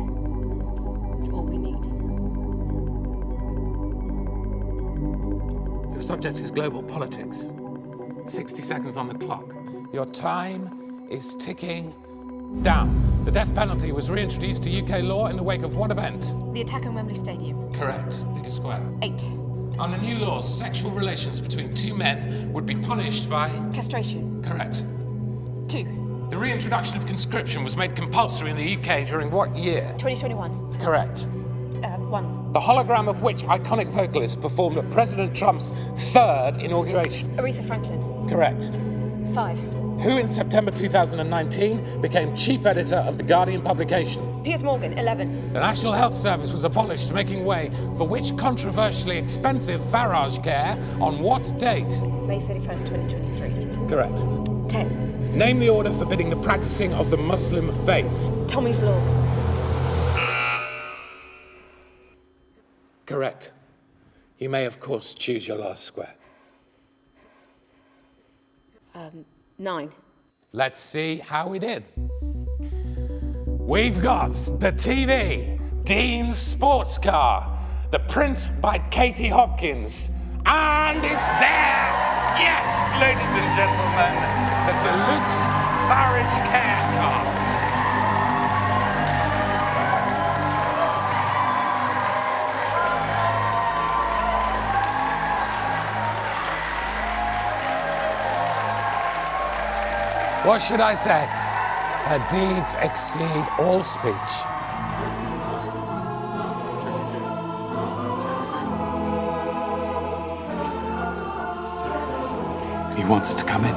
That's all we need. Your subject is global politics. 60 seconds on the clock. Your time is ticking down. The death penalty was reintroduced to UK law in the wake of what event? The attack on Wembley Stadium. Correct. Pick a square. 8. Under new laws, sexual relations between two men would be punished by... Castration. Correct. 2. The reintroduction of conscription was made compulsory in the UK during what year? 2021. Correct. 1. The hologram of which iconic vocalist performed at President Trump's third inauguration? Aretha Franklin. Correct. 5. Who in September 2019 became chief editor of The Guardian publication? Piers Morgan. 11. The National Health Service was abolished, making way for which controversially expensive Farage care on what date? May 31st, 2023. Correct. 10. Name the order forbidding the practicing of the Muslim faith. Tommy's Law. Correct. You may, of course, choose your last square. 9. Let's see how we did. We've got the TV, Dean's sports car, the print by Katie Hopkins, and it's there! Yes, ladies and gentlemen, the deluxe Farage care car. What should I say? Her deeds exceed all speech. He wants to come in.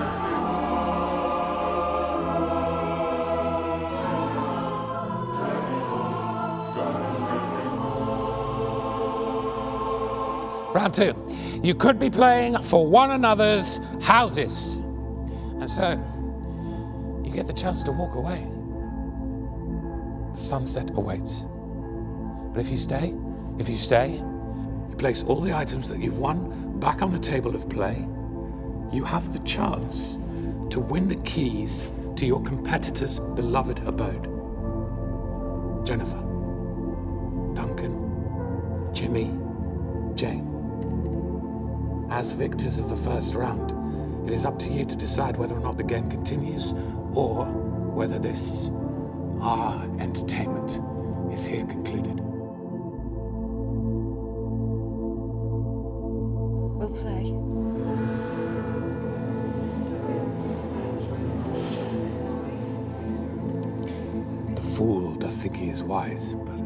Round 2. You could be playing for one another's houses. And so, you get the chance to walk away. The sunset awaits. But if you stay, you place all the items that you've won back on the table of play, you have the chance to win the keys to your competitor's beloved abode. Jennifer, Duncan, Jimmy, Jane. As victors of the first round, it is up to you to decide whether or not the game continues or whether this, our entertainment, is here concluded. We'll play. The fool doth think he is wise, but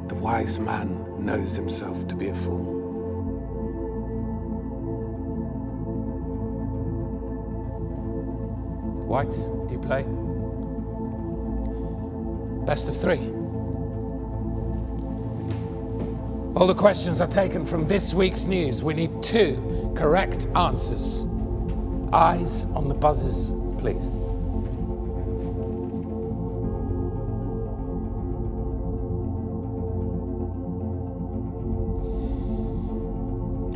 the wise man knows himself to be a fool. Whites, do you play? Best of 3. All the questions are taken from this week's news. We need 2 correct answers. Eyes on the buzzers, please.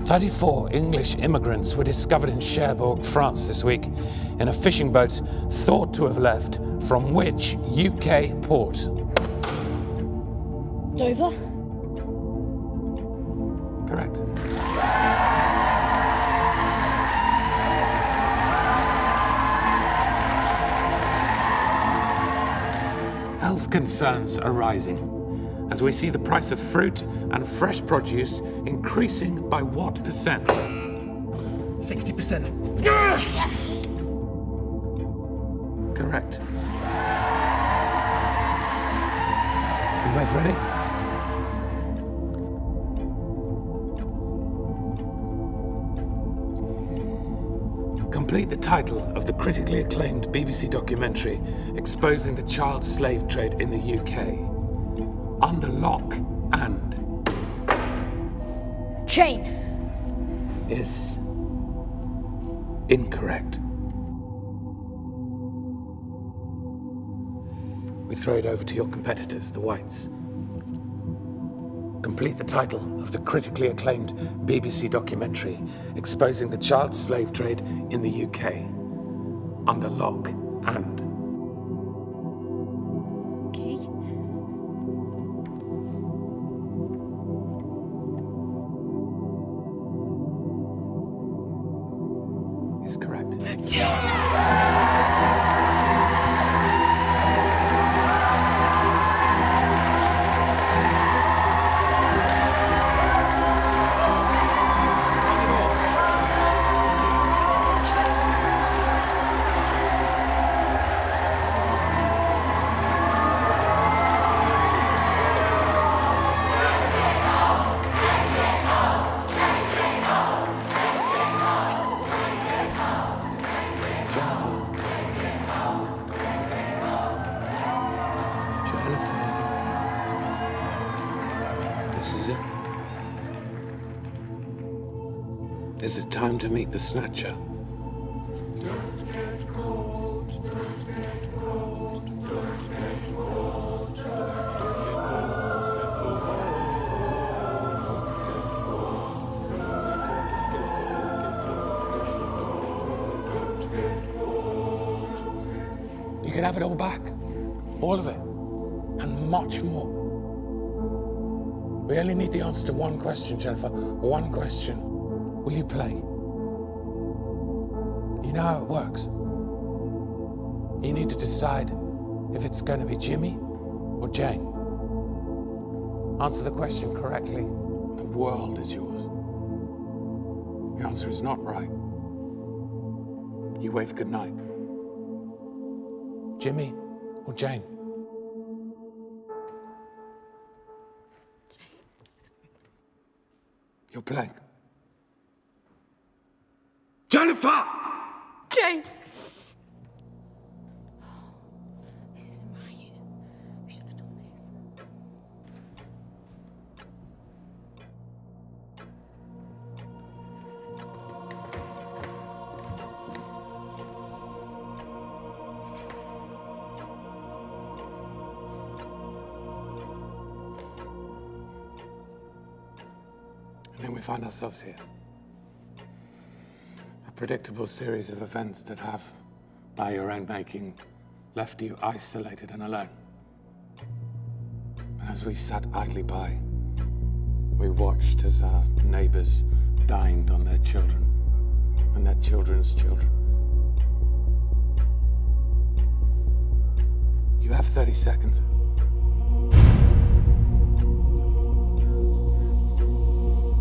34 English immigrants were discovered in Cherbourg, France this week in a fishing boat thought to have left from which UK port? Dover? Correct. Health concerns are rising as we see the price of fruit and fresh produce increasing by what percent? 60%. Yes! Correct. You both ready? Complete the title of the critically acclaimed BBC documentary exposing the child slave trade in the UK. Under Lock and Chain. Is incorrect. We throw it over to your competitors, the Whites. Complete the title of the critically acclaimed BBC documentary exposing the child slave trade in the UK. Under Lock and is correct. This is it. Is it time to meet the Snatcher? You can have it all back. All of it. And much more. We only need the answer to one question, Jennifer. One question. Will you play? You know how it works. You need to decide if it's going to be Jimmy or Jane. Answer the question correctly. The world is yours. The answer is not right. You wave goodnight. Jimmy or Jane? You're playing. Jennifer! Jane! This isn't right. We shouldn't have done this. And then we find ourselves here. A predictable series of events that have, by your own making, left you isolated and alone. And as we sat idly by, we watched as our neighbours dined on their children and their children's children. You have 30 seconds.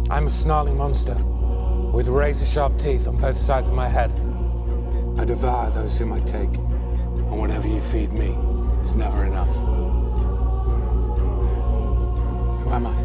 I'm a snarling monster with razor-sharp teeth on both sides of my head. I devour those whom I take, and whatever you feed me is never enough. Who am I?